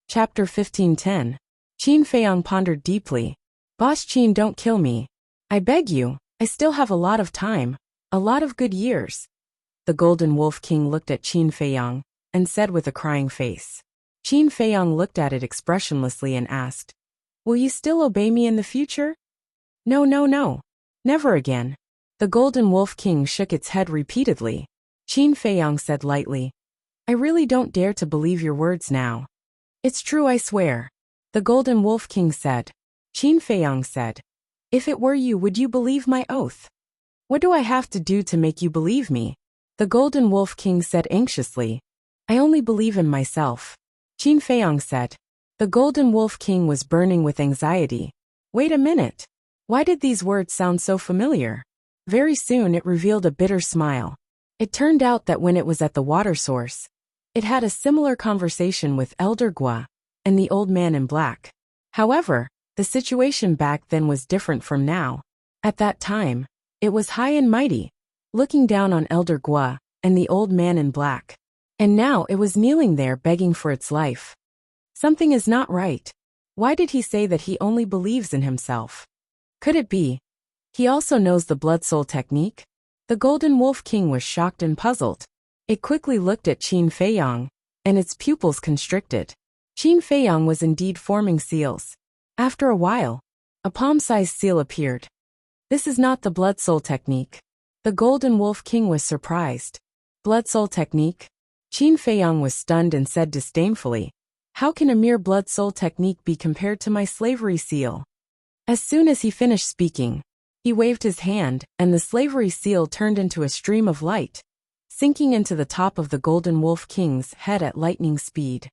Chapter 1510. Qin Feiyang pondered deeply. Boss Qin, don't kill me. I beg you, I still have a lot of time. A lot of good years. The Golden Wolf King looked at Qin Feiyang and said with a crying face. Qin Feiyang looked at it expressionlessly and asked, "Will you still obey me in the future?" No, no, no. Never again. The Golden Wolf King shook its head repeatedly. Qin Feiyang said lightly, "I really don't dare to believe your words now." "It's true, I swear." The Golden Wolf King said. Qin Feiyang said, "If it were you, would you believe my oath?" "What do I have to do to make you believe me?" The Golden Wolf King said anxiously. "I only believe in myself." Qin Feiyang said. The Golden Wolf King was burning with anxiety. Wait a minute. Why did these words sound so familiar? Very soon it revealed a bitter smile. It turned out that when it was at the water source, it had a similar conversation with Elder Gua and the old man in black. However, the situation back then was different from now. At that time, it was high and mighty, looking down on Elder Gua and the old man in black. And now it was kneeling there begging for its life. Something is not right. Why did he say that he only believes in himself? Could it be he also knows the blood soul technique? The Golden Wolf King was shocked and puzzled. It quickly looked at Qin Feiyang, and its pupils constricted. Qin Feiyang was indeed forming seals. After a while, a palm-sized seal appeared. This is not the blood soul technique. The Golden Wolf King was surprised. Blood soul technique? Qin Feiyang was stunned and said disdainfully, "How can a mere blood soul technique be compared to my slavery seal?" As soon as he finished speaking, he waved his hand, and the slavery seal turned into a stream of light, sinking into the top of the Golden Wolf King's head at lightning speed.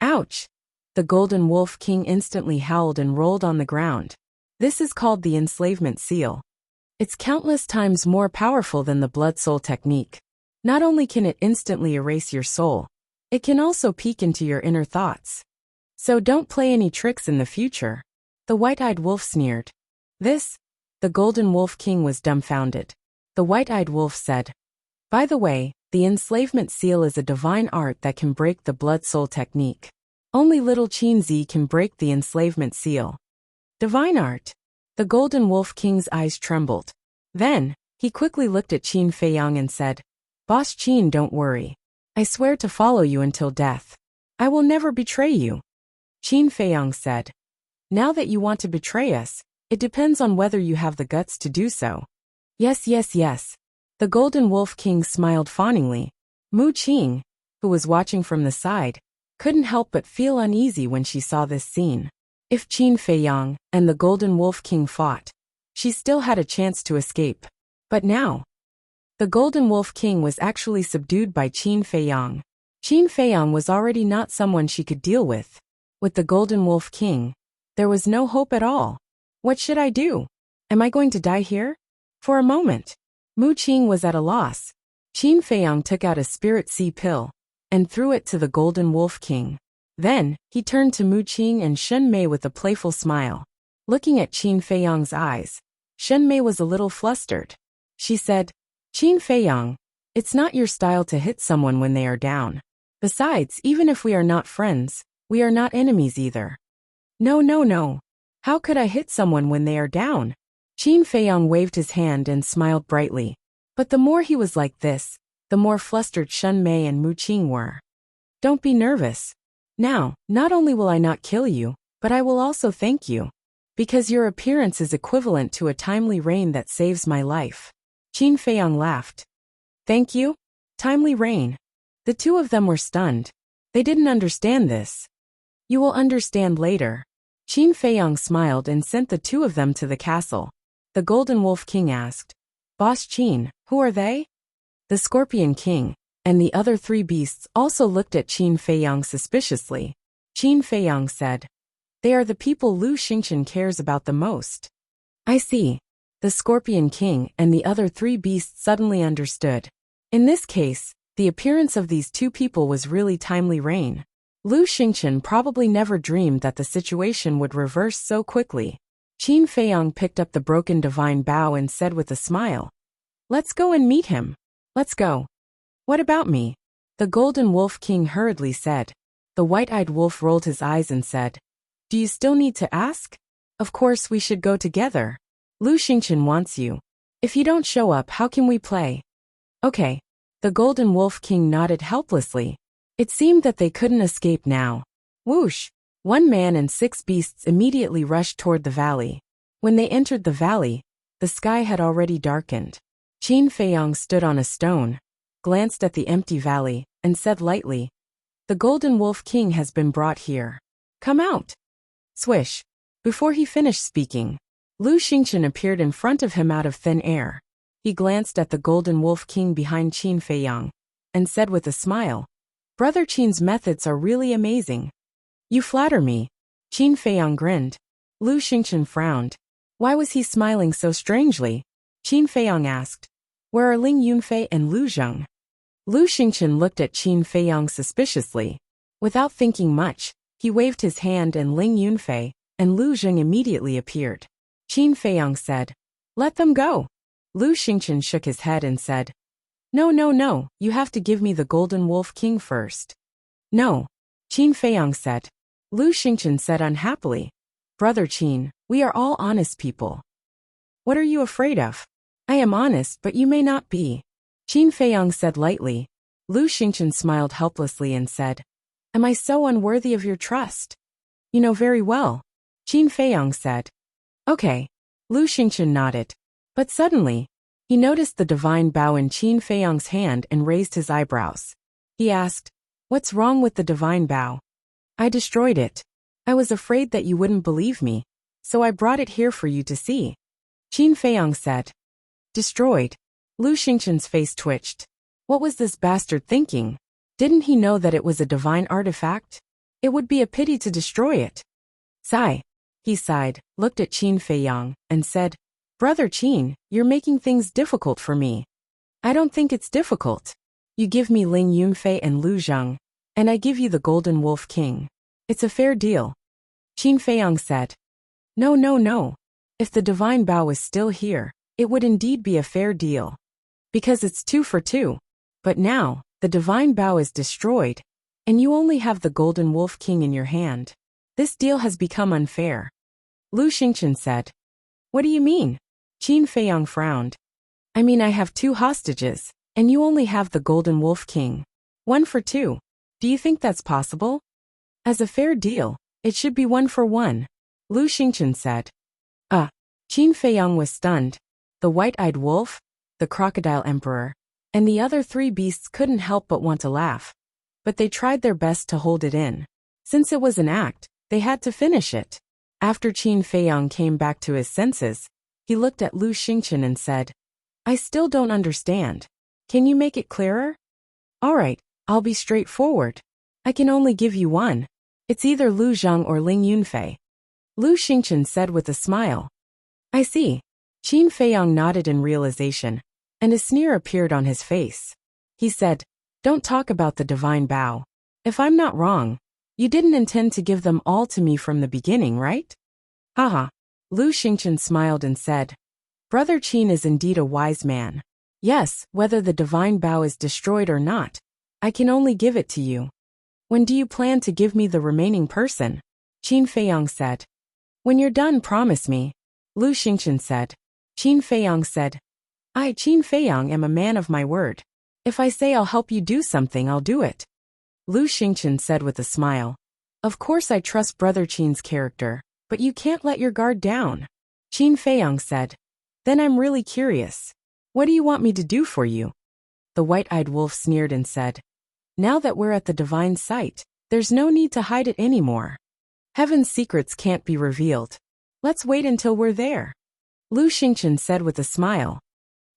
Ouch! The Golden Wolf King instantly howled and rolled on the ground. This is called the enslavement seal. It's countless times more powerful than the blood soul technique. Not only can it instantly erase your soul, it can also peek into your inner thoughts. So don't play any tricks in the future. The white-eyed wolf sneered. This? The Golden Wolf King was dumbfounded. The white-eyed wolf said, "By the way, the enslavement seal is a divine art that can break the blood soul technique. Only little Qin Zi can break the enslavement seal." Divine art? The Golden Wolf King's eyes trembled. Then, he quickly looked at Qin Feiyang and said, "Boss Qin, don't worry. I swear to follow you until death. I will never betray you." Qin Feiyang said, "Now that you want to betray us, it depends on whether you have the guts to do so." Yes, yes, yes. The Golden Wolf King smiled fawningly. Mu Qing, who was watching from the side, couldn't help but feel uneasy when she saw this scene. If Qin Feiyang and the Golden Wolf King fought, she still had a chance to escape. But now, the Golden Wolf King was actually subdued by Qin Feiyang. Qin Feiyang was already not someone she could deal with. With the Golden Wolf King, there was no hope at all. What should I do? Am I going to die here? For a moment, Mu Qing was at a loss. Qin Feiyang took out a spirit sea pill and threw it to the Golden Wolf King. Then, he turned to Mu Qing and Shen Mei with a playful smile. Looking at Qin Feiyang's eyes, Shen Mei was a little flustered. She said, "Qin Feiyang, it's not your style to hit someone when they are down. Besides, even if we are not friends, we are not enemies either." No, no, no. How could I hit someone when they are down? Qin Feiyang waved his hand and smiled brightly. But the more he was like this, the more flustered Shen Mei and Mu Qing were. "Don't be nervous. Now, not only will I not kill you, but I will also thank you. Because your appearance is equivalent to a timely rain that saves my life." Qin Feiyang laughed. "Thank you? Timely rain?" The two of them were stunned. They didn't understand this. "You will understand later." Qin Feiyang smiled and sent the two of them to the castle. The Golden Wolf King asked, "Boss Qin, who are they?" The Scorpion King and the other three beasts also looked at Qin Feiyang suspiciously. Qin Feiyang said, "They are the people Lu Xingchen cares about the most." "I see." The Scorpion King and the other three beasts suddenly understood. In this case, the appearance of these two people was really timely rain. Lu Xingchen probably never dreamed that the situation would reverse so quickly. Qin Feiyang picked up the broken divine bow and said with a smile, "Let's go and meet him. Let's go." "What about me?" The Golden Wolf King hurriedly said. The white-eyed wolf rolled his eyes and said, "Do you still need to ask? Of course we should go together. Lu Xingchen wants you. If you don't show up, how can we play?" "Okay." The Golden Wolf King nodded helplessly. It seemed that they couldn't escape now. Whoosh! One man and 6 beasts immediately rushed toward the valley. When they entered the valley, the sky had already darkened. Qin Feiyong stood on a stone, glanced at the empty valley, and said lightly, "The Golden Wolf King has been brought here. Come out." Swish! Before he finished speaking, Lu Xingchen appeared in front of him out of thin air. He glanced at the Golden Wolf King behind Qin Feiyong, and said with a smile, "Brother Qin's methods are really amazing." "You flatter me." Qin Feiyong grinned. Lu Xingchen frowned. Why was he smiling so strangely? Qin Feiyong asked, "Where are Ling Yunfei and Lu Zheng?" Lu Xingchen looked at Qin Feiyong suspiciously. Without thinking much, he waved his hand and Ling Yunfei and Lu Zheng immediately appeared. Qin Feiyong said, "Let them go." Lu Xingchen shook his head and said, No, you have to give me the Golden Wolf King first." "No," Qin Feiyong said. Lu Xingchen said unhappily, "Brother Qin, we are all honest people. What are you afraid of?" "I am honest, but you may not be," Qin Feiyong said lightly. Lu Xingchen smiled helplessly and said, "Am I so unworthy of your trust?" "You know very well," Qin Feiyong said. "Okay." Lu Xingchen nodded. But suddenly, he noticed the divine bow in Qin Feiyong's hand and raised his eyebrows. He asked, "What's wrong with the divine bow?" "I destroyed it. I was afraid that you wouldn't believe me, so I brought it here for you to see," Qin Feiyong said. "Destroyed?" Lu Xingchen's face twitched. What was this bastard thinking? Didn't he know that it was a divine artifact? It would be a pity to destroy it. Sigh. He sighed, looked at Qin Feiyong, and said, "Brother Qin, you're making things difficult for me." "I don't think it's difficult. You give me Ling Yunfei and Lu Zheng, and I give you the Golden Wolf King. It's a fair deal," Qin Feiyong said. No. If the divine bow was still here, it would indeed be a fair deal. Because it's 2 for 2. But now, the divine bow is destroyed, and you only have the Golden Wolf King in your hand. This deal has become unfair. Lu Xingchen said. "What do you mean?" Qin Feiyong frowned. "I mean I have 2 hostages, and you only have the Golden Wolf King. 1 for 2. Do you think that's possible?" "As a fair deal, it should be 1 for 1, Lu Xingchen said. Qin Feiyong was stunned. The white-eyed wolf, the crocodile emperor, and the other 3 beasts couldn't help but want to laugh. But they tried their best to hold it in. Since it was an act, they had to finish it. After Qin Feiyong came back to his senses, he looked at Lu Xingchen and said, "I still don't understand. Can you make it clearer?" "All right, I'll be straightforward. I can only give you one. It's either Lu Zheng or Ling Yunfei," Lu Xingchen said with a smile. "I see." Qin Feiyong nodded in realization, and a sneer appeared on his face. He said, "Don't talk about the divine bow. If I'm not wrong, you didn't intend to give them all to me from the beginning, right?" "Haha." Lu Xingchen smiled and said, "Brother Qin is indeed a wise man. Yes, whether the divine bow is destroyed or not, I can only give it to you." "When do you plan to give me the remaining person?" Qin Feiyong said. "When you're done, promise me," Lu Xingchen said. Qin Feiyong said, "I, Qin Feiyong, am a man of my word. If I say I'll help you do something, I'll do it," Lu Xingchen said with a smile. "Of course I trust Brother Qin's character, but you can't let your guard down," Qin Feiyong said. "Then I'm really curious. What do you want me to do for you?" The white-eyed wolf sneered and said, "Now that we're at the divine site, there's no need to hide it anymore. Heaven's secrets can't be revealed. Let's wait until we're there," Lu Xingchen said with a smile.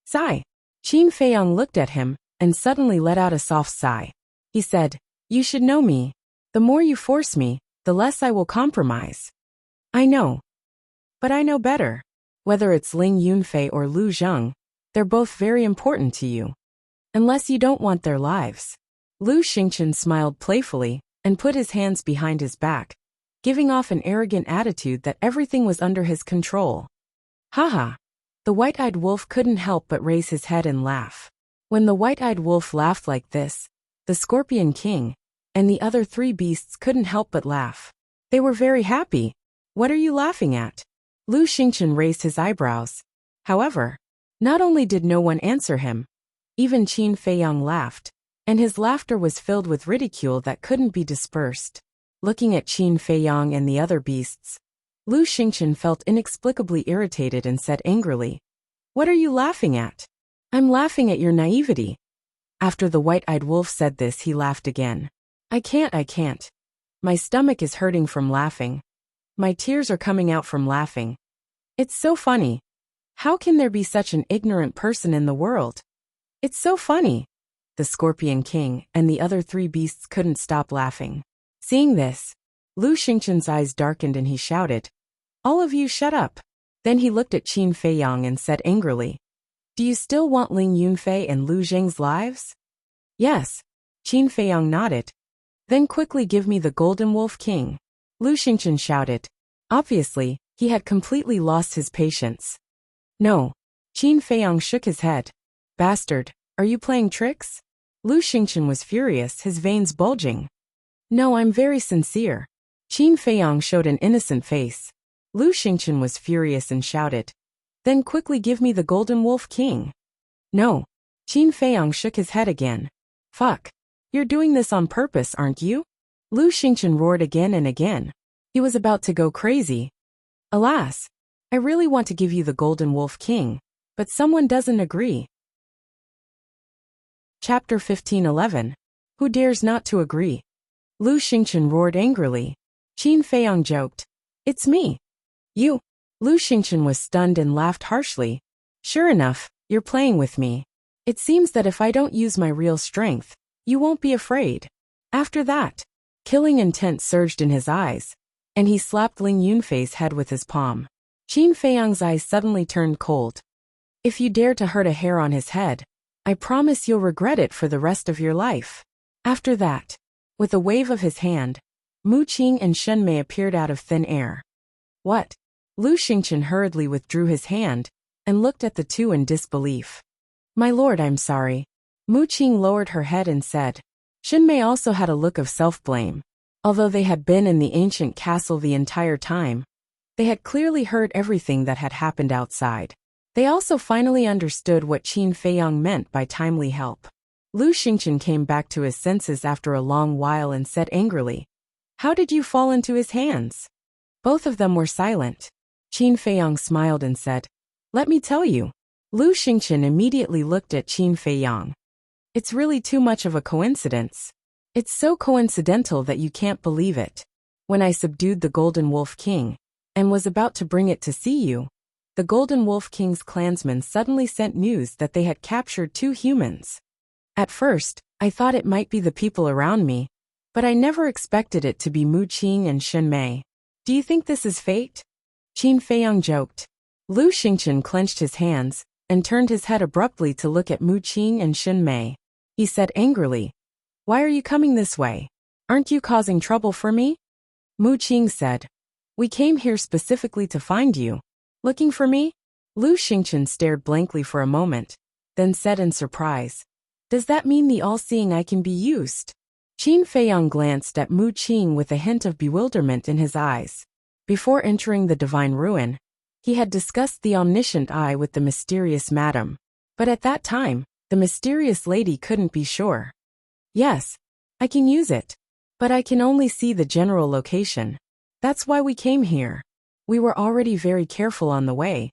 Sigh. Qin Feiyong looked at him, and suddenly let out a soft sigh. He said, "You should know me. The more you force me, the less I will compromise." "I know. But I know better. Whether it's Ling Yunfei or Lu Zheng, they're both very important to you. Unless you don't want their lives." Lu Xingchen smiled playfully, and put his hands behind his back, giving off an arrogant attitude that everything was under his control. Haha. The white-eyed wolf couldn't help but raise his head and laugh. When the white-eyed wolf laughed like this, the Scorpion King, and the other three beasts couldn't help but laugh. They were very happy. What are you laughing at? Lu Xingchen raised his eyebrows. However, not only did no one answer him, even Qin Feiyang laughed, and his laughter was filled with ridicule that couldn't be dispersed. Looking at Qin Feiyang and the other beasts, Lu Xingchen felt inexplicably irritated and said angrily, "What are you laughing at?" "I'm laughing at your naivety." After the white-eyed wolf said this, he laughed again. I can't. My stomach is hurting from laughing. My tears are coming out from laughing. It's so funny. How can there be such an ignorant person in the world? It's so funny." The Scorpion King and the other three beasts couldn't stop laughing. Seeing this, Lu Xingchen's eyes darkened and he shouted, "All of you shut up." Then he looked at Qin Feiyang and said angrily, "Do you still want Ling Yunfei and Lu Zheng's lives?" "Yes." Qin Feiyang nodded. "Then quickly give me the Golden Wolf King," Lu Xingchen shouted. Obviously, he had completely lost his patience. "No." Qin Feiyang shook his head. "Bastard, are you playing tricks?" Lu Xingchen was furious, his veins bulging. "No, I'm very sincere." Qin Feiyang showed an innocent face. Lu Xingchen was furious and shouted, "Then quickly give me the Golden Wolf King." "No." Qin Feiyang shook his head again. "Fuck. You're doing this on purpose, aren't you?" Lu Xingchen roared again and again. He was about to go crazy. "Alas, I really want to give you the Golden Wolf King, but someone doesn't agree." Chapter 15:11. Who dares not to agree? Lu Xingchen roared angrily. Qin Feiyang joked, "It's me." "You?" Lu Xingchen was stunned and laughed harshly. "Sure enough, you're playing with me. It seems that if I don't use my real strength, you won't be afraid." After that, killing intent surged in his eyes, and he slapped Ling Yunfei's head with his palm. Qin Feiyang's eyes suddenly turned cold. "If you dare to hurt a hair on his head, I promise you'll regret it for the rest of your life." After that, with a wave of his hand, Mu Qing and Shen Mei appeared out of thin air. "What?" Lu Xingchen hurriedly withdrew his hand and looked at the two in disbelief. "My lord, I'm sorry." Mu Qing lowered her head and said. Shen Mei also had a look of self-blame. Although they had been in the ancient castle the entire time, they had clearly heard everything that had happened outside. They also finally understood what Qin Feiyang meant by timely help. Lu Xingchen came back to his senses after a long while and said angrily, "How did you fall into his hands?" Both of them were silent. Qin Feiyang smiled and said, "Let me tell you." Lu Xingchen immediately looked at Qin Feiyang. "It's really too much of a coincidence. It's so coincidental that you can't believe it. When I subdued the Golden Wolf King, and was about to bring it to see you, the Golden Wolf King's clansmen suddenly sent news that they had captured 2 humans. At first, I thought it might be the people around me, but I never expected it to be Mu Qing and Shen Mei. Do you think this is fate?" Qin Feiyang joked. Lu Xingchen clenched his hands and turned his head abruptly to look at Mu Qing and Shen Mei. He said angrily, "Why are you coming this way? Aren't you causing trouble for me?" Mu Qing said, "We came here specifically to find you." "Looking for me?" Lu Xingchen stared blankly for a moment, then said in surprise, "Does that mean the all-seeing eye can be used?" Qin Feiyang glanced at Mu Qing with a hint of bewilderment in his eyes. Before entering the divine ruin, he had discussed the omniscient eye with the mysterious madam, but at that time, the mysterious lady couldn't be sure. "Yes, I can use it, but I can only see the general location. That's why we came here. We were already very careful on the way,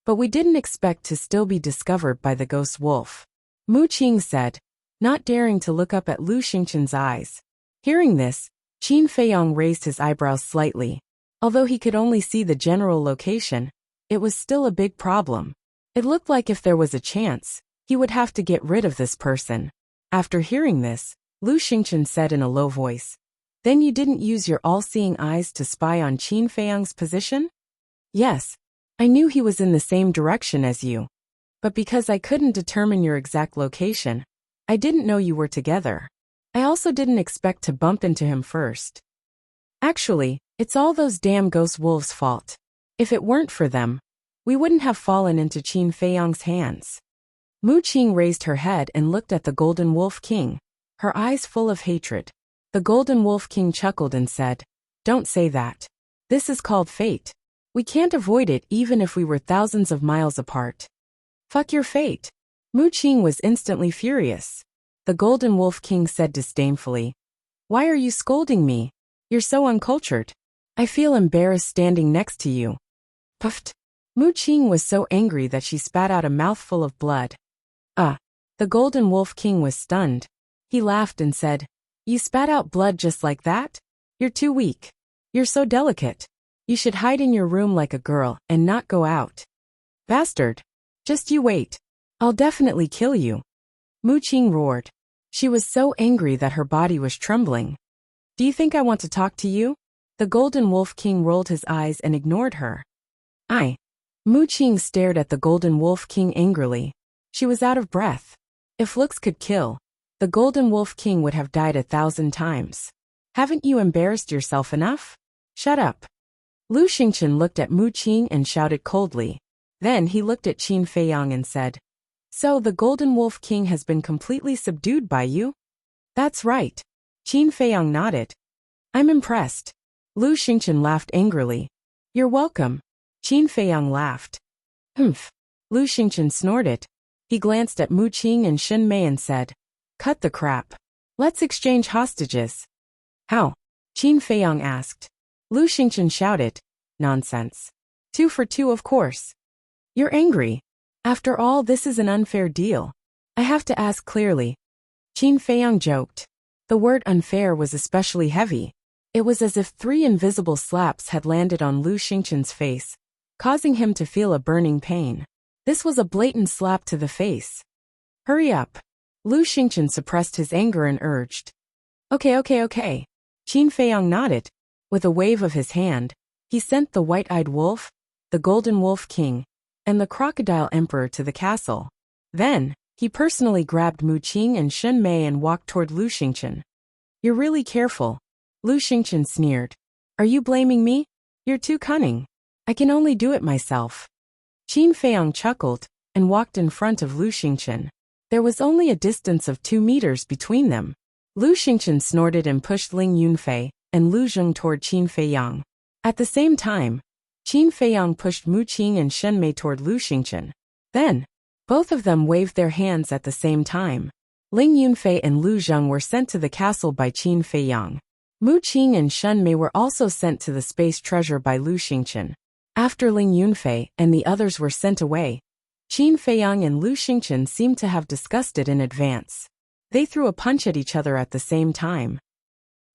but we didn't expect to still be discovered by the ghost wolf," Mu Qing said, not daring to look up at Lu Xingchen's eyes. Hearing this, Qin Feiyang raised his eyebrows slightly. Although he could only see the general location, it was still a big problem. It looked like if there was a chance, he would have to get rid of this person. After hearing this, Lu Xingchen said in a low voice, "Then you didn't use your all-seeing eyes to spy on Qin Feiyang's position?" "Yes. I knew he was in the same direction as you. But because I couldn't determine your exact location, I didn't know you were together. I also didn't expect to bump into him first. Actually, it's all those damn ghost wolves' fault. If it weren't for them, we wouldn't have fallen into Qin Feiyang's hands." Mu Qing raised her head and looked at the Golden Wolf King, her eyes full of hatred. The Golden Wolf King chuckled and said, "Don't say that. This is called fate. We can't avoid it even if we were thousands of miles apart." "Fuck your fate." Mu Qing was instantly furious. The Golden Wolf King said disdainfully, "Why are you scolding me? You're so uncultured. I feel embarrassed standing next to you." Puffed. Mu Qing was so angry that she spat out a mouthful of blood. The Golden Wolf King was stunned. He laughed and said, "You spat out blood just like that? You're too weak. You're so delicate. You should hide in your room like a girl and not go out. Bastard. Just you wait. I'll definitely kill you." Mu Qing roared. She was so angry that her body was trembling. "Do you think I want to talk to you?" The Golden Wolf King rolled his eyes and ignored her. Mu Qing stared at the Golden Wolf King angrily. She was out of breath. If looks could kill, the Golden Wolf King would have died 1,000 times. "Haven't you embarrassed yourself enough? Shut up." Lu Xingchen looked at Mu Qing and shouted coldly. Then he looked at Qin Feiyang and said, "So the Golden Wolf King has been completely subdued by you?" "That's right." Qin Feiyang nodded. "I'm impressed." Lu Xingchen laughed angrily. "You're welcome." Qin Feiyang laughed. "Humph." Lu Xingchen snorted. He glanced at Mu Qing and Shen Mei and said, "Cut the crap. Let's exchange hostages." "How?" Qin Feiyang asked. Lu Xingchen shouted, "Nonsense. 2 for 2 of course." "You're angry. After all, this is an unfair deal. I have to ask clearly." Qin Feiyang joked. The word unfair was especially heavy. It was as if 3 invisible slaps had landed on Lu Xingchen's face, causing him to feel a burning pain. This was a blatant slap to the face. "Hurry up." Lu Xingchen suppressed his anger and urged. Okay. Qin Feiyang nodded. With a wave of his hand, he sent the white-eyed wolf, the Golden Wolf King, and the Crocodile Emperor to the castle. Then, he personally grabbed Mu Qing and Shen Mei and walked toward Lu Xingchen. "You're really careful." Lu Xingchen sneered. "Are you blaming me? You're too cunning. I can only do it myself." Qin Feiyang chuckled and walked in front of Lu Xingchen. There was only a distance of 2 meters between them. Lu Xingchen snorted and pushed Ling Yunfei and Lu Zheng toward Qin Feiyang. At the same time, Qin Feiyang pushed Mu Qing and Shen Mei toward Lu Xingchen. Then, both of them waved their hands at the same time. Ling Yunfei and Lu Zheng were sent to the castle by Qin Feiyang. Mu Qing and Shen Mei were also sent to the space treasure by Lu Xingchen. After Ling Yunfei and the others were sent away, Qin Feiyang and Lu Xingchen seemed to have discussed it in advance. They threw a punch at each other at the same time.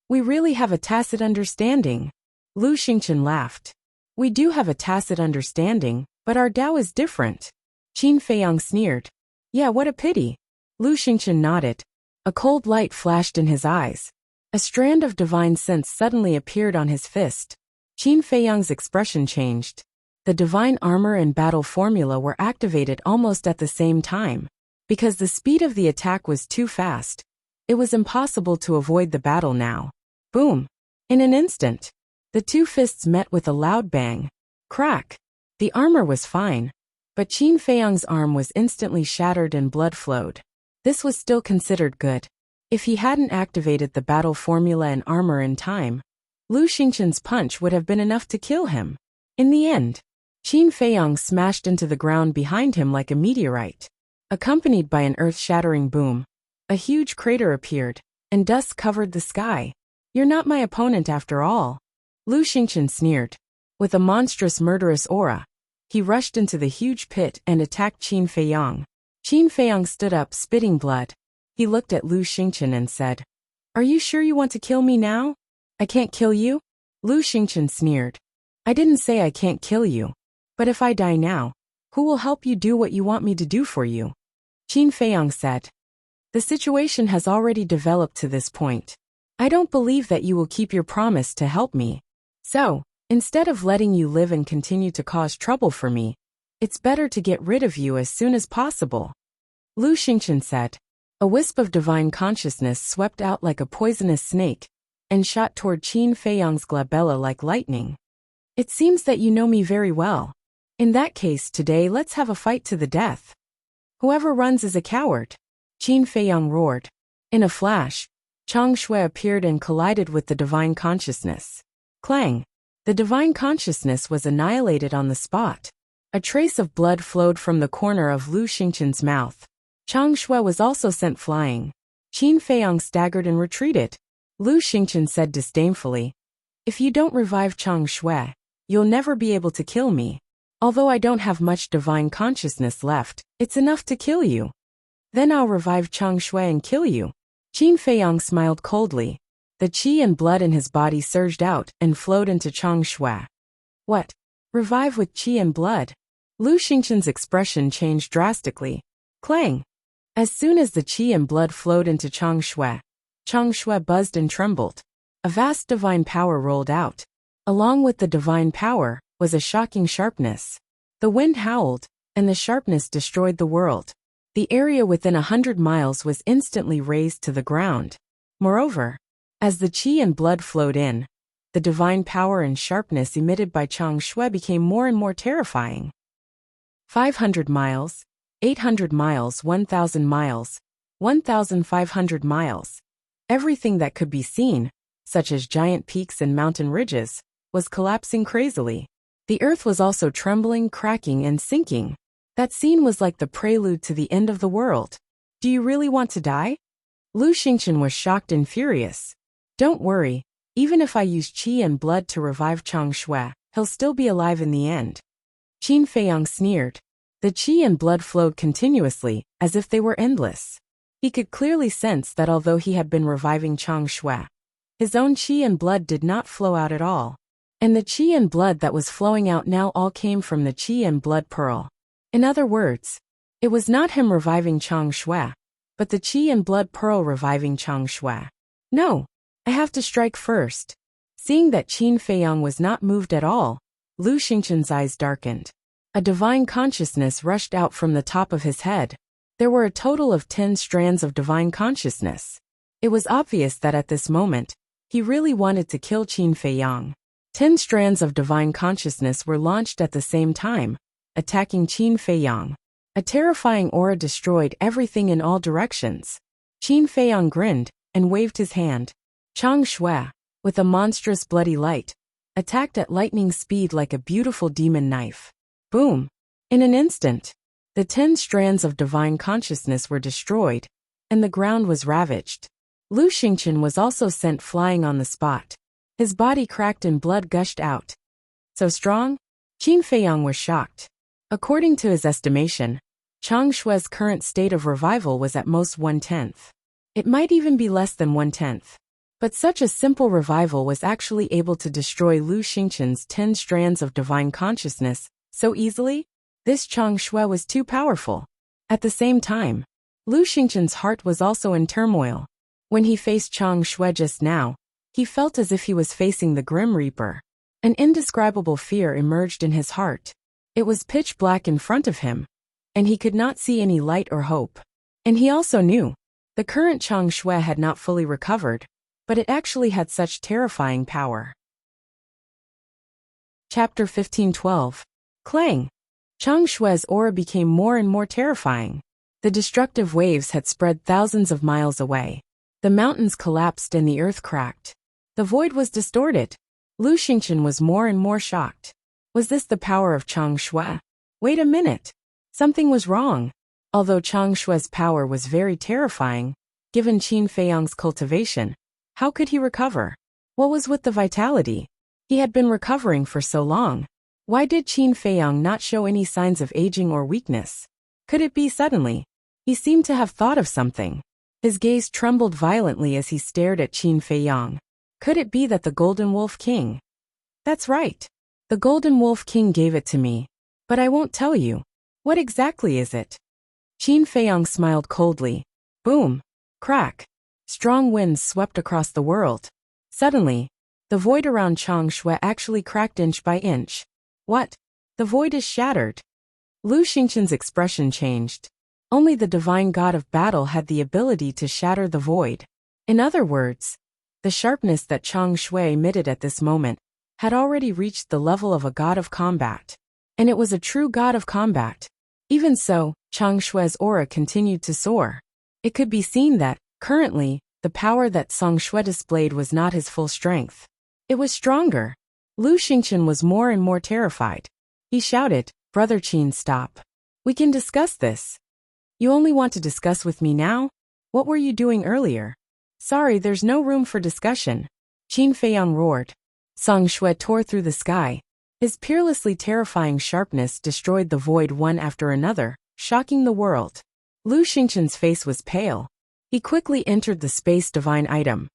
"We really have a tacit understanding." Lu Xingchen laughed. "We do have a tacit understanding, but our Tao is different." Qin Feiyang sneered. "Yeah, what a pity." Lu Xingchen nodded. A cold light flashed in his eyes. A strand of divine sense suddenly appeared on his fist. Qin Feiyang's expression changed. The divine armor and battle formula were activated almost at the same time. Because the speed of the attack was too fast, it was impossible to avoid the battle now. Boom! In an instant, the 2 fists met with a loud bang. Crack! The armor was fine, but Qin Feiyang's arm was instantly shattered and blood flowed. This was still considered good. If he hadn't activated the battle formula and armor in time, Lu Xingchen's punch would have been enough to kill him. In the end, Qin Feiyang smashed into the ground behind him like a meteorite. Accompanied by an earth-shattering boom, a huge crater appeared, and dust covered the sky. "You're not my opponent after all." Lu Xingchen sneered. With a monstrous murderous aura, he rushed into the huge pit and attacked Qin Feiyang. Qin Feiyang stood up, spitting blood. He looked at Lu Xingchen and said, "Are you sure you want to kill me now?" "I can't kill you?" Lu Xingchen sneered. "I didn't say I can't kill you. But if I die now, who will help you do what you want me to do for you?" Qin Feiyang said. "The situation has already developed to this point. I don't believe that you will keep your promise to help me. So, instead of letting you live and continue to cause trouble for me, it's better to get rid of you as soon as possible." Lu Xingchen said. A wisp of divine consciousness swept out like a poisonous snake and shot toward Qin Feiyang's glabella like lightning. "It seems that you know me very well. In that case, today let's have a fight to the death. Whoever runs is a coward." Qin Feiyang roared. In a flash, Chang Shui appeared and collided with the divine consciousness. Clang! The divine consciousness was annihilated on the spot. A trace of blood flowed from the corner of Lu Xingqian's mouth. Chang Shui was also sent flying. Qin Feiyang staggered and retreated. Lu Xingqian said disdainfully, "If you don't revive Chang Shui, you'll never be able to kill me. Although I don't have much divine consciousness left, it's enough to kill you. Then I'll revive Chang Shui and kill you." Qin Feiyang smiled coldly. The qi and blood in his body surged out and flowed into Chang Shui. What? Revive with qi and blood? Lu Xingqian's expression changed drastically. Clang! As soon as the qi and blood flowed into Chang Shui buzzed and trembled. A vast divine power rolled out. Along with the divine power was a shocking sharpness. The wind howled, and the sharpness destroyed the world. The area within 100 miles was instantly razed to the ground. Moreover, as the qi and blood flowed in, the divine power and sharpness emitted by Chang Shui became more and more terrifying. 500 miles, 800 miles, 1,000 miles, 1,500 miles. Everything that could be seen, such as giant peaks and mountain ridges, was collapsing crazily. The earth was also trembling, cracking, and sinking. That scene was like the prelude to the end of the world. Do you really want to die? Lu Xingqian was shocked and furious. Don't worry, even if I use qi and blood to revive Chang Shui, he'll still be alive in the end. Qin Feiyang sneered. The qi and blood flowed continuously, as if they were endless. He could clearly sense that although he had been reviving Chang Shui, his own qi and blood did not flow out at all. And the qi and blood that was flowing out now all came from the qi and blood pearl. In other words, it was not him reviving Chang Shui, but the qi and blood pearl reviving Chang Shui. No, I have to strike first. Seeing that Qin Feiyang was not moved at all, Lu Xingqian's eyes darkened. A divine consciousness rushed out from the top of his head. There were a total of 10 strands of divine consciousness. It was obvious that at this moment, he really wanted to kill Qin Feiyang. 10 strands of divine consciousness were launched at the same time, attacking Qin Feiyang. A terrifying aura destroyed everything in all directions. Qin Feiyang grinned and waved his hand. Chang Shui, with a monstrous bloody light, attacked at lightning speed like a beautiful demon knife. Boom! In an instant, the 10 strands of divine consciousness were destroyed, and the ground was ravaged. Lu Xingqian was also sent flying on the spot. His body cracked and blood gushed out. So strong? Qin Feiyang was shocked. According to his estimation, Chang Shui's current state of revival was at most 1/10. It might even be less than 1/10. But such a simple revival was actually able to destroy Lu Xingqian's 10 strands of divine consciousness so easily? This Chang Shui was too powerful. At the same time, Lu Xingqian's heart was also in turmoil. When he faced Chang Shui just now, he felt as if he was facing the Grim Reaper. An indescribable fear emerged in his heart. It was pitch black in front of him, and he could not see any light or hope. And he also knew the current Chang Shui had not fully recovered, but it actually had such terrifying power. Chapter 15:12. Clang! Chang Shui's aura became more and more terrifying. The destructive waves had spread thousands of miles away. The mountains collapsed and the earth cracked. The void was distorted. Lu Xingqian was more and more shocked. Was this the power of Chang Shui? Wait a minute. Something was wrong. Although Chang Shui's power was very terrifying, given Qin Feiyang's cultivation, how could he recover? What was with the vitality? He had been recovering for so long. Why did Qin Feiyang not show any signs of aging or weakness? Could it be suddenly? He seemed to have thought of something. His gaze trembled violently as he stared at Qin Feiyang. Could it be that the Golden Wolf King? That's right. The Golden Wolf King gave it to me. But I won't tell you. What exactly is it? Qin Feiyang smiled coldly. Boom! Crack! Strong winds swept across the world. Suddenly, the void around Chang Shui actually cracked inch by inch. What? The void is shattered. Lu Xingqian's expression changed. Only the divine god of battle had the ability to shatter the void. In other words, the sharpness that Chang Shui emitted at this moment had already reached the level of a god of combat. And it was a true god of combat. Even so, Chang Shui's aura continued to soar. It could be seen that, currently, The power that Song Shui displayed was not his full strength. It was stronger. Lu Xingqian was more and more terrified. He shouted, "Brother Qin, stop. We can discuss this." "You only want to discuss with me now? What were you doing earlier?" "Sorry, there's no room for discussion," Qin Feiyang roared. Song Shui tore through the sky. His peerlessly terrifying sharpness destroyed the void one after another, shocking the world. Lu Xingqian's face was pale. He quickly entered the Space Divine item.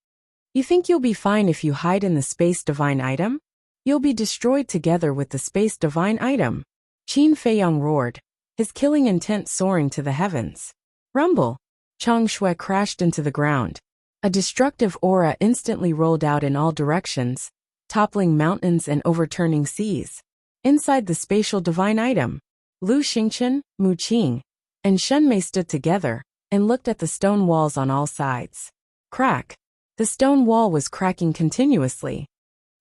"You think you'll be fine if you hide in the Space Divine item? You'll be destroyed together with the Space Divine item," Qin Feiyang roared, his killing intent soaring to the heavens. Rumble! Chang Shui crashed into the ground. A destructive aura instantly rolled out in all directions, toppling mountains and overturning seas. Inside the spatial divine item, Lu Xingqian, Mu Qing, and Shen Mei stood together and looked at the stone walls on all sides. Crack! The stone wall was cracking continuously.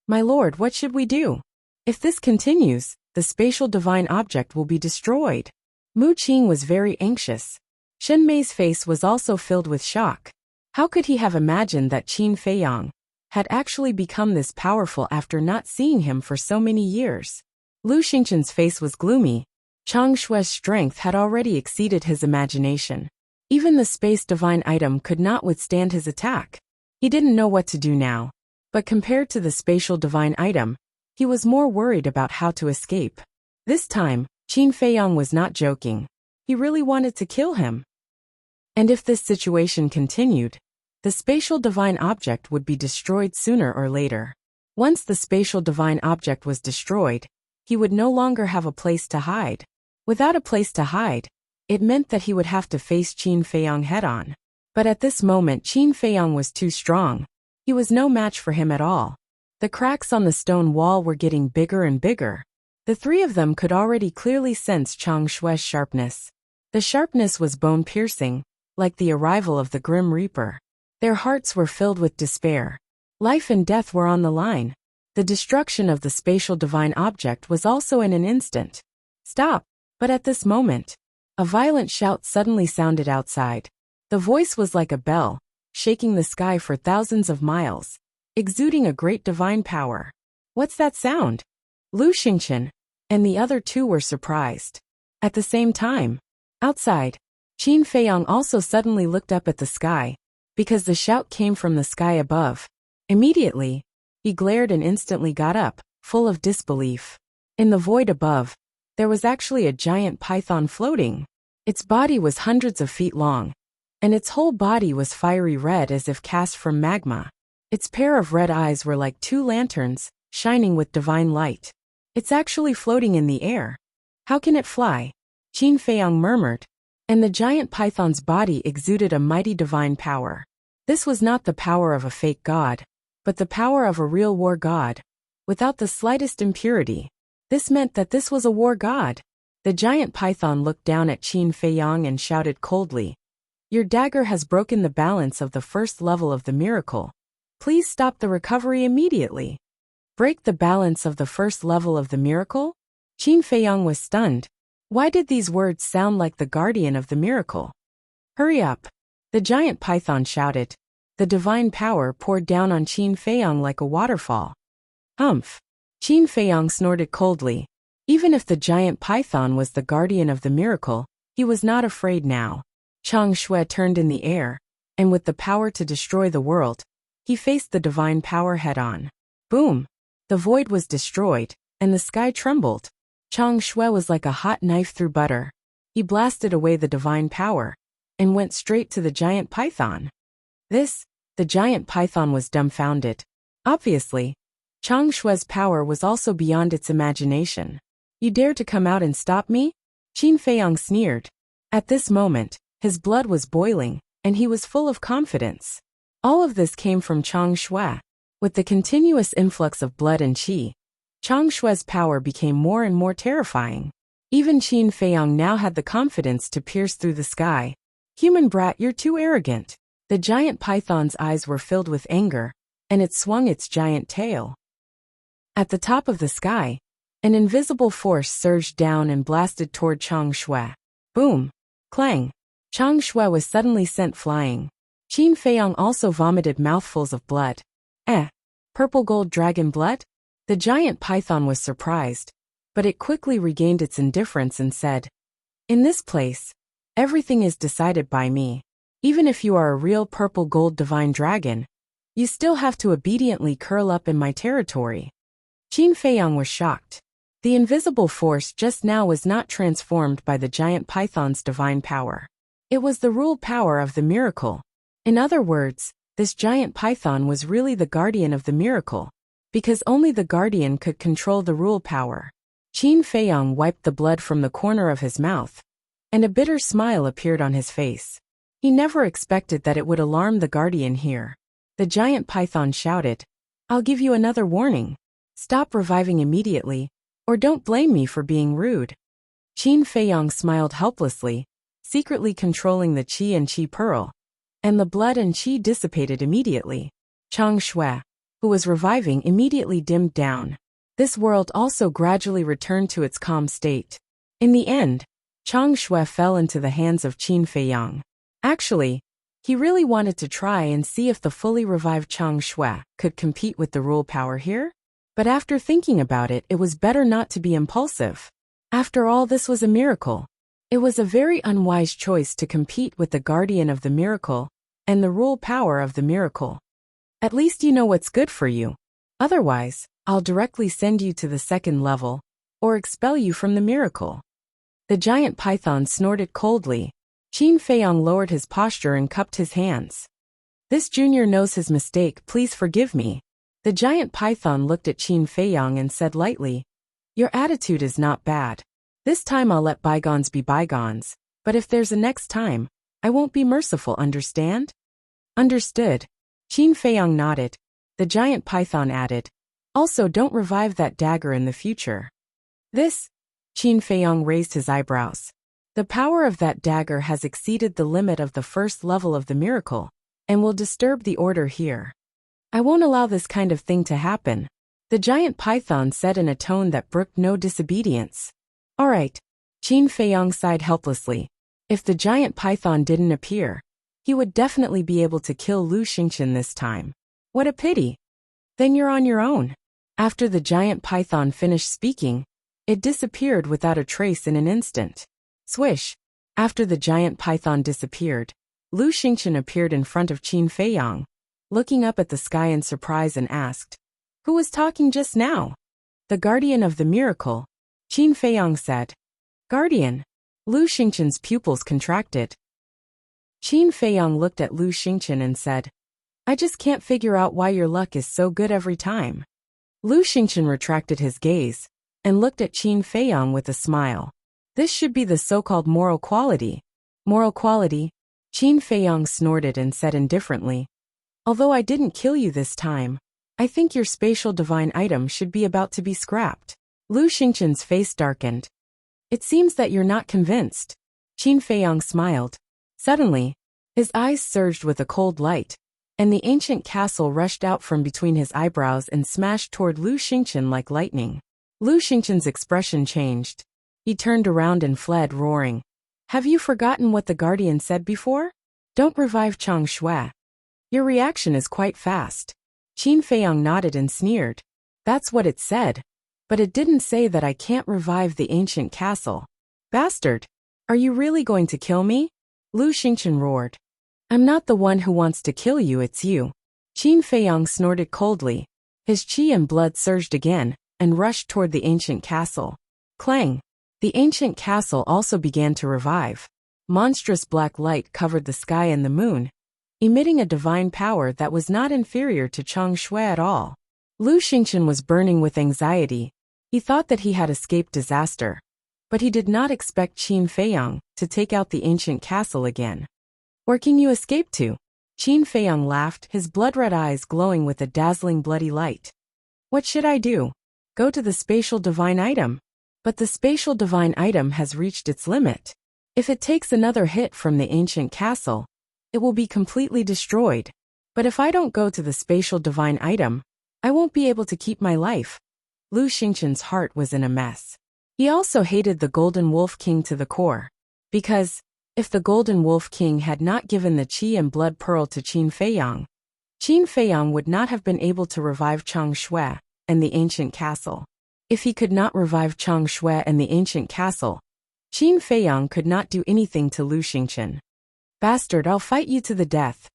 "My lord, what should we do? If this continues, the spatial divine object will be destroyed." Mu Qing was very anxious. Shen Mei's face was also filled with shock. How could he have imagined that Qin Feiyang had actually become this powerful after not seeing him for so many years? Lu Xingqian's face was gloomy. Chang Shui's strength had already exceeded his imagination. Even the space divine item could not withstand his attack. He didn't know what to do now. But compared to the spatial divine item, he was more worried about how to escape. This time, Qin Feiyang was not joking. He really wanted to kill him. And if this situation continued, the spatial divine object would be destroyed sooner or later. Once the spatial divine object was destroyed, he would no longer have a place to hide. Without a place to hide, it meant that he would have to face Qin Feiyang head-on. But at this moment Qin Feiyang was too strong. He was no match for him at all. The cracks on the stone wall were getting bigger and bigger. The three of them could already clearly sense Chang Shui's sharpness. The sharpness was bone-piercing, like the arrival of the Grim Reaper. Their hearts were filled with despair. Life and death were on the line. The destruction of the spatial divine object was also in an instant. "Stop!" But at this moment, a violent shout suddenly sounded outside. The voice was like a bell, shaking the sky for thousands of miles, exuding a great divine power. "What's that sound?" Lu Xingqian and the other two were surprised. At the same time, outside, Qin Feiyang also suddenly looked up at the sky, because the shout came from the sky above. Immediately, he glared and instantly got up, full of disbelief. In the void above, there was actually a giant python floating. Its body was hundreds of feet long, and its whole body was fiery red as if cast from magma. Its pair of red eyes were like two lanterns, shining with divine light. "It's actually floating in the air. How can it fly?" Qin Feiyang murmured. And the giant python's body exuded a mighty divine power. This was not the power of a fake god, but the power of a real war god, without the slightest impurity. This meant that this was a war god. The giant python looked down at Qin Feiyang and shouted coldly, "Your dagger has broken the balance of the first level of the miracle. Please stop the recovery immediately." "Break the balance of the first level of the miracle?" Qin Feiyang was stunned. Why did these words sound like the guardian of the miracle? "Hurry up!" the giant python shouted. The divine power poured down on Qin Feiyang like a waterfall. "Humph!" Qin Feiyang snorted coldly. Even if the giant python was the guardian of the miracle, he was not afraid now. Chang Shui turned in the air, and with the power to destroy the world, he faced the divine power head-on. Boom! The void was destroyed, and the sky trembled. Chang Shui was like a hot knife through butter. He blasted away the divine power and went straight to the giant python. The giant python was dumbfounded. Obviously, Chang Shui's power was also beyond its imagination. "You dare to come out and stop me?" Qin Feiyang sneered. At this moment, his blood was boiling, and he was full of confidence. All of this came from Chang Shui. With the continuous influx of blood and qi, Chang Shui's power became more and more terrifying. Even Qin Feiyang now had the confidence to pierce through the sky. "Human brat, you're too arrogant." The giant python's eyes were filled with anger, and it swung its giant tail. At the top of the sky, an invisible force surged down and blasted toward Chang Shui. Boom! Clang! Chang Shui was suddenly sent flying. Qin Feiyang also vomited mouthfuls of blood. Purple gold dragon blood? The giant python was surprised, but it quickly regained its indifference and said, "In this place, everything is decided by me. Even if you are a real purple gold divine dragon, you still have to obediently curl up in my territory." Qin Feiyang was shocked. The invisible force just now was not transformed by the giant python's divine power. It was the rule power of the miracle. In other words, this giant python was really the guardian of the miracle, because only the guardian could control the rule power. Qin Feiyang wiped the blood from the corner of his mouth, and a bitter smile appeared on his face. He never expected that it would alarm the guardian here. The giant python shouted, "I'll give you another warning. Stop reviving immediately, or don't blame me for being rude." Qin Feiyang smiled helplessly, secretly controlling the qi and qi pearl, and the blood and qi dissipated immediately. Chang Shui, who was reviving, immediately dimmed down. This world also gradually returned to its calm state. In the end, Chang Shui fell into the hands of Qin Feiyang. Actually, he really wanted to try and see if the fully revived Chang Shui could compete with the rule power here. But after thinking about it, it was better not to be impulsive. After all, this was a miracle. It was a very unwise choice to compete with the guardian of the miracle and the rule power of the miracle. At least you know what's good for you. Otherwise, I'll directly send you to the second level, or expel you from the miracle. The giant python snorted coldly. Qin Feiyang lowered his posture and cupped his hands. "This junior knows his mistake, please forgive me." The giant python looked at Qin Feiyang and said lightly, "Your attitude is not bad. This time I'll let bygones be bygones, but if there's a next time, I won't be merciful, understand?" "Understood." Qin Feiyang nodded. The giant python added, "Also, don't revive that dagger in the future." "This?" Qin Feiyang raised his eyebrows. "The power of that dagger has exceeded the limit of the first level of the miracle, and will disturb the order here. I won't allow this kind of thing to happen," the giant python said in a tone that brooked no disobedience. "All right." Qin Feiyang sighed helplessly. If the giant python didn't appear, he would definitely be able to kill Lu Xingqian this time. What a pity. "Then you're on your own." After the giant python finished speaking, it disappeared without a trace in an instant. Swish! After the giant python disappeared, Lu Xingqian appeared in front of Qin Feiyang, looking up at the sky in surprise and asked, "Who was talking just now?" "The guardian of the miracle," Qin Feiyang said. "Guardian?" Lu Xingqian's pupils contracted. Qin Feiyang looked at Lu Xingqian and said, "I just can't figure out why your luck is so good every time." Lu Xingqian retracted his gaze and looked at Qin Feiyang with a smile. "This should be the so-called moral quality." "Moral quality?" Qin Feiyang snorted and said indifferently, "Although I didn't kill you this time, I think your spatial divine item should be about to be scrapped." Lu Xingqian's face darkened. "It seems that you're not convinced." Qin Feiyang smiled. Suddenly, his eyes surged with a cold light, and the ancient castle rushed out from between his eyebrows and smashed toward Lu Xingqian like lightning. Lu Xingqian's expression changed. He turned around and fled, roaring, "Have you forgotten what the guardian said before? Don't revive Chang Shui. Your reaction is quite fast." Qin Feiyang nodded and sneered. "That's what it said. But it didn't say that I can't revive the ancient castle." "Bastard! Are you really going to kill me?" Lu Xingqian roared. "I'm not the one who wants to kill you, it's you." Qin Feiyang snorted coldly. His qi and blood surged again and rushed toward the ancient castle. Clang! The ancient castle also began to revive. Monstrous black light covered the sky and the moon, emitting a divine power that was not inferior to Chang Shui at all. Lu Xingqian was burning with anxiety. He thought that he had escaped disaster, but he did not expect Qin Feiyang to take out the ancient castle again. "Where can you escape to?" Qin Feiyang laughed, his blood-red eyes glowing with a dazzling bloody light. "What should I do? Go to the spatial divine item?" "But the spatial divine item has reached its limit. If it takes another hit from the ancient castle, it will be completely destroyed. But if I don't go to the spatial divine item, I won't be able to keep my life." Lu Xingqian's heart was in a mess. He also hated the Golden Wolf King to the core, because, If the Golden Wolf King had not given the Qi and Blood Pearl to Qin Feiyang would not have been able to revive Chang Shui and the ancient castle. If he could not revive Chang Shui and the ancient castle, Qin Feiyang could not do anything to Lu Xingqian. Bastard, I'll fight you to the death.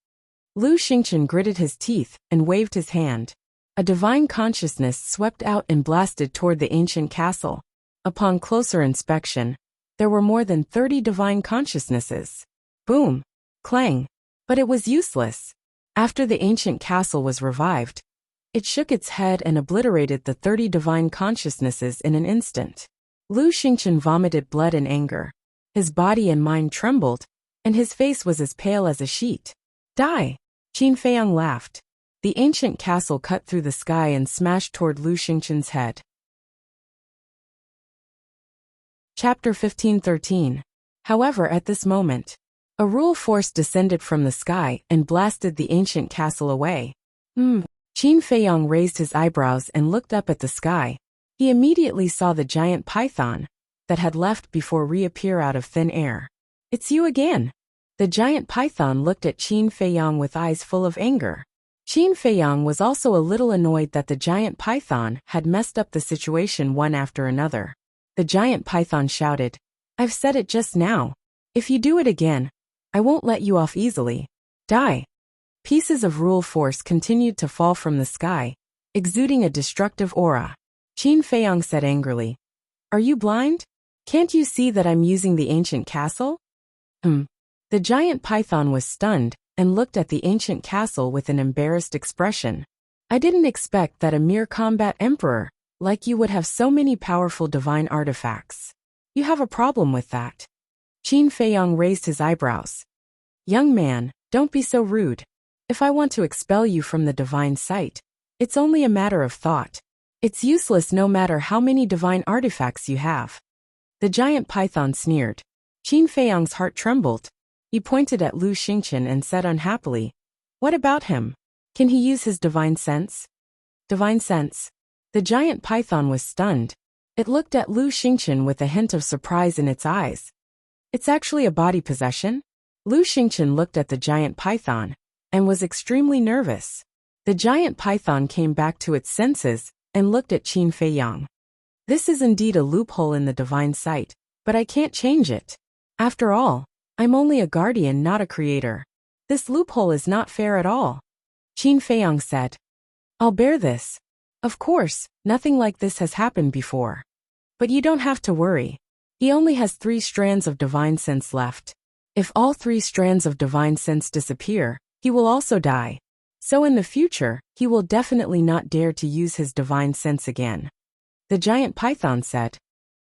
Lu Xingqian gritted his teeth and waved his hand. A divine consciousness swept out and blasted toward the ancient castle. Upon closer inspection, there were more than 30 divine consciousnesses. Boom! Clang! But it was useless. After the ancient castle was revived, it shook its head and obliterated the 30 divine consciousnesses in an instant. Lu Xingqian vomited blood in anger. His body and mind trembled, and his face was as pale as a sheet. Die! Qin Feiyang laughed. The ancient castle cut through the sky and smashed toward Lu Xingqian's head. Chapter 15:13. However, at this moment, a rule force descended from the sky and blasted the ancient castle away. Qin Feiyang raised his eyebrows and looked up at the sky. He immediately saw the giant python that had left before reappear out of thin air. It's you again. The giant python looked at Qin Feiyang with eyes full of anger. Qin Feiyang was also a little annoyed that the giant python had messed up the situation one after another. The giant python shouted, I've said it just now. If you do it again, I won't let you off easily. Die. Pieces of rule force continued to fall from the sky, exuding a destructive aura. Qin Feiyang said angrily, Are you blind? Can't you see that I'm using the ancient castle? The giant python was stunned and looked at the ancient castle with an embarrassed expression. I didn't expect that a mere combat emperor like you would have so many powerful divine artifacts. You have a problem with that. Qin Feiyang raised his eyebrows. Young man, don't be so rude. If I want to expel you from the divine sight, it's only a matter of thought. It's useless no matter how many divine artifacts you have. The giant python sneered. Qin Feiyang's heart trembled. He pointed at Lu Xingqian and said unhappily, What about him? Can he use his divine sense? Divine sense? The giant python was stunned. It looked at Lu Xingqian with a hint of surprise in its eyes. It's actually a body possession? Lu Xingqian looked at the giant python and was extremely nervous. The giant python came back to its senses and looked at Qin Feiyang. This is indeed a loophole in the divine sight, but I can't change it. After all, I'm only a guardian, not a creator. This loophole is not fair at all. Qin Feiyang said, I'll bear this. Of course, nothing like this has happened before. But you don't have to worry. He only has 3 strands of divine sense left. If all 3 strands of divine sense disappear, he will also die. So in the future, he will definitely not dare to use his divine sense again. The giant python said.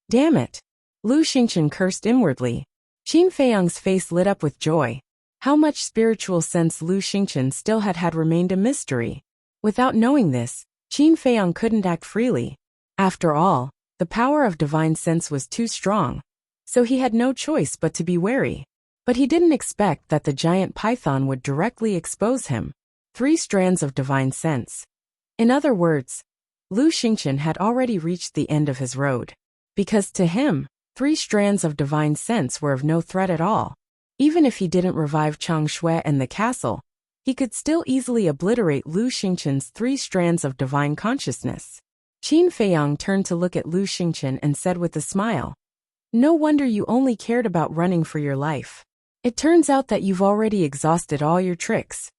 Damn it. Lu Xingqian cursed inwardly. Qin Feiyang's face lit up with joy. How much spiritual sense Lu Xingqian still had remained a mystery. Without knowing this, Qin Feiyang couldn't act freely. After all, the power of divine sense was too strong, so he had no choice but to be wary. But he didn't expect that the giant python would directly expose him. 3 strands of divine sense. In other words, Lu Xingqian had already reached the end of his road. Because to him, 3 strands of divine sense were of no threat at all. Even if he didn't revive Chang Shui and the castle, he could still easily obliterate Lu Xingqian's 3 strands of divine consciousness. Qin Feiyang turned to look at Lu Xingqian and said with a smile, No wonder you only cared about running for your life. It turns out that you've already exhausted all your tricks.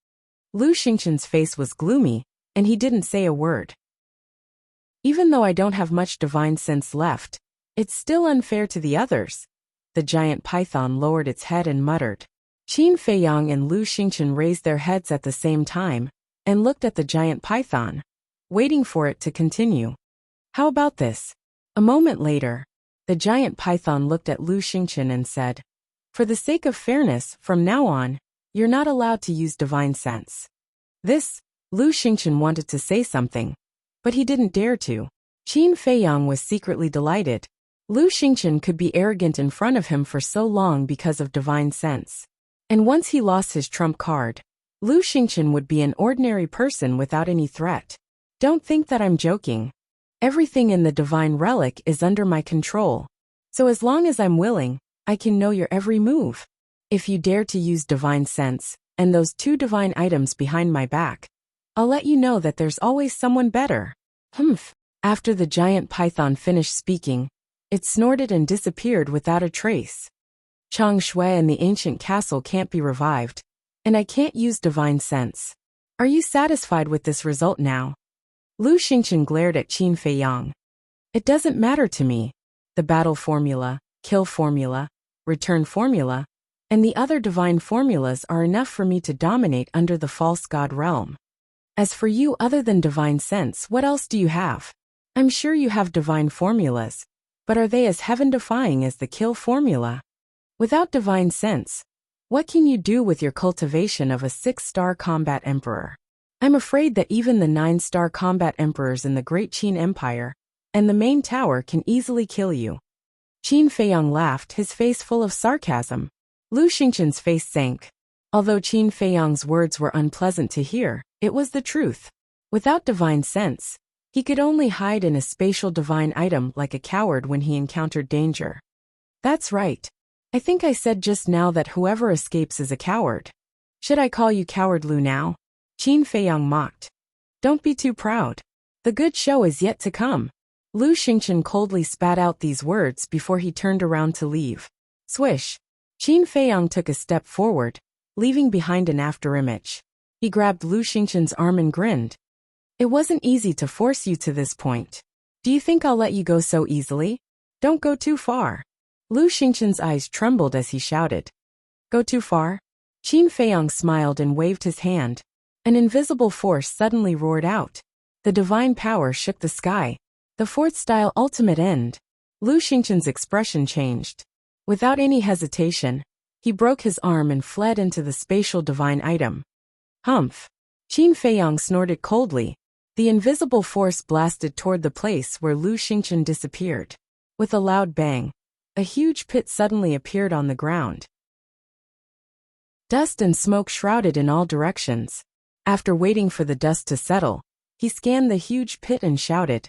Lu Xingqian's face was gloomy, and he didn't say a word. Even though I don't have much divine sense left, it's still unfair to the others. The giant python lowered its head and muttered. Qin Feiyang and Lu Xingqian raised their heads at the same time and looked at the giant python, waiting for it to continue. How about this? A moment later, the giant python looked at Lu Xingqian and said, For the sake of fairness, from now on, you're not allowed to use divine sense. Lu Xingqian wanted to say something, but he didn't dare to. Qin Feiyang was secretly delighted. Lu Xingqian could be arrogant in front of him for so long because of divine sense. And once he lost his trump card, Lu Xingqian would be an ordinary person without any threat. Don't think that I'm joking. Everything in the divine relic is under my control. So as long as I'm willing, I can know your every move. If you dare to use divine sense, and those 2 divine items behind my back, I'll let you know that there's always someone better. Humph. After the giant python finished speaking, it snorted and disappeared without a trace. Chang Shui and the ancient castle can't be revived, and I can't use divine sense. Are you satisfied with this result now? Lu Xingchen glared at Qin Feiyang. It doesn't matter to me. The battle formula, kill formula, return formula, and the other divine formulas are enough for me to dominate under the false god realm. As for you, other than divine sense, what else do you have? I'm sure you have divine formulas, but are they as heaven-defying as the kill formula? Without divine sense, what can you do with your cultivation of a 6-star combat emperor? I'm afraid that even the 9-star combat emperors in the Great Qin Empire and the main tower can easily kill you. Qin Feiyang laughed, his face full of sarcasm. Lu Xingchen's face sank. Although Qin Feiyang's words were unpleasant to hear, it was the truth. Without divine sense, he could only hide in a spatial divine item like a coward when he encountered danger. That's right. I think I said just now that whoever escapes is a coward. Should I call you Coward Lu now? Qin Feiyang mocked. Don't be too proud. The good show is yet to come. Lu Xingchen coldly spat out these words before he turned around to leave. Swish. Qin Feiyang took a step forward, leaving behind an afterimage. He grabbed Lu Xingchen's arm and grinned. It wasn't easy to force you to this point. Do you think I'll let you go so easily? Don't go too far. Lu Xingchen's eyes trembled as he shouted. Go too far? Qin Feiyang smiled and waved his hand. An invisible force suddenly roared out. The divine power shook the sky. The 4th-style ultimate end. Lu Xingchen's expression changed. Without any hesitation, he broke his arm and fled into the spatial divine item. Humph. Qin Feiyang snorted coldly. The invisible force blasted toward the place where Lu Xingchen disappeared. With a loud bang, a huge pit suddenly appeared on the ground. Dust and smoke shrouded in all directions. After waiting for the dust to settle, he scanned the huge pit and shouted,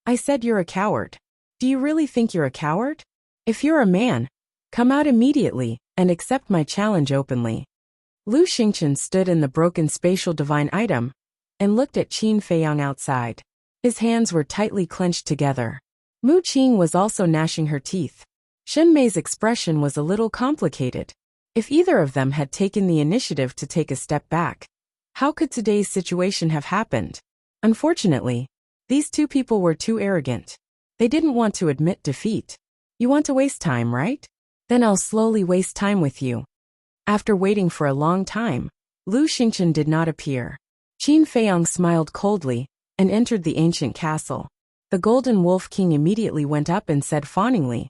I said you're a coward. Do you really think you're a coward? If you're a man, come out immediately and accept my challenge openly. Lu Xingchen stood in the broken spatial divine item and looked at Qin Feiyang outside. His hands were tightly clenched together. Mu Qing was also gnashing her teeth. Shen Mei's expression was a little complicated. If either of them had taken the initiative to take a step back, how could today's situation have happened? Unfortunately, these 2 people were too arrogant. They didn't want to admit defeat. You want to waste time, right? Then I'll slowly waste time with you. After waiting for a long time, Lu Xingchen did not appear. Qin Feiyang smiled coldly and entered the ancient castle. The Golden Wolf King immediately went up and said fawningly,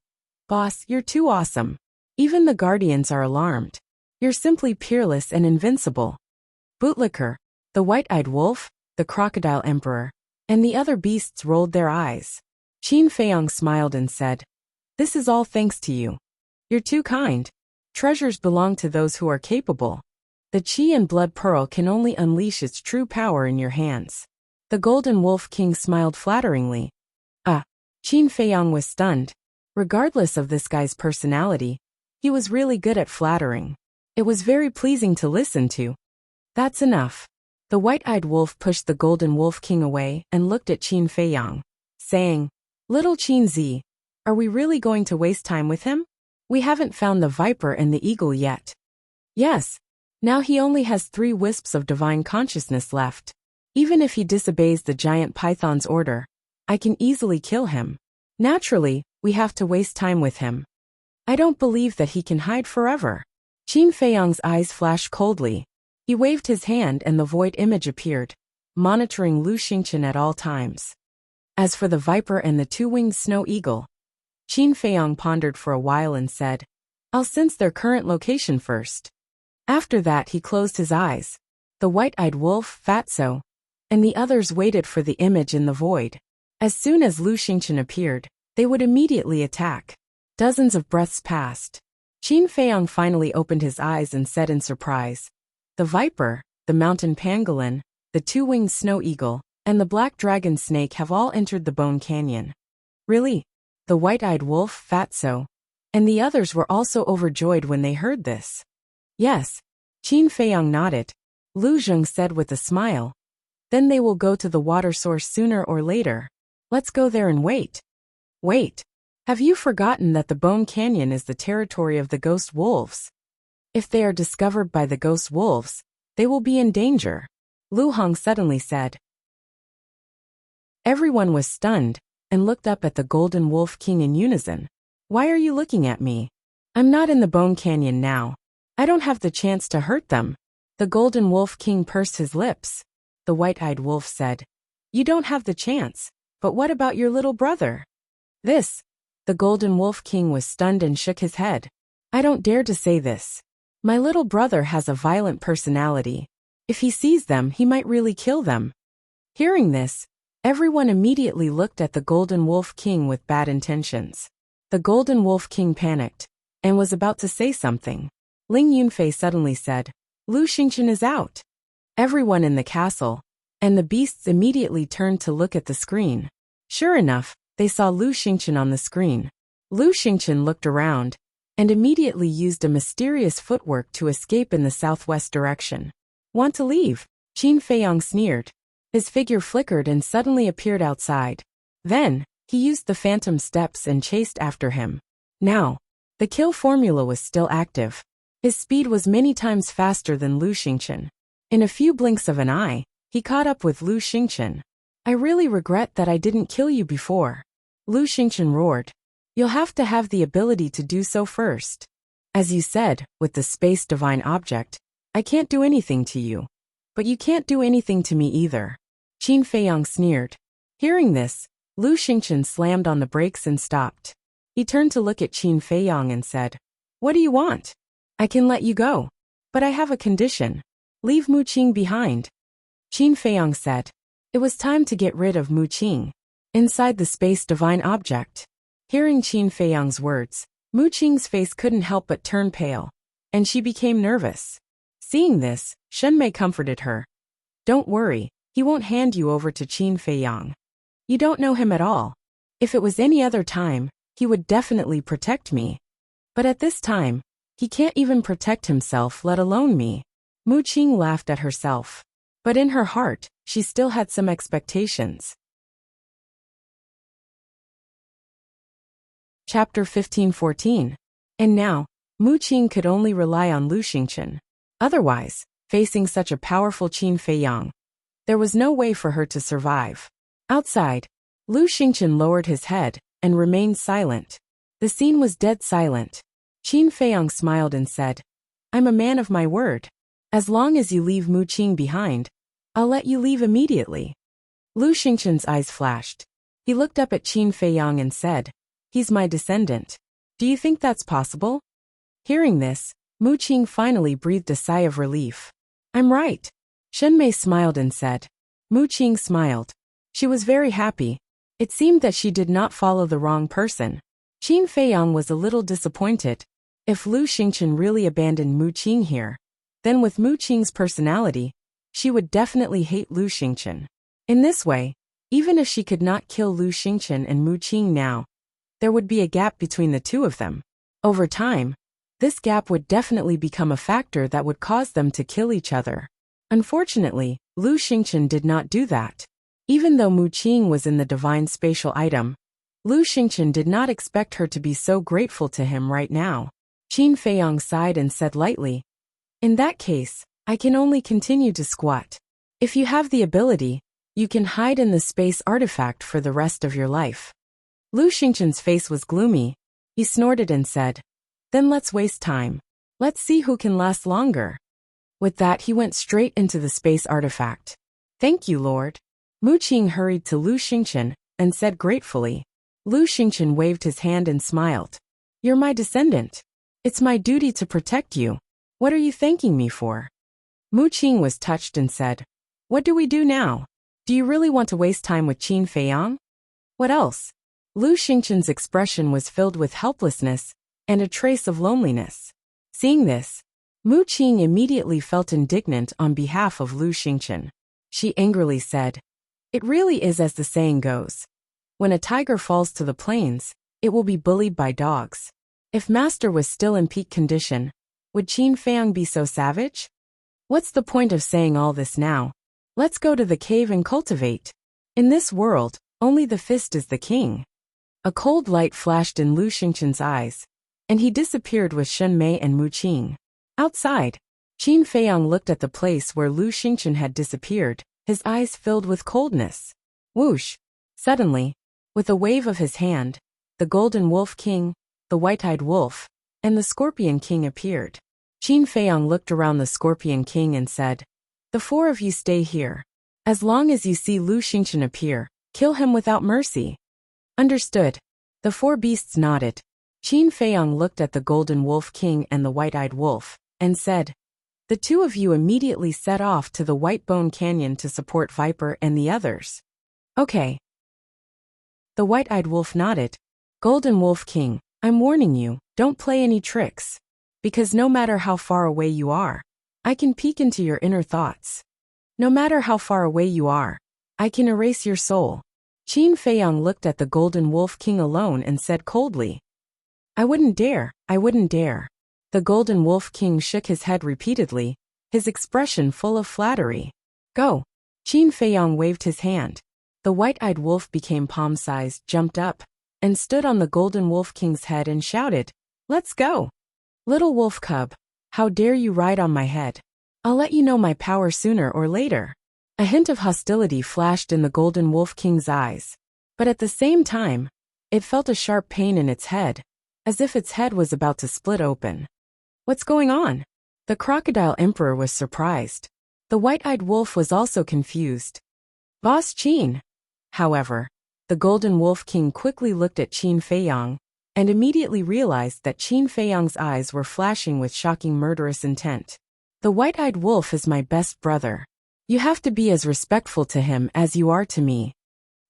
Boss, you're too awesome. Even the guardians are alarmed. You're simply peerless and invincible. Bootlicker, the white-eyed wolf, the crocodile emperor, and the other beasts rolled their eyes. Qin Feiyang smiled and said, This is all thanks to you. You're too kind. Treasures belong to those who are capable. The Qi and Blood Pearl can only unleash its true power in your hands. The Golden Wolf King smiled flatteringly. Qin Feiyang was stunned. Regardless of this guy's personality, he was really good at flattering. It was very pleasing to listen to. That's enough. The white-eyed wolf pushed the Golden Wolf King away and looked at Qin Feiyang, saying, Little Qin Zi, are we really going to waste time with him? We haven't found the viper and the eagle yet. Yes. Now he only has 3 wisps of divine consciousness left. Even if he disobeys the giant python's order, I can easily kill him. Naturally, we have to waste time with him. I don't believe that he can hide forever. Qin Feiyang's eyes flashed coldly. He waved his hand and the void image appeared, monitoring Lu Xingchen at all times. As for the viper and the 2-winged snow eagle, Qin Feiyang pondered for a while and said, I'll sense their current location first. After that he closed his eyes. The white-eyed wolf, Fatso, and the others waited for the image in the void. As soon as Lu Xingchen appeared, they would immediately attack. Dozens of breaths passed. Qin Feiyang finally opened his eyes and said in surprise, The viper, the mountain pangolin, the 2-winged snow eagle, and the black dragon snake have all entered the Bone Canyon. Really? The white-eyed wolf, Fatso, And the others were also overjoyed when they heard this. Yes. Qin Feiyang nodded. Lu Zheng said with a smile. Then they will go to the water source sooner or later. Let's go there and wait. Wait. Have you forgotten that the Bone Canyon is the territory of the ghost wolves? If they are discovered by the ghost wolves, they will be in danger, Lu Hong suddenly said. Everyone was stunned and looked up at the Golden Wolf King in unison. Why are you looking at me? I'm not in the Bone Canyon now. I don't have the chance to hurt them. The Golden Wolf King pursed his lips. The white-eyed wolf said, You don't have the chance, but what about your little brother? The Golden Wolf King was stunned and shook his head. I don't dare to say this. My little brother has a violent personality. If he sees them, he might really kill them. Hearing this, everyone immediately looked at the Golden Wolf King with bad intentions. The Golden Wolf King panicked and was about to say something. Ling Yunfei suddenly said, Lu Xingqian is out. Everyone in the castle and the beasts immediately turned to look at the screen. Sure enough, they saw Lu Xingqian on the screen. Lu Xingqian looked around and immediately used a mysterious footwork to escape in the southwest direction. Want to leave? Qin Feiyang sneered. His figure flickered and suddenly appeared outside. Then, he used the phantom steps and chased after him. Now, the kill formula was still active. His speed was many times faster than Lu Xingqian. In a few blinks of an eye, he caught up with Lu Xingqian. I really regret that I didn't kill you before. Lu Xingqian roared. You'll have to have the ability to do so first. As you said, with the space divine object, I can't do anything to you. But you can't do anything to me either. Qin Feiyang sneered. Hearing this, Lu Xingqian slammed on the brakes and stopped. He turned to look at Qin Feiyang and said, What do you want? I can let you go. But I have a condition. Leave Mu Qing behind. Qin Feiyang said. It was time to get rid of Mu Qing. Inside the space divine object. Hearing Qin Feiyang's words, Mu Qing's face couldn't help but turn pale, and she became nervous. Seeing this, Shenmei comforted her. Don't worry, he won't hand you over to Qin Feiyang. You don't know him at all. If it was any other time, he would definitely protect me. But at this time, he can't even protect himself, let alone me. Mu Qing laughed at herself. But in her heart, she still had some expectations. Chapter 15-14. And now, Mu Qing could only rely on Lu Xingqian. Otherwise, facing such a powerful Qin Feiyang, there was no way for her to survive. Outside, Lu Xingqian lowered his head and remained silent. The scene was dead silent. Qin Feiyang smiled and said, I'm a man of my word. As long as you leave Mu Qing behind, I'll let you leave immediately. Lu Xingqian's eyes flashed. He looked up at Qin Feiyang and said, He's my descendant. Do you think that's possible? Hearing this, Mu Qing finally breathed a sigh of relief. I'm right. Shenmei smiled and said. Mu Qing smiled. She was very happy. It seemed that she did not follow the wrong person. Qin Feiyang was a little disappointed. If Lu Xingqian really abandoned Mu Qing here, then with Mu Qing's personality, she would definitely hate Lu Xingqian. In this way, even if she could not kill Lu Xingqian and Mu Qing now, there would be a gap between the two of them. Over time, this gap would definitely become a factor that would cause them to kill each other. Unfortunately, Lu Xingqian did not do that. Even though Mu Qing was in the divine spatial item, Lu Xingqian did not expect her to be so grateful to him right now. Qin Feiyang sighed and said lightly, In that case, I can only continue to squat. If you have the ability, you can hide in the space artifact for the rest of your life. Lu Xingqian's face was gloomy. He snorted and said, Then let's waste time. Let's see who can last longer. With that, he went straight into the space artifact. Thank you, Lord. Mu Qing hurried to Lu Xingqian and said gratefully. Lu Xingqian waved his hand and smiled. You're my descendant. It's my duty to protect you. What are you thanking me for? Mu Qing was touched and said, What do we do now? Do you really want to waste time with Qin Feiyang? What else? Lu Xingqian's expression was filled with helplessness and a trace of loneliness. Seeing this, Mu Qing immediately felt indignant on behalf of Lu Xingqian. She angrily said, It really is as the saying goes. When a tiger falls to the plains, it will be bullied by dogs. If Master was still in peak condition, would Qin Feiyang be so savage? What's the point of saying all this now? Let's go to the cave and cultivate. In this world, only the fist is the king. A cold light flashed in Lu Xingqian's eyes, and he disappeared with Shen Mei and Mu Qing. Outside, Qin Feiyang looked at the place where Lu Xingqian had disappeared, his eyes filled with coldness. Whoosh! Suddenly, with a wave of his hand, the Golden Wolf King, the White-Eyed Wolf, and the Scorpion King appeared. Qin Feiyang looked around the Scorpion King and said, "The four of you stay here. As long as you see Lu Xingqian appear, kill him without mercy." Understood. The four beasts nodded. Qin Feiyang looked at the Golden Wolf King and the White-Eyed Wolf, and said, "The two of you immediately set off to the White Bone Canyon to support Viper and the others." Okay. The White-Eyed Wolf nodded. Golden Wolf King, I'm warning you, don't play any tricks. Because no matter how far away you are, I can peek into your inner thoughts. No matter how far away you are, I can erase your soul. Qin Feiyang looked at the Golden Wolf King alone and said coldly, I wouldn't dare. The Golden Wolf King shook his head repeatedly, his expression full of flattery. Go. Qin Feiyang waved his hand. The White-Eyed Wolf became palm-sized, jumped up, and stood on the Golden Wolf King's head and shouted, Let's go. Little wolf cub, how dare you ride on my head? I'll let you know my power sooner or later. A hint of hostility flashed in the Golden Wolf King's eyes, but at the same time, it felt a sharp pain in its head, as if its head was about to split open. What's going on? The Crocodile Emperor was surprised. The White-Eyed Wolf was also confused. Boss Qin. However, the Golden Wolf King quickly looked at Qin Feiyang, and immediately realized that Qin Feiyang's eyes were flashing with shocking murderous intent. The White-Eyed Wolf is my best brother. You have to be as respectful to him as you are to me.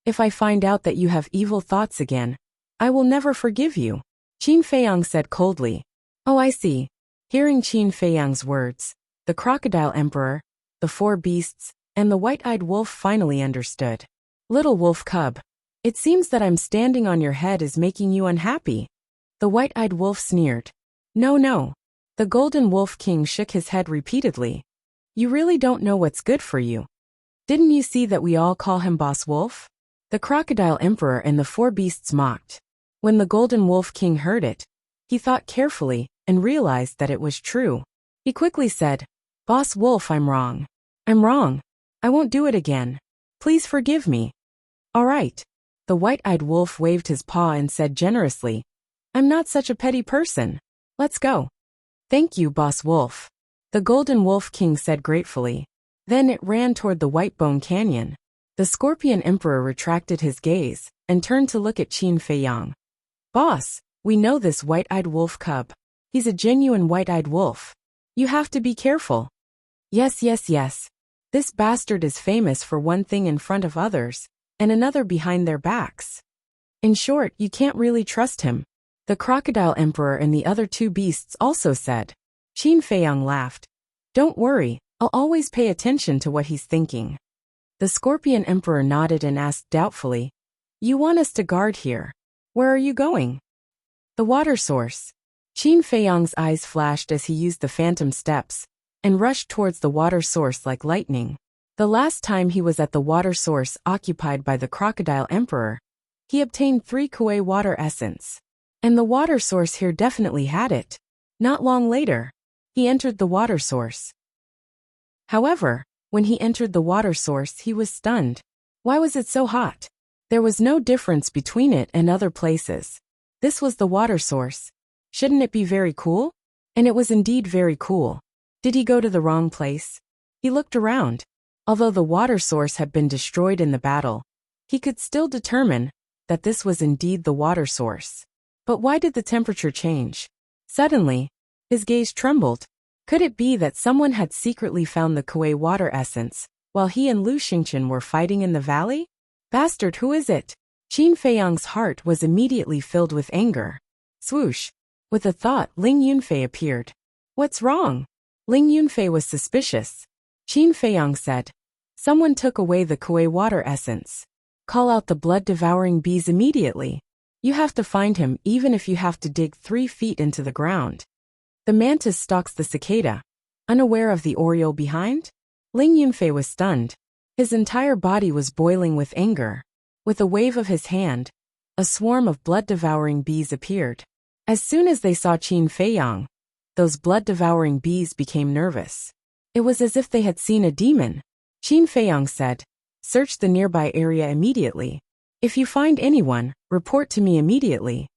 If I find out that you have evil thoughts again, I will never forgive you. Qin Feiyang said coldly. Oh, I see. Hearing Qin Feiyang's words, the Crocodile Emperor, the four beasts, and the White-Eyed Wolf finally understood. Little wolf cub, it seems that I'm standing on your head is making you unhappy. The White-Eyed Wolf sneered. No. The Golden Wolf King shook his head repeatedly. You really don't know what's good for you. Didn't you see that we all call him Boss Wolf? The Crocodile Emperor and the four beasts mocked. When the Golden Wolf King heard it, he thought carefully and realized that it was true. He quickly said, Boss Wolf, I'm wrong. I won't do it again. Please forgive me. All right. The White-Eyed Wolf waved his paw and said generously, I'm not such a petty person. Let's go. Thank you, Boss Wolf. The Golden Wolf King said gratefully. Then it ran toward the White Bone Canyon. The Scorpion Emperor retracted his gaze and turned to look at Qin Feiyang. Boss, we know this White-Eyed Wolf cub. He's a genuine White-Eyed Wolf. You have to be careful. Yes. This bastard is famous for one thing in front of others, and another behind their backs. In short, you can't really trust him. The Crocodile Emperor and the other two beasts also said. Qin Feiyang laughed. Don't worry, I'll always pay attention to what he's thinking. The Scorpion Emperor nodded and asked doubtfully, You want us to guard here? Where are you going? The water source. Qin Feiyang's eyes flashed as he used the phantom steps and rushed towards the water source like lightning. The last time he was at the water source occupied by the Crocodile Emperor, he obtained 3 Kuei water essence. And the water source here definitely had it. Not long later, he entered the water source. However, when he entered the water source, he was stunned. Why was it so hot? There was no difference between it and other places. This was the water source. Shouldn't it be very cool? And it was indeed very cool. Did he go to the wrong place? He looked around. Although the water source had been destroyed in the battle, he could still determine that this was indeed the water source. But why did the temperature change? Suddenly, his gaze trembled. Could it be that someone had secretly found the Kuei water essence, while he and Lu Xingqian were fighting in the valley? Bastard, who is it? Qin Feiyang's heart was immediately filled with anger. Swoosh! With a thought, Ling Yunfei appeared. What's wrong? Ling Yunfei was suspicious. Qin Feiyang said, Someone took away the Kuei water essence. Call out the blood-devouring bees immediately. You have to find him even if you have to dig 3 feet into the ground. The mantis stalks the cicada, unaware of the oriole behind? Ling Yunfei was stunned. His entire body was boiling with anger. With a wave of his hand, a swarm of blood-devouring bees appeared. As soon as they saw Qin Feiyang, those blood-devouring bees became nervous. It was as if they had seen a demon. Qin Feiyang said, "Search the nearby area immediately. If you find anyone, report to me immediately."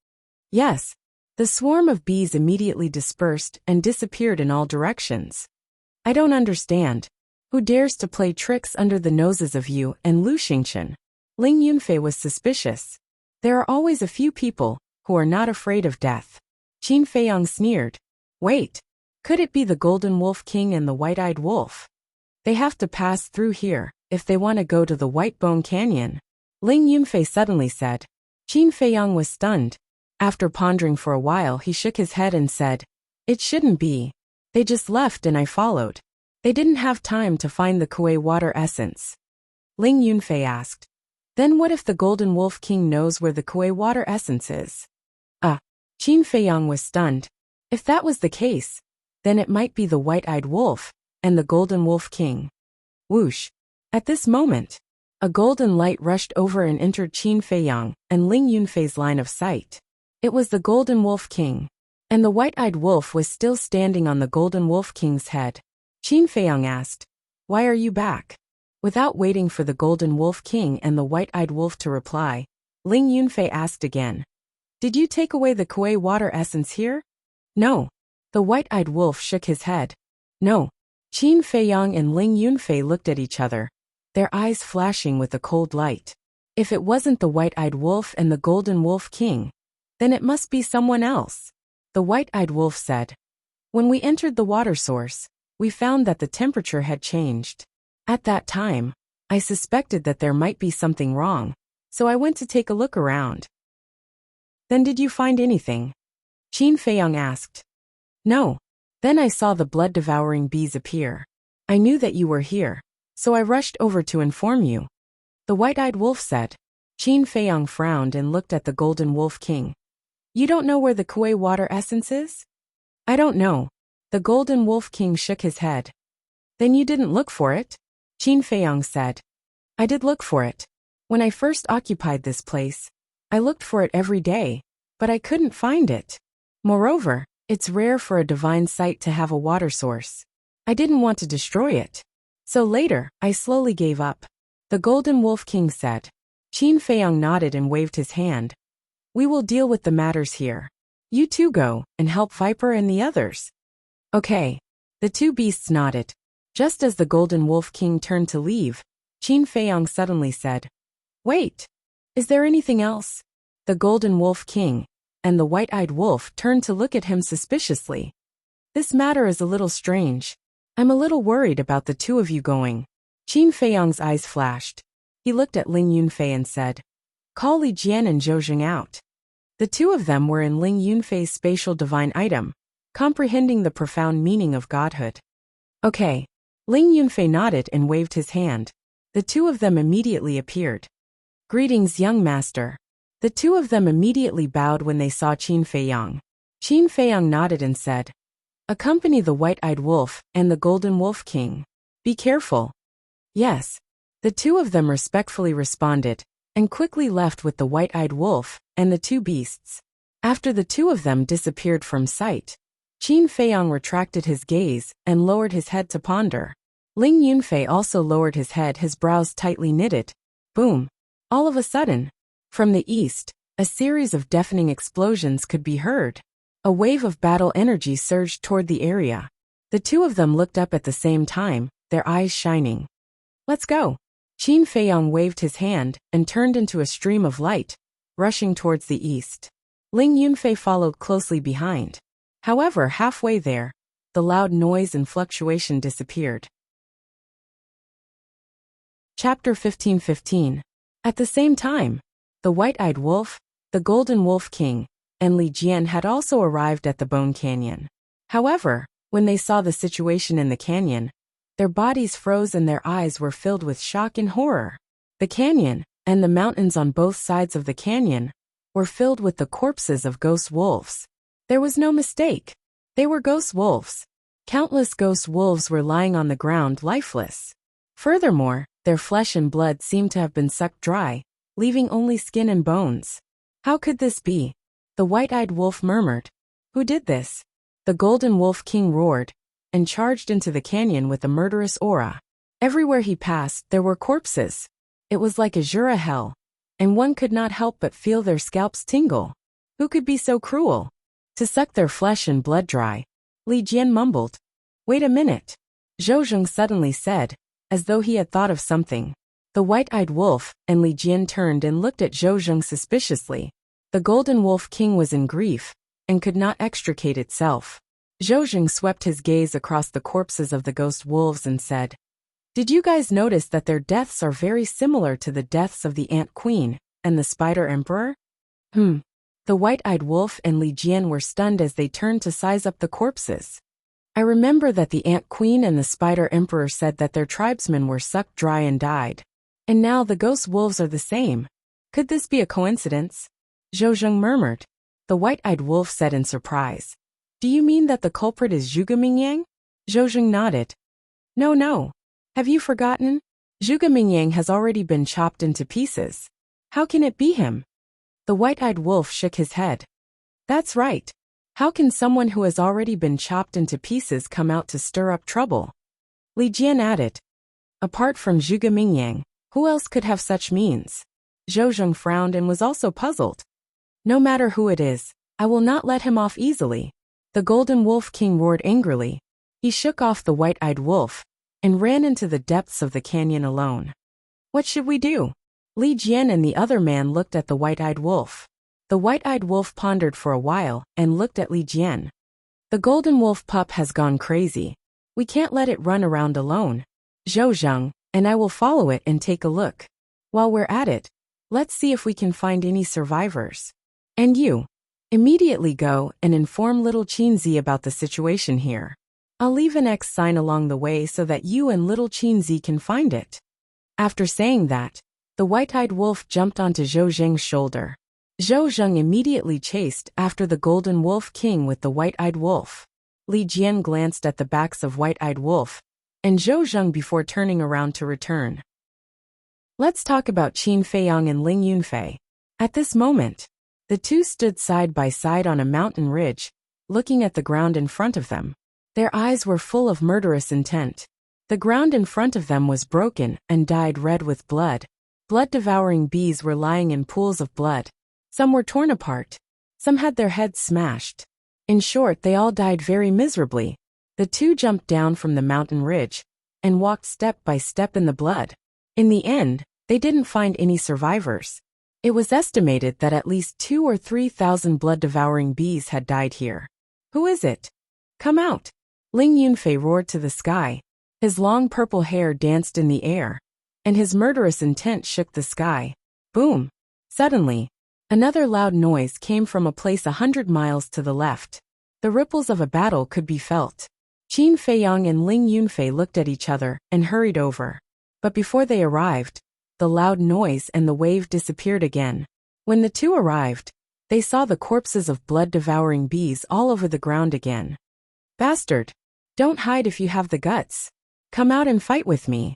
Yes. The swarm of bees immediately dispersed and disappeared in all directions. I don't understand. Who dares to play tricks under the noses of you and Lu Xingchen? Ling Yunfei was suspicious. There are always a few people who are not afraid of death. Qin Feiyang sneered. Wait. Could it be the Golden Wolf King and the White-Eyed Wolf? They have to pass through here if they want to go to the White Bone Canyon. Ling Yunfei suddenly said. Qin Feiyang was stunned. After pondering for a while, he shook his head and said, "It shouldn't be. They just left and I followed. They didn't have time to find the Kuei water essence." Ling Yunfei asked, "Then what if the Golden Wolf King knows where the Kuei water essence is?" Qin Feiyang was stunned. If that was the case, then it might be the White-Eyed Wolf and the Golden Wolf King. Whoosh! At this moment, a golden light rushed over and entered Qin Feiyang and Ling Yunfei's line of sight. It was the Golden Wolf King, and the White-Eyed Wolf was still standing on the Golden Wolf King's head. Qin Feiyang asked, "Why are you back?" Without waiting for the Golden Wolf King and the White-Eyed Wolf to reply, Ling Yunfei asked again, "Did you take away the Kuei water essence here?" "No." The White-Eyed Wolf shook his head. "No." Qin Feiyang and Ling Yunfei looked at each other, their eyes flashing with a cold light. If it wasn't the White-Eyed Wolf and the Golden Wolf King, then it must be someone else. The White-Eyed Wolf said, "When we entered the water source, we found that the temperature had changed. At that time, I suspected that there might be something wrong, so I went to take a look around." "Then did you find anything?" Qin Feiyang asked. "No. Then I saw the blood-devouring bees appear. I knew that you were here, so I rushed over to inform you," the White-Eyed Wolf said. Qin Feiyang frowned and looked at the Golden Wolf King. "You don't know where the Kuei water essence is?" "I don't know." The Golden Wolf King shook his head. "Then you didn't look for it?" Qin Feiyang said. "I did look for it. When I first occupied this place, I looked for it every day, but I couldn't find it. Moreover, it's rare for a divine site to have a water source. I didn't want to destroy it. So later, I slowly gave up," the Golden Wolf King said. Qin Feiyang nodded and waved his hand. "We will deal with the matters here. You two go and help Viper and the others." "Okay." The two beasts nodded. Just as the Golden Wolf King turned to leave, Qin Feiyang suddenly said, "Wait. Is there anything else?" The Golden Wolf King and the White-Eyed Wolf turned to look at him suspiciously. "This matter is a little strange. I'm a little worried about the two of you going." Qin Feiyang's eyes flashed. He looked at Ling Yunfei and said, "Call Li Jian and Zhou Jing out." The two of them were in Ling Yunfei's spatial divine item, comprehending the profound meaning of godhood. "Okay." Ling Yunfei nodded and waved his hand. The two of them immediately appeared. "Greetings, young master." The two of them immediately bowed when they saw Qin Feiyang. Qin Feiyang nodded and said, "Accompany the White-Eyed Wolf and the Golden Wolf King. Be careful." "Yes." The two of them respectfully responded, and quickly left with the White-Eyed Wolf and the two beasts. After the two of them disappeared from sight, Qin Feiyang retracted his gaze and lowered his head to ponder. Ling Yunfei also lowered his head, his brows tightly knitted. Boom! All of a sudden, from the east, a series of deafening explosions could be heard. A wave of battle energy surged toward the area. The two of them looked up at the same time, their eyes shining. "Let's go." Qin Feiyang waved his hand and turned into a stream of light, rushing towards the east. Ling Yunfei followed closely behind. However, halfway there, the loud noise and fluctuation disappeared. Chapter 15:15. At the same time, the White-Eyed Wolf, the Golden Wolf King, and Li Jian had also arrived at the Bone Canyon. However, when they saw the situation in the canyon, their bodies froze and their eyes were filled with shock and horror. The canyon, and the mountains on both sides of the canyon, were filled with the corpses of ghost wolves. There was no mistake. They were ghost wolves. Countless ghost wolves were lying on the ground lifeless. Furthermore, their flesh and blood seemed to have been sucked dry, leaving only skin and bones. How could this be? The white-eyed wolf murmured. Who did this? The golden wolf king roared, and charged into the canyon with a murderous aura. Everywhere he passed, there were corpses. It was like a Jura hell, and one could not help but feel their scalps tingle. Who could be so cruel? To suck their flesh and blood dry. Li Jian mumbled. Wait a minute. Zhou Zheng suddenly said, as though he had thought of something. The white-eyed wolf and Li Jian turned and looked at Zhou Zheng suspiciously. The golden wolf king was in grief, and could not extricate itself. Zhou Zheng swept his gaze across the corpses of the ghost wolves and said, Did you guys notice that their deaths are very similar to the deaths of the Ant Queen and the Spider Emperor? The white-eyed wolf and Li Jian were stunned as they turned to size up the corpses. I remember that the Ant Queen and the Spider Emperor said that their tribesmen were sucked dry and died. And now the ghost wolves are the same. Could this be a coincidence? Zhou Zheng murmured. The white-eyed wolf said in surprise. Do you mean that the culprit is Zhuge Mingyang? Zhou Zheng nodded. No. Have you forgotten? Zhuge Mingyang has already been chopped into pieces. How can it be him? The white-eyed wolf shook his head. That's right. How can someone who has already been chopped into pieces come out to stir up trouble? Li Jian added. Apart from Zhuge Mingyang, who else could have such means? Zhou Zheng frowned and was also puzzled. No matter who it is, I will not let him off easily. The golden wolf king roared angrily. He shook off the white-eyed wolf and ran into the depths of the canyon alone. What should we do? Li Jian and the other man looked at the white-eyed wolf. The white-eyed wolf pondered for a while and looked at Li Jian. The golden wolf pup has gone crazy. We can't let it run around alone. Zhou Zheng and I will follow it and take a look. While we're at it, let's see if we can find any survivors. And you, immediately go and inform little Qinzi about the situation here. I'll leave an X sign along the way so that you and little Qinzi can find it. After saying that, the white-eyed wolf jumped onto Zhou Zheng's shoulder. Zhou Zheng immediately chased after the golden wolf king with the white-eyed wolf. Li Jian glanced at the backs of white-eyed wolf and Zhou Zheng before turning around to return. Let's talk about Qin Feiyang and Ling Yunfei. At this moment, the two stood side by side on a mountain ridge, looking at the ground in front of them. Their eyes were full of murderous intent. The ground in front of them was broken and dyed red with blood. Blood-devouring bees were lying in pools of blood. Some were torn apart. Some had their heads smashed. In short, they all died very miserably. The two jumped down from the mountain ridge and walked step by step in the blood. In the end, they didn't find any survivors. It was estimated that at least 2,000 or 3,000 blood-devouring bees had died here. Who is it? Come out! Ling Yunfei roared to the sky. His long purple hair danced in the air, and his murderous intent shook the sky. Boom! Suddenly, another loud noise came from a place 100 miles to the left. The ripples of a battle could be felt. Qin Feiyang and Ling Yunfei looked at each other and hurried over. But before they arrived, the loud noise and the wave disappeared again. When the two arrived, they saw the corpses of blood-devouring bees all over the ground again. Bastard! Don't hide if you have the guts. Come out and fight with me.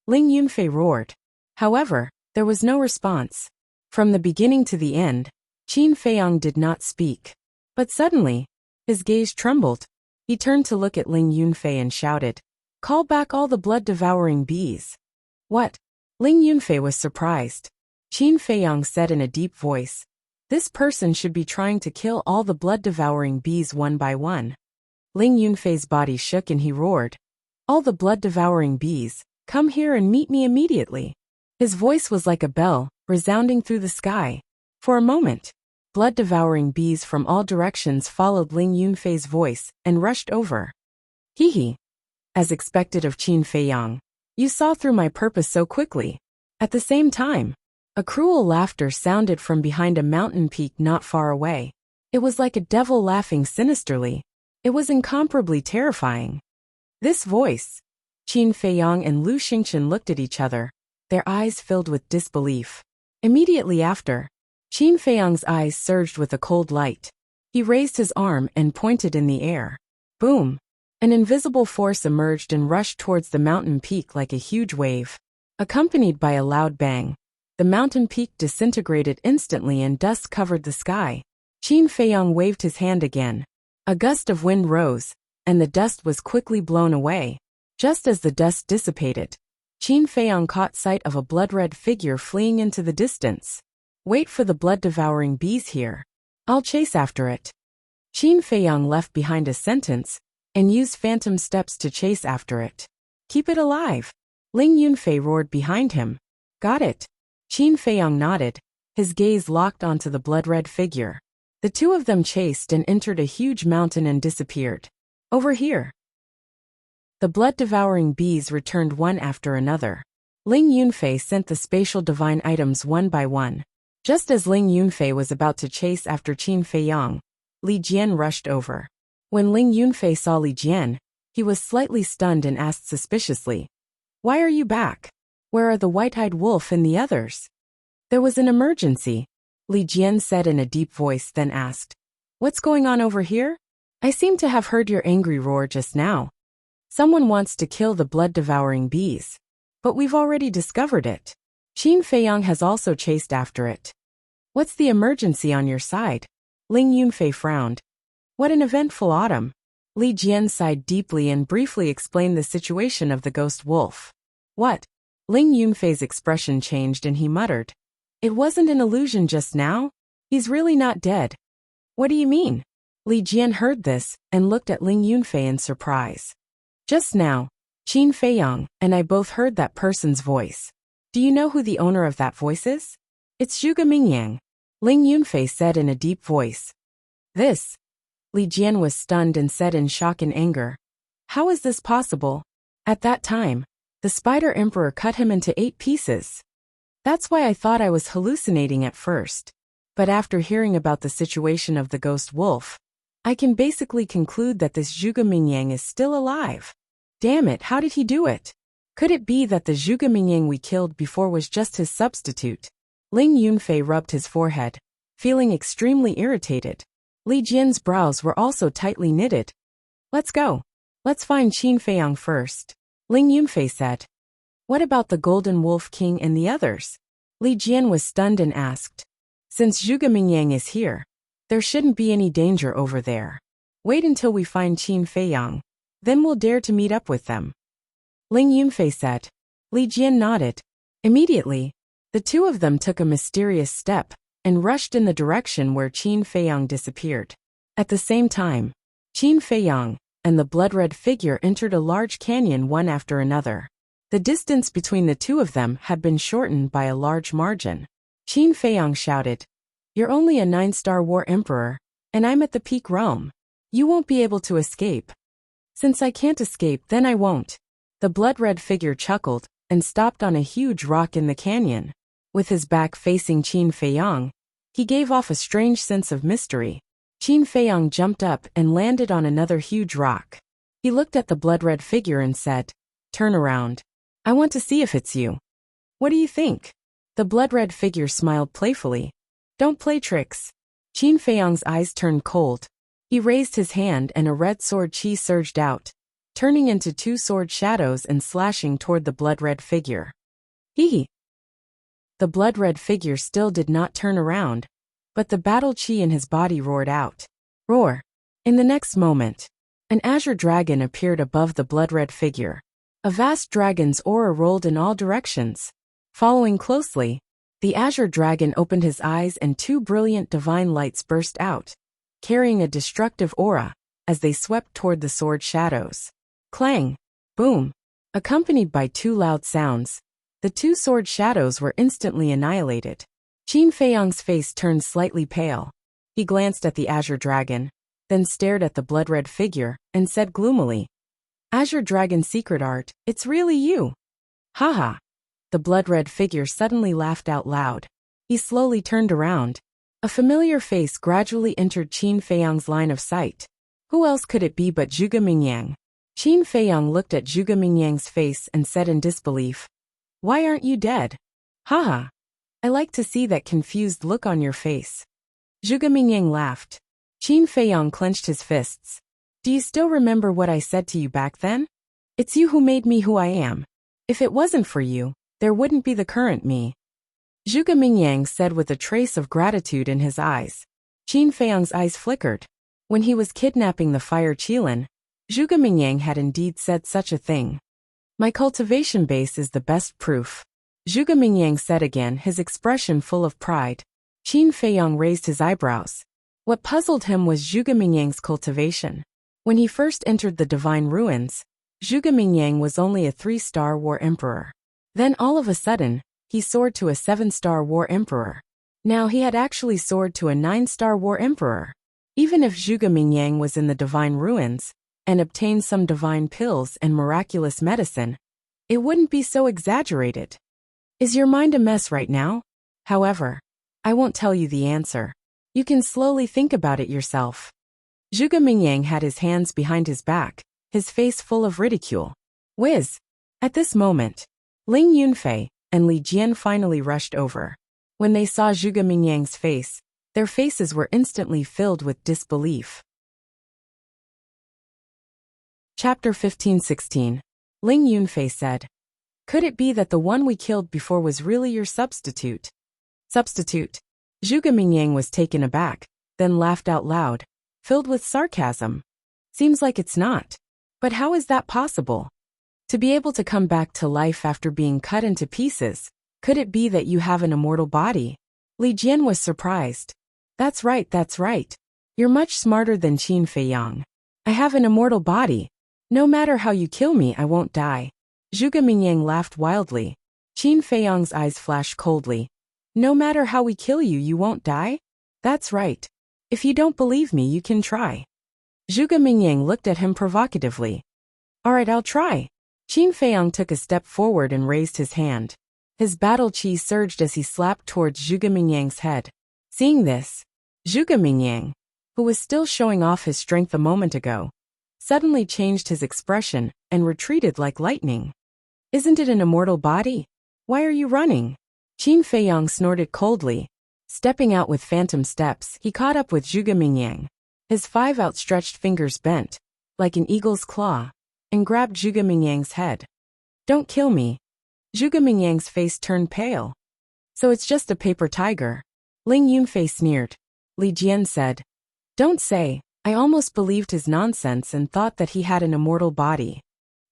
Ling Yunfei roared. However, there was no response. From the beginning to the end, Qin Feiyang did not speak. But suddenly, his gaze trembled. He turned to look at Ling Yunfei and shouted, Call back all the blood-devouring bees. What? Ling Yunfei was surprised. Qin Feiyang said in a deep voice, This person should be trying to kill all the blood-devouring bees one by one. Ling Yunfei's body shook and he roared, All the blood-devouring bees, come here and meet me immediately. His voice was like a bell, resounding through the sky. For a moment, blood-devouring bees from all directions followed Ling Yunfei's voice and rushed over. Hee. As expected of Qin Feiyang, you saw through my purpose so quickly. At the same time, a cruel laughter sounded from behind a mountain peak not far away. It was like a devil laughing sinisterly. It was incomparably terrifying. This voice. Qin Feiyang and Lu Xingchen looked at each other, their eyes filled with disbelief. Immediately after, Qin Feiyang's eyes surged with a cold light. He raised his arm and pointed in the air. Boom! An invisible force emerged and rushed towards the mountain peak like a huge wave. Accompanied by a loud bang, the mountain peak disintegrated instantly and dust covered the sky. Qin Feiyang waved his hand again. A gust of wind rose, and the dust was quickly blown away. Just as the dust dissipated, Qin Feiyang caught sight of a blood-red figure fleeing into the distance. Wait for the blood-devouring bees here. I'll chase after it. Qin Feiyang left behind a sentence and used phantom steps to chase after it. Keep it alive! Ling Yunfei roared behind him. Got it. Qin Feiyang nodded, his gaze locked onto the blood-red figure. The two of them chased and entered a huge mountain and disappeared. Over here. The blood-devouring bees returned one after another. Ling Yunfei sent the spatial divine items one by one. Just as Ling Yunfei was about to chase after Qin Feiyang, Li Jian rushed over. When Ling Yunfei saw Li Jian, he was slightly stunned and asked suspiciously, "Why are you back? Where are the white-eyed wolf and the others?" "There was an emergency," Li Jian said in a deep voice, then asked, "What's going on over here? I seem to have heard your angry roar just now. Someone wants to kill the blood-devouring bees. But we've already discovered it. Qin Feiyang has also chased after it. What's the emergency on your side?" Ling Yunfei frowned. "What an eventful autumn." Li Jian sighed deeply and briefly explained the situation of the ghost wolf. "What?" Ling Yunfei's expression changed and he muttered. "It wasn't an illusion just now? He's really not dead." "What do you mean?" Li Jian heard this and looked at Ling Yunfei in surprise. "Just now, Qin Feiyang and I both heard that person's voice. Do you know who the owner of that voice is?" "It's Zhuge Mingyang," Ling Yunfei said in a deep voice. "This?" Li Jian was stunned and said in shock and anger. "How is this possible? At that time, the Spider Emperor cut him into 8 pieces. That's why I thought I was hallucinating at first. But after hearing about the situation of the ghost wolf, I can basically conclude that this Zhuge Mingyang is still alive. Damn it, how did he do it? Could it be that the Zhuge Mingyang we killed before was just his substitute?" Ling Yunfei rubbed his forehead, feeling extremely irritated. Li Jian's brows were also tightly knitted. "Let's go. Let's find Qin Feiyang first," Ling Yunfei said. "What about the Golden Wolf King and the others?" Li Jian was stunned and asked. "Since Zhuge Mingyang is here, there shouldn't be any danger over there. Wait until we find Qin Feiyang, then we'll dare to meet up with them," Ling Yunfei said. Li Jian nodded. Immediately, the two of them took a mysterious step and rushed in the direction where Qin Feiyang disappeared. At the same time, Qin Feiyang and the blood-red figure entered a large canyon one after another. The distance between the two of them had been shortened by a large margin. Qin Feiyang shouted, "You're only a 9-star war emperor, and I'm at the peak realm. You won't be able to escape." "Since I can't escape, then I won't." The blood-red figure chuckled and stopped on a huge rock in the canyon. With his back facing Qin Feiyang, he gave off a strange sense of mystery. Qin Feiyang jumped up and landed on another huge rock. He looked at the blood-red figure and said, "Turn around. I want to see if it's you." "What do you think?" The blood-red figure smiled playfully. "Don't play tricks." Qin Feiyang's eyes turned cold. He raised his hand and a red sword chi surged out, turning into 2 sword shadows and slashing toward the blood-red figure. Hee! The blood-red figure still did not turn around, but the battle chi in his body roared out. Roar! In the next moment, an azure dragon appeared above the blood-red figure. A vast dragon's aura rolled in all directions. Following closely, the azure dragon opened his eyes and 2 brilliant divine lights burst out, carrying a destructive aura, as they swept toward the sword shadows. Clang! Boom! Accompanied by 2 loud sounds, the 2 sword shadows were instantly annihilated. Qin Feiyang's face turned slightly pale. He glanced at the azure dragon, then stared at the blood-red figure, and said gloomily, "Azure Dragon secret art, it's really you." Haha! The blood-red figure suddenly laughed out loud. He slowly turned around. A familiar face gradually entered Qin Feiyang's line of sight. Who else could it be but Zhuge Mingyang? Qin Feiyang looked at Zhuge Mingyang's face and said in disbelief, "Why aren't you dead?" Haha! I like to see that confused look on your face. Zhuge Mingyang laughed. Qin Feiyang clenched his fists. Do you still remember what I said to you back then? It's you who made me who I am. If it wasn't for you, there wouldn't be the current me. Zhuge Mingyang said with a trace of gratitude in his eyes. Qin Feiyang's eyes flickered. When he was kidnapping the fire Qilin, Zhuge Mingyang had indeed said such a thing. My cultivation base is the best proof. Zhuge Mingyang said again, his expression full of pride. Qin Feiyang raised his eyebrows. What puzzled him was Zhuge Mingyang's cultivation. When he first entered the Divine Ruins, Zhuge Mingyang was only a 3-star war emperor. Then all of a sudden, he soared to a 7-star war emperor. Now he had actually soared to a 9-star war emperor. Even if Zhuge Mingyang was in the Divine Ruins and obtained some divine pills and miraculous medicine, it wouldn't be so exaggerated. Is your mind a mess right now? However, I won't tell you the answer. You can slowly think about it yourself. Zhuge Mingyang had his hands behind his back, his face full of ridicule. Whiz! At this moment, Ling Yunfei and Li Jian finally rushed over. When they saw Zhuge Mingyang's face, their faces were instantly filled with disbelief. Chapter 15-16. Ling Yunfei said, Could it be that the one we killed before was really your substitute? Substitute? Zhuge Mingyang was taken aback, then laughed out loud, filled with sarcasm. Seems like it's not. But how is that possible? To be able to come back to life after being cut into pieces, could it be that you have an immortal body? Li Jian was surprised. That's right. You're much smarter than Qin Feiyang. I have an immortal body. No matter how you kill me, I won't die. Zhuge Mingyang laughed wildly. Qin Feiyang's eyes flashed coldly. No matter how we kill you, you won't die? That's right. If you don't believe me, you can try. Zhuge Mingyang looked at him provocatively. Alright, I'll try. Qin Feiyang took a step forward and raised his hand. His battle chi surged as he slapped towards Zhuge Mingyang's head. Seeing this, Zhuge Mingyang, who was still showing off his strength a moment ago, suddenly changed his expression and retreated like lightning. Isn't it an immortal body? Why are you running? Qin Feiyang snorted coldly. Stepping out with phantom steps, he caught up with Zhuge Mingyang. His 5 outstretched fingers bent, like an eagle's claw, and grabbed Zhuge Mingyang's head. Don't kill me. Zhuge Mingyang's face turned pale. So it's just a paper tiger. Ling Yunfei sneered. Li Jian said, Don't say. I almost believed his nonsense and thought that he had an immortal body.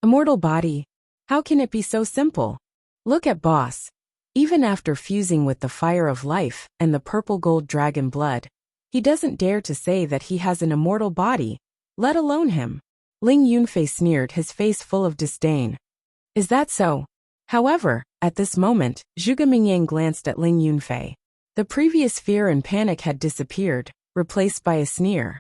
Immortal body? How can it be so simple? Look at boss. Even after fusing with the fire of life and the purple gold dragon blood, he doesn't dare to say that he has an immortal body, let alone him. Ling Yunfei sneered, his face full of disdain. Is that so? However, at this moment, Zhuge Mingyang glanced at Ling Yunfei. The previous fear and panic had disappeared, replaced by a sneer.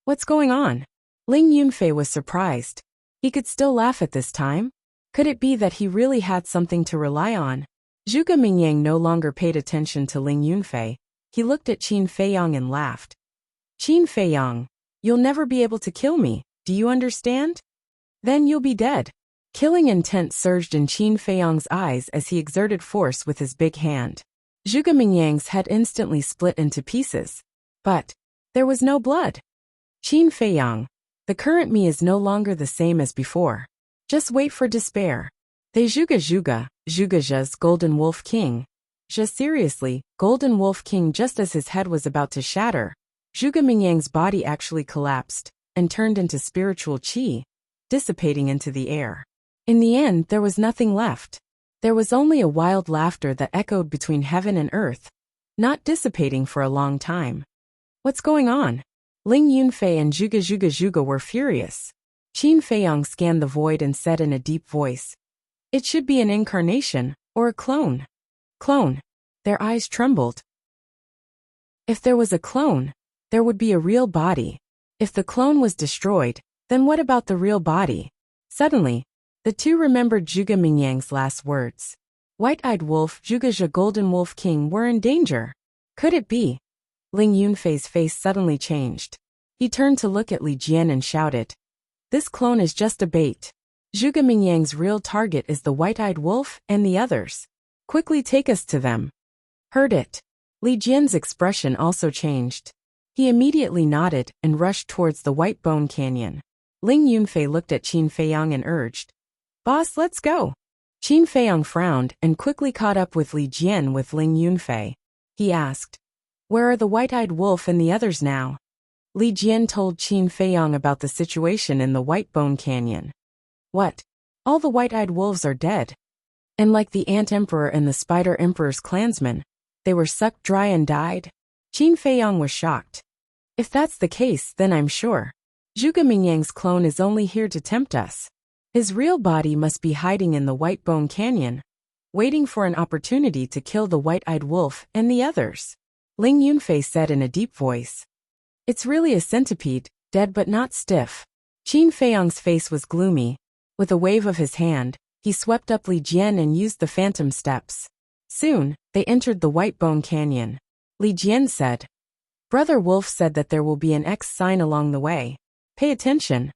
What's going on? Ling Yunfei was surprised. He could still laugh at this time? Could it be that he really had something to rely on? Zhuge Mingyang no longer paid attention to Ling Yunfei. He looked at Qin Feiyang and laughed. Qin Feiyang, you'll never be able to kill me, do you understand? Then you'll be dead. Killing intent surged in Qin Feiyang's eyes as he exerted force with his big hand. Zhuge Mingyang's head instantly split into pieces. But there was no blood. Qin Feiyang, the current me is no longer the same as before. Just wait for despair. They Zhuge's Golden Wolf King. Seriously, Golden Wolf King. Just as his head was about to shatter, Zhuge Mingyang's body actually collapsed and turned into spiritual qi, dissipating into the air. In the end, there was nothing left. There was only a wild laughter that echoed between heaven and earth, not dissipating for a long time. What's going on? Ling Yunfei and Zhuge were furious. Qin Feiyang scanned the void and said in a deep voice, It should be an incarnation, or a clone. Clone. Their eyes trembled. If there was a clone, there would be a real body. If the clone was destroyed, then what about the real body? Suddenly, the two remembered Zhuge Mingyang's last words. White-eyed wolf Zhuge Golden Wolf King were in danger. Could it be? Ling Yunfei's face suddenly changed. He turned to look at Li Jian and shouted, This clone is just a bait. Zhuge Mingyang's real target is the white-eyed wolf and the others. Quickly take us to them. Heard it. Li Jian's expression also changed. He immediately nodded and rushed towards the White Bone Canyon. Ling Yunfei looked at Qin Feiyang and urged, "Boss, let's go." Qin Feiyang frowned and quickly caught up with Li Jian with Ling Yunfei. He asked, "Where are the White-Eyed Wolf and the others now?" Li Jian told Qin Feiyang about the situation in the White Bone Canyon. "What? All the White-Eyed Wolves are dead? And like the Ant Emperor and the Spider Emperor's clansmen, they were sucked dry and died?" Qin Feiyang was shocked. "If that's the case, then I'm sure Zhuge Mingyang's clone is only here to tempt us. His real body must be hiding in the White Bone Canyon, waiting for an opportunity to kill the White-Eyed Wolf and the others," Ling Yunfei said in a deep voice. "It's really a centipede, dead but not stiff." Qin Feiyang's face was gloomy. With a wave of his hand, he swept up Li Jian and used the phantom steps. Soon, they entered the White Bone Canyon. Li Jian said, "Brother Wolf said that there will be an X sign along the way. Pay attention."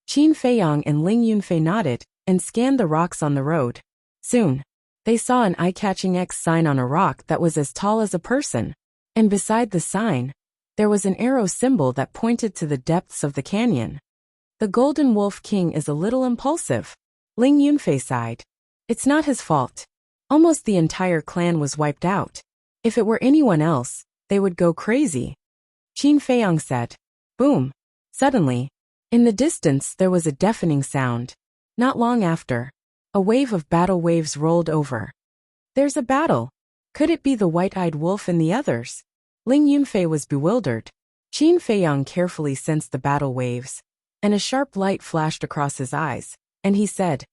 Qin Feiyang and Ling Yunfei nodded and scanned the rocks on the road. Soon, they saw an eye-catching X sign on a rock that was as tall as a person, and beside the sign, there was an arrow symbol that pointed to the depths of the canyon. "The Golden Wolf King is a little impulsive," Ling Yunfei sighed. "It's not his fault. Almost the entire clan was wiped out. If it were anyone else, they would go crazy." Qin Feiyang said. Boom. Suddenly, in the distance there was a deafening sound. Not long after, a wave of battle waves rolled over. "There's a battle. Could it be the White-Eyed Wolf and the others?" Ling Yunfei was bewildered. Qin Feiyang carefully sensed the battle waves, and a sharp light flashed across his eyes, and he said,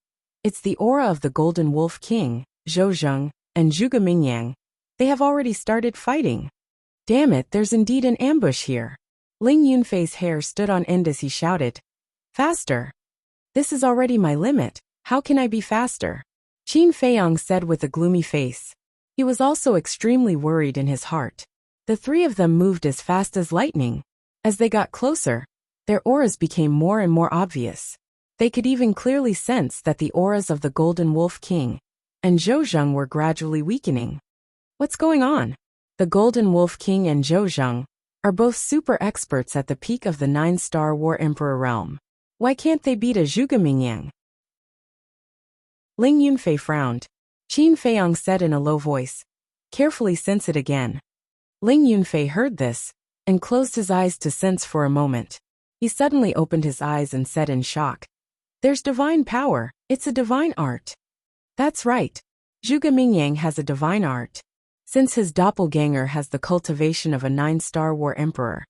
"It's the aura of the Golden Wolf King, Zhou Zheng, and Zhuge Mingyang. They have already started fighting. Damn it, there's indeed an ambush here." Ling Yunfei's hair stood on end as he shouted, "Faster! This is already my limit. How can I be faster?" Qin Feiyang said with a gloomy face. He was also extremely worried in his heart. The three of them moved as fast as lightning. As they got closer, their auras became more and more obvious. They could even clearly sense that the auras of the Golden Wolf King and Zhou Zheng were gradually weakening. What's going on? The Golden Wolf King and Zhou Zheng are both super experts at the peak of the 9-star War Emperor realm. Why can't they beat a Zhuge Mingyang? Ling Yunfei frowned. Qin Feiyang said in a low voice, "Carefully sense it again." Ling Yunfei heard this and closed his eyes to sense for a moment. He suddenly opened his eyes and said in shock, "There's divine power. It's a divine art." That's right. Zhuge Mingyang has a divine art. Since his doppelganger has the cultivation of a 9-star War Emperor,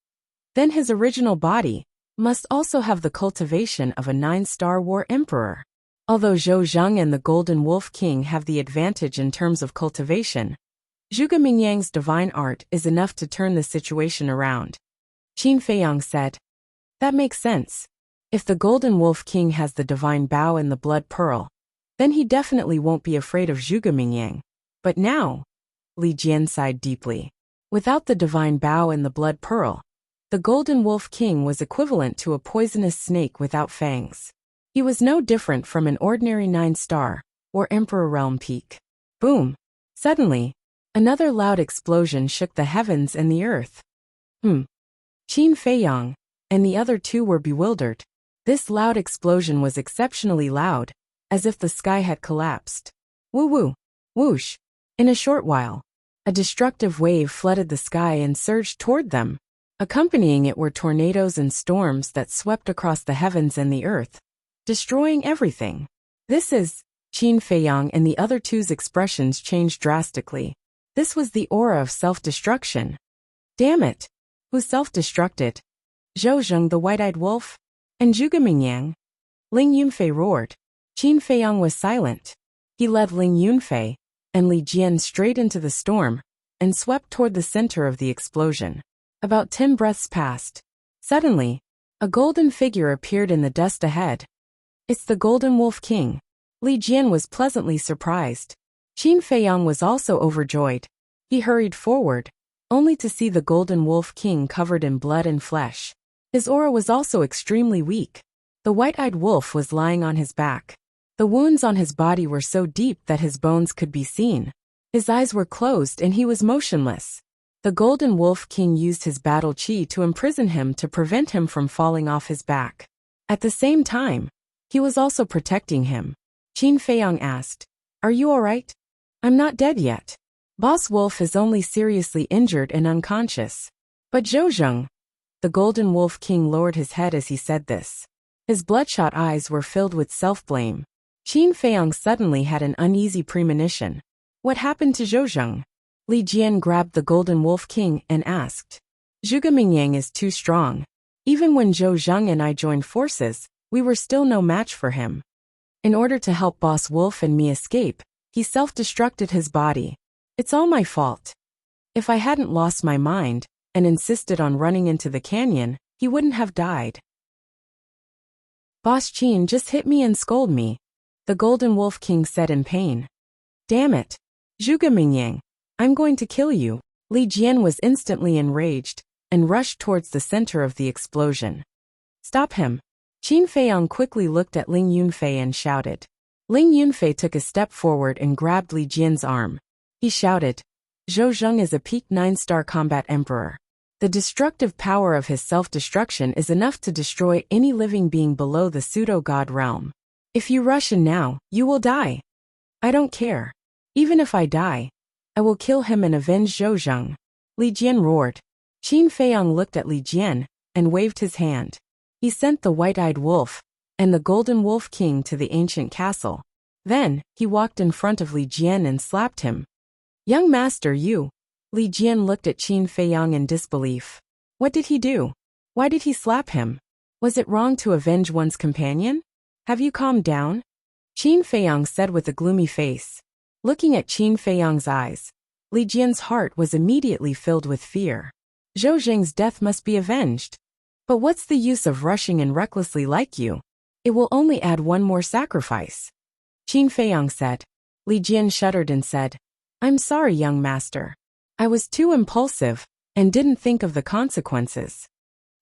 then his original body must also have the cultivation of a 9-star War Emperor. Although Zhou Zheng and the Golden Wolf King have the advantage in terms of cultivation, Zhuge Mingyang's divine art is enough to turn the situation around. Qin Feiyang said, "That makes sense. If the Golden Wolf King has the divine bow and the blood pearl, then he definitely won't be afraid of Zhuge Mingyang. But now," Li Jian sighed deeply. Without the divine bow and the blood pearl, the Golden Wolf King was equivalent to a poisonous snake without fangs. He was no different from an ordinary 9-star or Emperor realm peak. Boom! Suddenly, another loud explosion shook the heavens and the earth. Qin Feiyang and the other two were bewildered. This loud explosion was exceptionally loud, as if the sky had collapsed. Woo-woo! Whoosh! In a short while, a destructive wave flooded the sky and surged toward them. Accompanying it were tornadoes and storms that swept across the heavens and the earth, destroying everything. This is, Qin Feiyang and the other two's expressions changed drastically. This was the aura of self-destruction. Damn it! Who self-destructed? Zhou Zheng the White-Eyed Wolf? And Zhuge Mingyang? Ling Yunfei roared. Qin Feiyang was silent. He led Ling Yunfei and Li Jian straight into the storm and swept toward the center of the explosion. About 10 breaths passed. Suddenly, a golden figure appeared in the dust ahead. It's the Golden Wolf King. Li Jian was pleasantly surprised. Qin Feiyang was also overjoyed. He hurried forward, only to see the Golden Wolf King covered in blood and flesh. His aura was also extremely weak. The White-Eyed Wolf was lying on his back. The wounds on his body were so deep that his bones could be seen. His eyes were closed and he was motionless. The Golden Wolf King used his battle chi to imprison him to prevent him from falling off his back. At the same time, he was also protecting him. Qin Feiyang asked, "Are you alright?" "I'm not dead yet. Boss Wolf is only seriously injured and unconscious." "But Zhou." The Golden Wolf King lowered his head as he said this. His bloodshot eyes were filled with self-blame. Qin Feiyang suddenly had an uneasy premonition. What happened to Zhou? Li Jian grabbed the Golden Wolf King and asked. "Zhuge Mingyang is too strong. Even when Zhou Zheng and I joined forces, we were still no match for him. In order to help Boss Wolf and me escape, he self-destructed his body. It's all my fault. If I hadn't lost my mind and insisted on running into the canyon, he wouldn't have died. Boss Qin just hit me and scolded me," the Golden Wolf King said in pain. "Damn it. Zhuge Mingyang, I'm going to kill you." Li Jian was instantly enraged and rushed towards the center of the explosion. "Stop him." Qin Feiyang quickly looked at Ling Yunfei and shouted. Ling Yunfei took a step forward and grabbed Li Jian's arm. He shouted, "Zhou Zheng is a peak 9-star combat emperor. The destructive power of his self-destruction is enough to destroy any living being below the pseudo-god realm. If you rush in now, you will die. I don't care. Even if I die, I will kill him and avenge Zhou Zheng." Li Jian roared. Qin Feiyang looked at Li Jian and waved his hand. He sent the white-eyed wolf and the Golden Wolf King to the ancient castle. Then, he walked in front of Li Jian and slapped him. "Young master, you." Li Jian looked at Qin Feiyang in disbelief. What did he do? Why did he slap him? Was it wrong to avenge one's companion? "Have you calmed down?" Qin Feiyang said with a gloomy face. Looking at Qin Feiyang's eyes, Li Jian's heart was immediately filled with fear. Zhou Zheng's death must be avenged. But what's the use of rushing in recklessly like you? It will only add one more sacrifice. Qin Feiyang said. Li Jian shuddered and said, "I'm sorry, young master. I was too impulsive and didn't think of the consequences."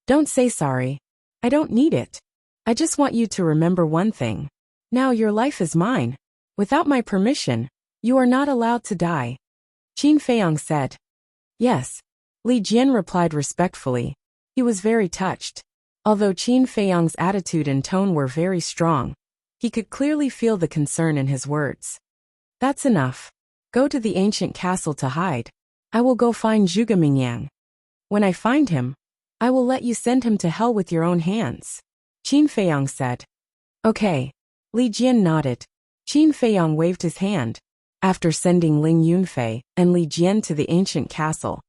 "Don't say sorry. I don't need it. I just want you to remember one thing. Now your life is mine. Without my permission, you are not allowed to die." Qin Feiyang said. "Yes." Li Jian replied respectfully. He was very touched. Although Qin Feiyang's attitude and tone were very strong, he could clearly feel the concern in his words. "That's enough. Go to the ancient castle to hide. I will go find Zhuge Mingyang. When I find him, I will let you send him to hell with your own hands." Qin Feiyang said. "Okay." Li Jian nodded. Qin Feiyang waved his hand. After sending Ling Yunfei and Li Jian to the ancient castle,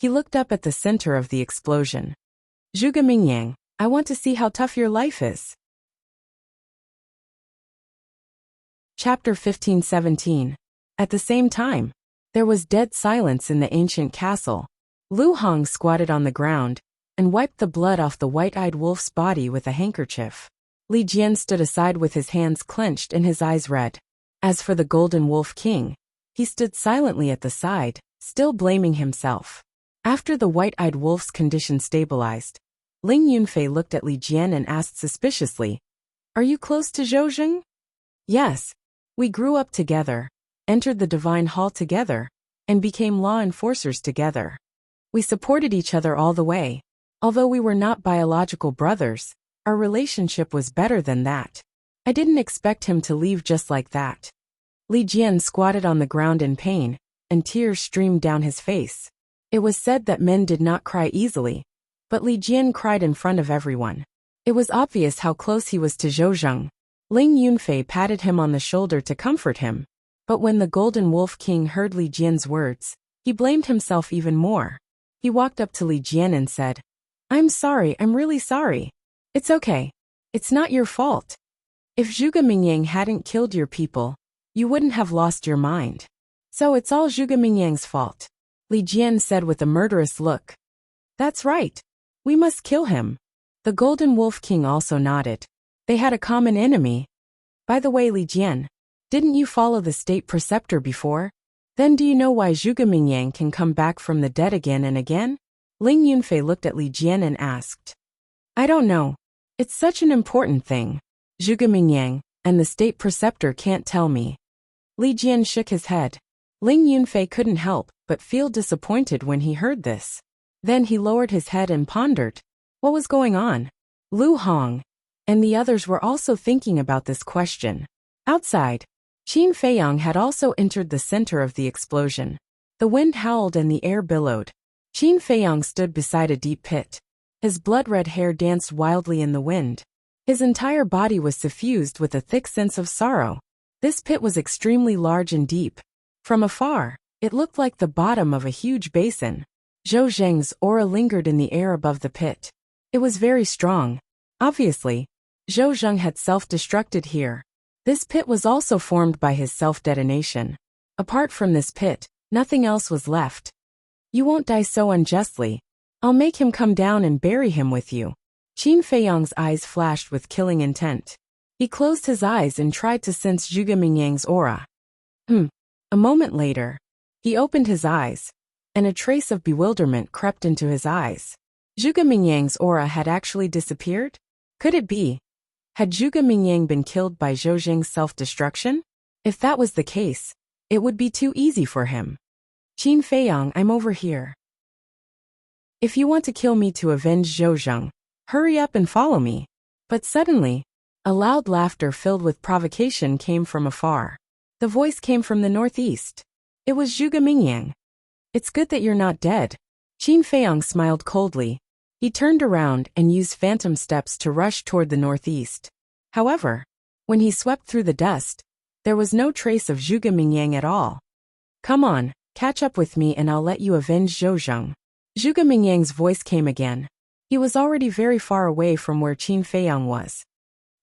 he looked up at the center of the explosion. "Zhuge Mingyang, I want to see how tough your life is." Chapter 15-17. At the same time, there was dead silence in the ancient castle. Lu Hong squatted on the ground and wiped the blood off the white-eyed wolf's body with a handkerchief. Li Jian stood aside with his hands clenched and his eyes red. As for the Golden Wolf King, he stood silently at the side, still blaming himself. After the white-eyed wolf's condition stabilized, Ling Yunfei looked at Li Jian and asked suspiciously, "Are you close to Zhou Zheng?" "Yes. We grew up together, entered the Divine Hall together, and became law enforcers together. We supported each other all the way. Although we were not biological brothers, our relationship was better than that. I didn't expect him to leave just like that." Li Jian squatted on the ground in pain, and tears streamed down his face. It was said that men did not cry easily, but Li Jian cried in front of everyone. It was obvious how close he was to Zhou Zheng. Ling Yunfei patted him on the shoulder to comfort him, but when the Golden Wolf King heard Li Jian's words, he blamed himself even more. He walked up to Li Jian and said, "I'm sorry, I'm really sorry. It's okay. It's not your fault. If Zhuge Mingyang hadn't killed your people, you wouldn't have lost your mind. So it's all Zhuge Mingyang's fault." Li Jian said with a murderous look. "That's right. We must kill him." The Golden Wolf King also nodded. They had a common enemy. "By the way, Li Jian, didn't you follow the state preceptor before? Then do you know why Zhuge Mingyang can come back from the dead again and again?" Ling Yunfei looked at Li Jian and asked. "I don't know. It's such an important thing. Zhuge Mingyang and the state preceptor can't tell me." Li Jian shook his head. Ling Yunfei couldn't help but feel disappointed when he heard this. Then he lowered his head and pondered. What was going on? Lu Hong and the others were also thinking about this question. Outside, Qin Feiyang had also entered the center of the explosion. The wind howled and the air billowed. Qin Feiyang stood beside a deep pit. His blood-red hair danced wildly in the wind. His entire body was suffused with a thick sense of sorrow. This pit was extremely large and deep. From afar, it looked like the bottom of a huge basin. Zhou Zheng's aura lingered in the air above the pit. It was very strong. Obviously, Zhou Zheng had self-destructed here. This pit was also formed by his self-detonation. Apart from this pit, nothing else was left. You won't die so unjustly. I'll make him come down and bury him with you. Qin Feiyang's eyes flashed with killing intent. He closed his eyes and tried to sense Zhuge Mingyang's aura. A moment later, he opened his eyes, and a trace of bewilderment crept into his eyes. Zhuge Mingyang's aura had actually disappeared? Could it be? Had Zhuge Mingyang been killed by Zhou Zheng's self-destruction? If that was the case, it would be too easy for him. Qin Feiyang, I'm over here. If you want to kill me to avenge Zhou Zheng, hurry up and follow me. But suddenly, a loud laughter filled with provocation came from afar. The voice came from the northeast. It was Zhuge Mingyang. It's good that you're not dead. Qin Feiyang smiled coldly. He turned around and used phantom steps to rush toward the northeast. However, when he swept through the dust, there was no trace of Zhuge Mingyang at all. Come on, catch up with me and I'll let you avenge Zhou Zheng. Zhuge Mingyang's voice came again. He was already very far away from where Qin Feiyang was.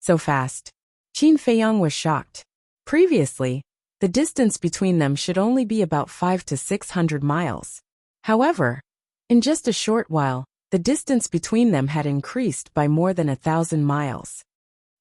So fast. Qin Feiyang was shocked. Previously, the distance between them should only be about 500 to 600 miles. However, in just a short while, the distance between them had increased by more than 1,000 miles.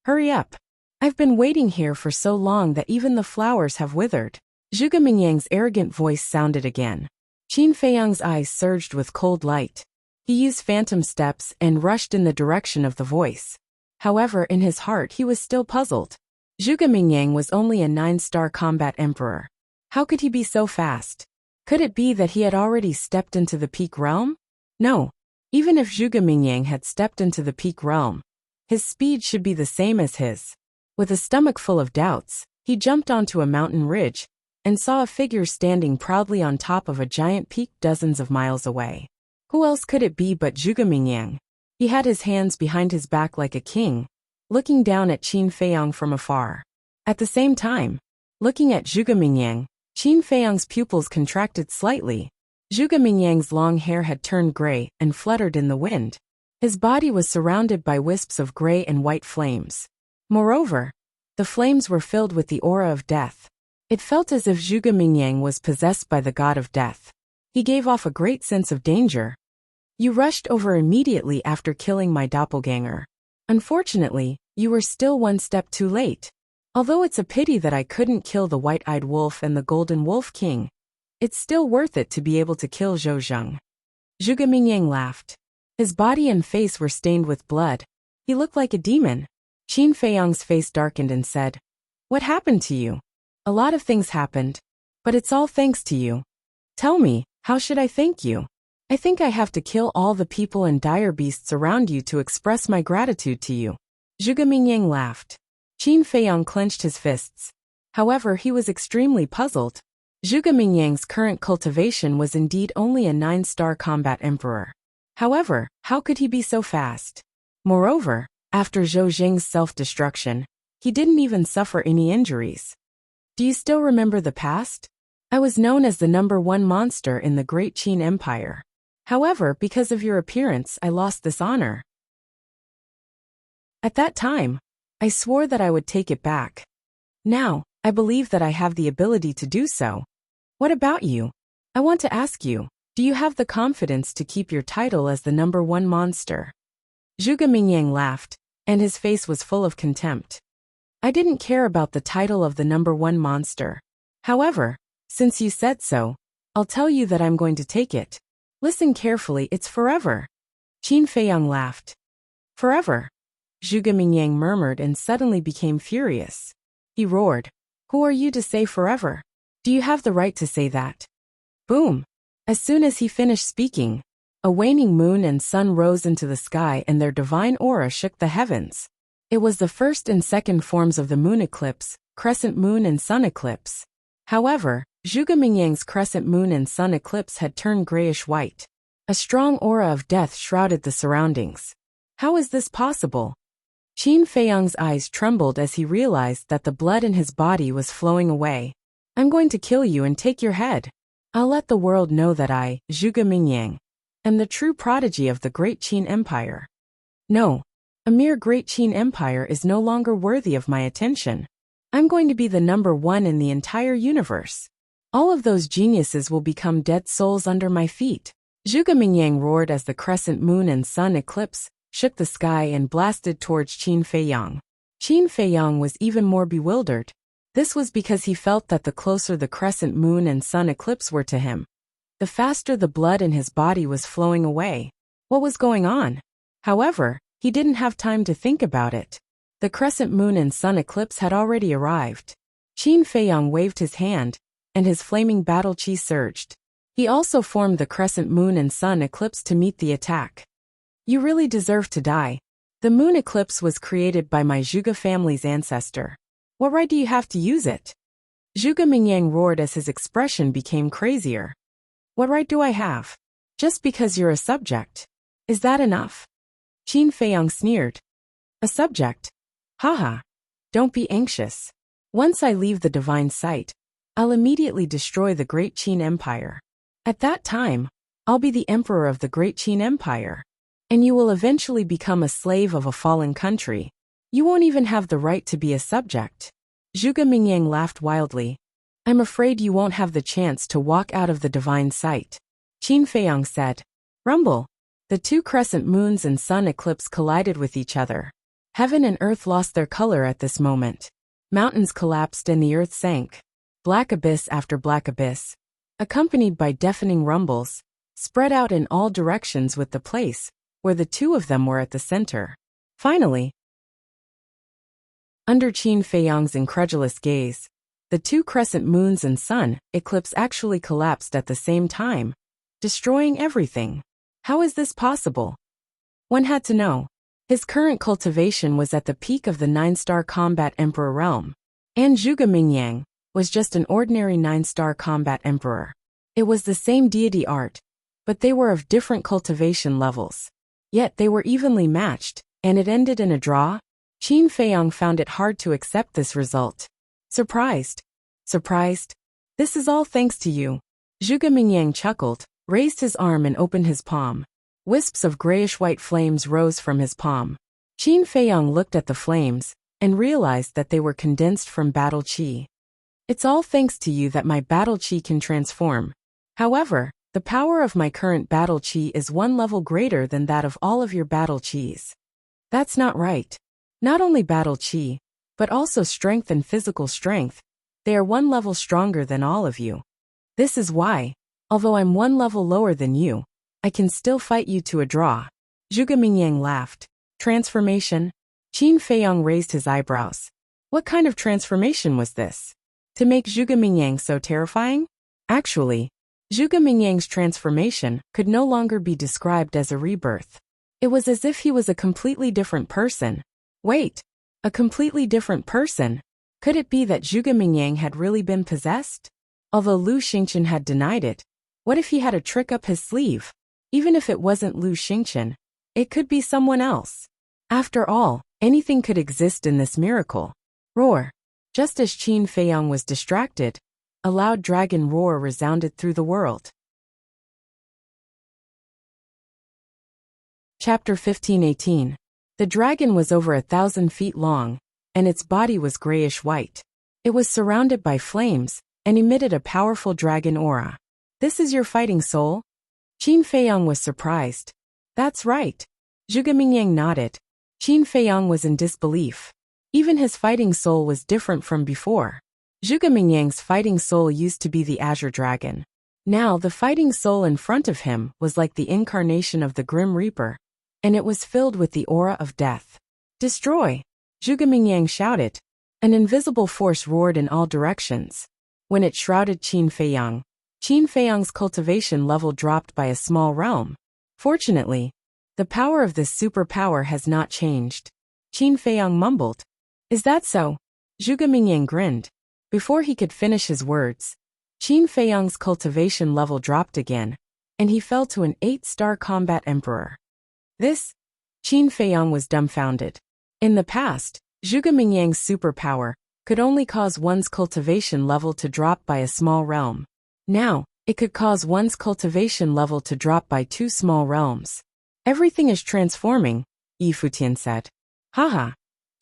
Hurry up. I've been waiting here for so long that even the flowers have withered. Zhuge Mingyang's arrogant voice sounded again. Qin Feiyang's eyes surged with cold light. He used phantom steps and rushed in the direction of the voice. However, in his heart he was still puzzled. Zhuge Mingyang was only a 9-star combat emperor. How could he be so fast? Could it be that he had already stepped into the peak realm? No. Even if Zhuge Mingyang had stepped into the peak realm, his speed should be the same as his. With a stomach full of doubts, he jumped onto a mountain ridge and saw a figure standing proudly on top of a giant peak dozens of miles away. Who else could it be but Zhuge Mingyang? He had his hands behind his back like a king, looking down at Qin Feiyang from afar. At the same time, looking at Zhuge Mingyang, Qin Feiyang's pupils contracted slightly. Zhuge Mingyang's long hair had turned gray and fluttered in the wind. His body was surrounded by wisps of gray and white flames. Moreover, the flames were filled with the aura of death. It felt as if Zhuge Mingyang was possessed by the god of death. He gave off a great sense of danger. You rushed over immediately after killing my doppelganger. Unfortunately, you were still one step too late. Although it's a pity that I couldn't kill the white-eyed wolf and the golden wolf king, it's still worth it to be able to kill Zhou Zheng. Zhuge Mingyang laughed. His body and face were stained with blood. He looked like a demon. Qin Feiyang's face darkened and said, What happened to you? A lot of things happened, but it's all thanks to you. Tell me, how should I thank you? I think I have to kill all the people and dire beasts around you to express my gratitude to you. Zhuge Mingyang laughed. Qin Feiyang clenched his fists. However, he was extremely puzzled. Zhuge Mingyang's current cultivation was indeed only a 9-star combat emperor. However, how could he be so fast? Moreover, after Zhou Zheng's self-destruction, he didn't even suffer any injuries. Do you still remember the past? I was known as the #1 monster in the Great Qin Empire. However, because of your appearance, I lost this honor. At that time, I swore that I would take it back. Now, I believe that I have the ability to do so. What about you? I want to ask you, do you have the confidence to keep your title as the #1 monster? Zhuge Mingyang laughed, and his face was full of contempt. I didn't care about the title of the #1 monster. However, since you said so, I'll tell you that I'm going to take it. Listen carefully, it's forever. Qin Feiyang laughed. Forever? Zhuge Mingyang murmured and suddenly became furious. He roared. Who are you to say forever? Do you have the right to say that? Boom! As soon as he finished speaking, a waning moon and sun rose into the sky and their divine aura shook the heavens. It was the first and second forms of the moon eclipse, crescent moon and sun eclipse. However, Zhuge Mingyang's crescent moon and sun eclipse had turned grayish-white. A strong aura of death shrouded the surroundings. How is this possible? Qin Feiyang's eyes trembled as he realized that the blood in his body was flowing away. I'm going to kill you and take your head. I'll let the world know that I, Zhuge Mingyang, am the true prodigy of the Great Qin Empire. No, a mere Great Qin Empire is no longer worthy of my attention. I'm going to be the #1 in the entire universe. All of those geniuses will become dead souls under my feet. Zhuge Mingyang roared as the crescent moon and sun eclipse shook the sky and blasted towards Qin Feiyang. Qin Feiyang was even more bewildered. This was because he felt that the closer the crescent moon and sun eclipse were to him, the faster the blood in his body was flowing away. What was going on? However, he didn't have time to think about it. The crescent moon and sun eclipse had already arrived. Qin Feiyang waved his hand, and his flaming battle chi surged. He also formed the crescent moon and sun eclipse to meet the attack. You really deserve to die. The moon eclipse was created by my Zhuge family's ancestor. What right do you have to use it? Zhuge Mingyang roared as his expression became crazier. What right do I have? Just because you're a subject. Is that enough? Qin Feiyang sneered. A subject? Haha. Don't be anxious. Once I leave the divine sight, I'll immediately destroy the Great Qin Empire. At that time, I'll be the emperor of the Great Qin Empire. And you will eventually become a slave of a fallen country. You won't even have the right to be a subject. Zhuge Mingyang laughed wildly. I'm afraid you won't have the chance to walk out of the divine sight. Qin Feiyang said. Rumble. The two crescent moons and sun eclipse collided with each other. Heaven and earth lost their color at this moment. Mountains collapsed and the earth sank. Black abyss after black abyss, accompanied by deafening rumbles, spread out in all directions with the place where the two of them were at the center. Finally, under Qin Feiyang's incredulous gaze, the two crescent moons and sun eclipse actually collapsed at the same time, destroying everything. How is this possible? One had to know. His current cultivation was at the peak of the 9-star combat emperor realm, and Zhuge Mingyang was just an ordinary 9-star combat emperor. It was the same deity art, but they were of different cultivation levels. Yet they were evenly matched, and it ended in a draw. Qin Feiyang found it hard to accept this result. Surprised. This is all thanks to you. Zhuge Mingyang chuckled, raised his arm and opened his palm. Wisps of grayish-white flames rose from his palm. Qin Feiyang looked at the flames, and realized that they were condensed from battle chi. It's all thanks to you that my battle chi can transform. However, the power of my current battle chi is 1 level greater than that of all of your battle chis. That's not right. Not only battle chi, but also strength and physical strength. They are 1 level stronger than all of you. This is why, although I'm 1 level lower than you, I can still fight you to a draw. Zhuge Mingyang laughed. Transformation? Qin Feiyang raised his eyebrows. What kind of transformation was this? To make Zhuge Mingyang so terrifying? Actually, Zhuge Mingyang's transformation could no longer be described as a rebirth. It was as if he was a completely different person. Wait, a completely different person? Could it be that Zhuge Mingyang had really been possessed? Although Lu Xingqian had denied it, what if he had a trick up his sleeve? Even if it wasn't Lu Xingqian, it could be someone else. After all, anything could exist in this miracle. Roar. Just as Qin Feiyang was distracted, a loud dragon roar resounded through the world. Chapter 1518. The dragon was over 1,000 feet long, and its body was grayish-white. It was surrounded by flames, and emitted a powerful dragon aura. This is your fighting soul? Qin Feiyang was surprised. That's right. Zhuge Mingyang nodded. Qin Feiyang was in disbelief. Even his fighting soul was different from before. Zhuge Mingyang's fighting soul used to be the Azure Dragon. Now the fighting soul in front of him was like the incarnation of the Grim Reaper, and it was filled with the aura of death. Destroy! Zhuge Mingyang shouted. An invisible force roared in all directions. when it shrouded Qin Feiyang. Qin Feiyang's cultivation level dropped by a small realm. Fortunately, the power of this superpower has not changed. Qin Feiyang mumbled. Is that so? Zhuge Mingyang grinned. Before he could finish his words, Qin Feiyang's cultivation level dropped again, and he fell to an 8-star combat emperor. This? Qin Feiyang was dumbfounded. In the past, Zhuge Mingyang's superpower could only cause one's cultivation level to drop by a small realm. Now, it could cause one's cultivation level to drop by 2 small realms. Everything is transforming, Yi Futian said. Haha.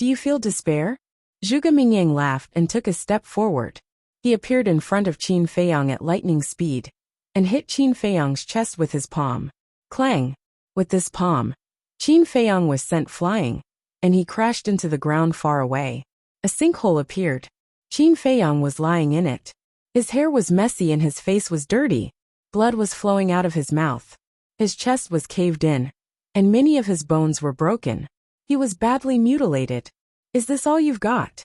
Do you feel despair? Zhuge Mingyang laughed and took a step forward. He appeared in front of Qin Feiyang at lightning speed, and hit Qin Feiyang's chest with his palm. Clang! With this palm, Qin Feiyang was sent flying, and he crashed into the ground far away. A sinkhole appeared. Qin Feiyang was lying in it. His hair was messy and his face was dirty. Blood was flowing out of his mouth. His chest was caved in, and many of his bones were broken. He was badly mutilated. Is this all you've got?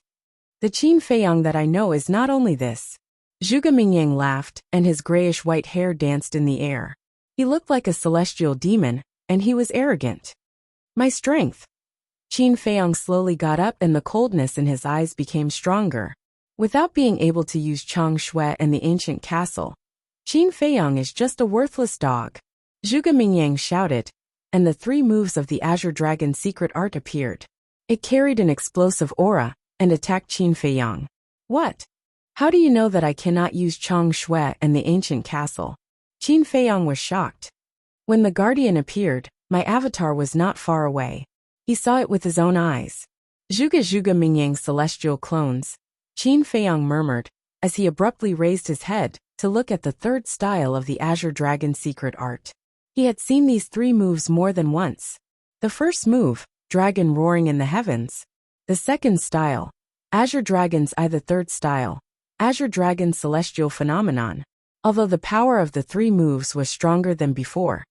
The Qin Feiyang that I know is not only this. Zhuge Mingyang laughed, and his grayish-white hair danced in the air. He looked like a celestial demon, and he was arrogant. My strength. Qin Feiyang slowly got up and the coldness in his eyes became stronger. Without being able to use Chang Shui and the ancient castle, Qin Feiyang is just a worthless dog. Zhuge Mingyang shouted, and the 3 moves of the Azure Dragon's secret art appeared. It carried an explosive aura, and attacked Qin Feiyang. What? How do you know that I cannot use Chang Shui and the ancient castle? Qin Feiyang was shocked. When the guardian appeared, my avatar was not far away. He saw it with his own eyes. Zhuge Mingyang's celestial clones, Qin Feiyang murmured, as he abruptly raised his head to look at the 3rd style of the Azure Dragon's secret art. He had seen these 3 moves more than once. The first move, Dragon Roaring in the Heavens. The 2nd style, Azure Dragon's Eye. The 3rd style, Azure Dragon's Celestial Phenomenon. Although the power of the 3 moves was stronger than before,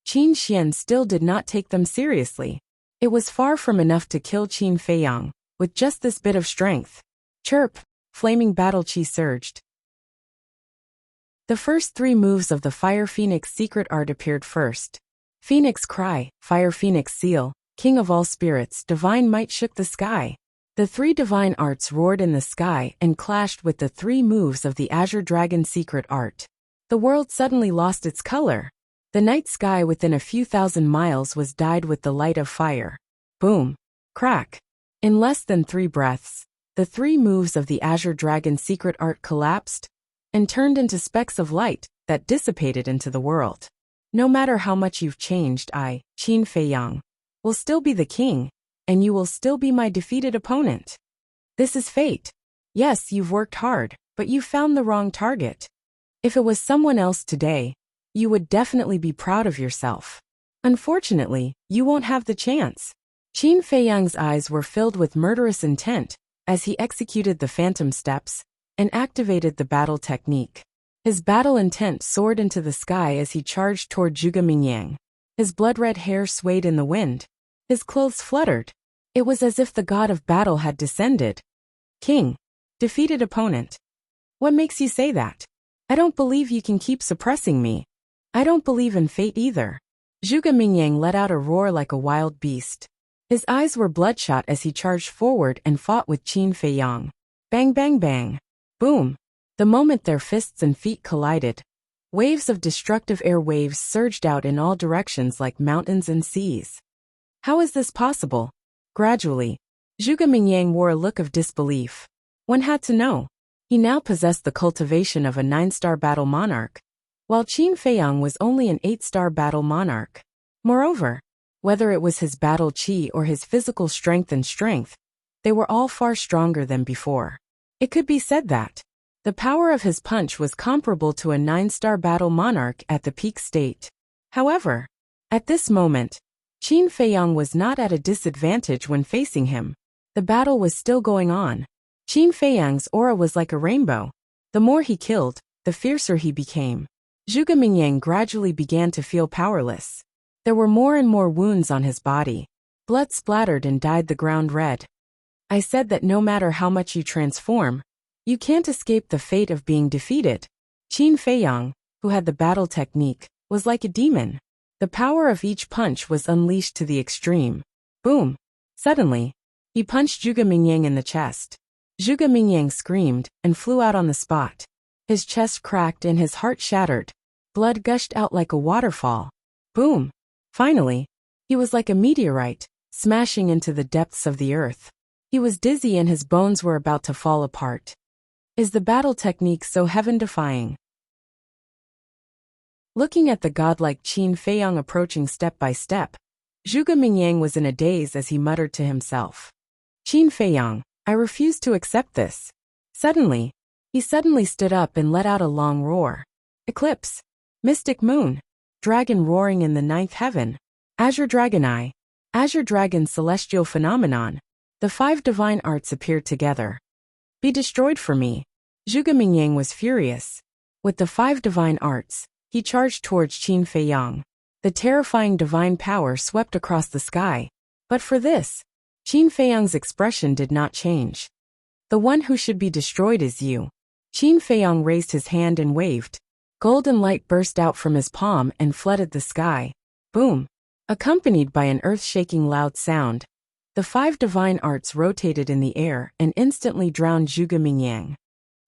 Qin Xian still did not take them seriously. It was far from enough to kill Qin Feiyang with just this bit of strength. Chirp! Flaming battle chi surged. The first 3 moves of the Fire Phoenix secret art appeared first. Phoenix Cry, Fire Phoenix Seal, King of all spirits, Divine Might shook the sky. The 3 divine arts roared in the sky and clashed with the 3 moves of the Azure Dragon secret art. The world suddenly lost its color. The night sky within a few thousand miles was dyed with the light of fire. Boom! Crack! In less than 3 breaths, the 3 moves of the Azure Dragon secret art collapsed and turned into specks of light that dissipated into the world. No matter how much you've changed, I, Qin Feiyang, will still be the king, and you will still be my defeated opponent. This is fate. Yes, you've worked hard, but you found the wrong target. If it was someone else today, you would definitely be proud of yourself. Unfortunately, you won't have the chance. Qin Feiyang's eyes were filled with murderous intent as he executed the phantom steps and activated the battle technique. His battle intent soared into the sky as he charged toward Zhuge Mingyang. His blood-red hair swayed in the wind. His clothes fluttered. It was as if the god of battle had descended. King. Defeated opponent. What makes you say that? I don't believe you can keep suppressing me. I don't believe in fate either. Zhuge Mingyang let out a roar like a wild beast. His eyes were bloodshot as he charged forward and fought with Qin Feiyang. Bang bang bang. Boom. The moment their fists and feet collided, waves of destructive air waves surged out in all directions like mountains and seas. How is this possible? Gradually, Zhuge Mingyang wore a look of disbelief. One had to know. He now possessed the cultivation of a 9-star battle monarch, while Qin Feiyang was only an 8-star battle monarch. Moreover, whether it was his battle chi or his physical strength, they were all far stronger than before. It could be said that the power of his punch was comparable to a 9-star battle monarch at the peak state. However, at this moment, Qin Feiyang was not at a disadvantage when facing him. The battle was still going on. Qin Feiyang's aura was like a rainbow. The more he killed, the fiercer he became. Zhuge Mingyang gradually began to feel powerless. There were more and more wounds on his body. Blood splattered and dyed the ground red. I said that no matter how much you transform, You can't escape the fate of being defeated. Qin Feiyang, who had the battle technique, was like a demon. The power of each punch was unleashed to the extreme. Boom! Suddenly, he punched Zhuge Mingyang in the chest. Zhuge Mingyang screamed and flew out on the spot. His chest cracked and his heart shattered. Blood gushed out like a waterfall. Boom! Finally, he was like a meteorite, smashing into the depths of the earth. He was dizzy and his bones were about to fall apart. Is the battle technique so heaven-defying? Looking at the godlike Qin Feiyang approaching step by step, Zhuge Mingyang was in a daze as he muttered to himself. Qin Feiyang, I refuse to accept this. Suddenly, he stood up and let out a long roar. Eclipse, mystic moon, dragon roaring in the ninth heaven, azure dragon eye, azure dragon celestial phenomenon. The 5 divine arts appeared together. Be destroyed for me. Zhuge Mingyang was furious. With the 5 divine arts, he charged towards Qin Feiyang. The terrifying divine power swept across the sky. But for this, Qin Feiyang's expression did not change. The one who should be destroyed is you. Qin Feiyang raised his hand and waved. Golden light burst out from his palm and flooded the sky. Boom! Accompanied by an earth-shaking loud sound, the 5 divine arts rotated in the air and instantly drowned Zhuge Mingyang.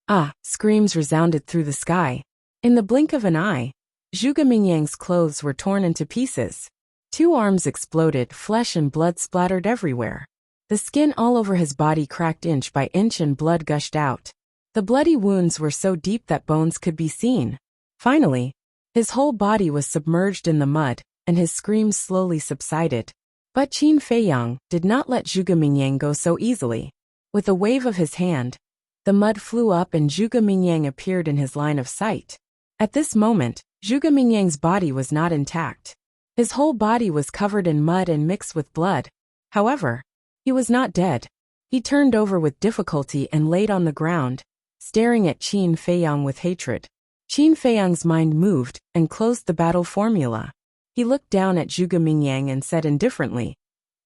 Ah! Screams resounded through the sky. In the blink of an eye, Zhuge Mingyang's clothes were torn into pieces. 2 arms exploded, flesh and blood splattered everywhere. The skin all over his body cracked inch by inch and blood gushed out. The bloody wounds were so deep that bones could be seen. Finally, his whole body was submerged in the mud, and his screams slowly subsided. But Qin Feiyang did not let Zhuge Mingyang go so easily. With a wave of his hand, the mud flew up and Zhuge Mingyang appeared in his line of sight. At this moment, Zhuge Mingyang's body was not intact. His whole body was covered in mud and mixed with blood. However, he was not dead. He turned over with difficulty and laid on the ground, staring at Qin Feiyang with hatred. Qin Feiyang's mind moved and closed the battle formula. He looked down at Zhuge Mingyang and said indifferently,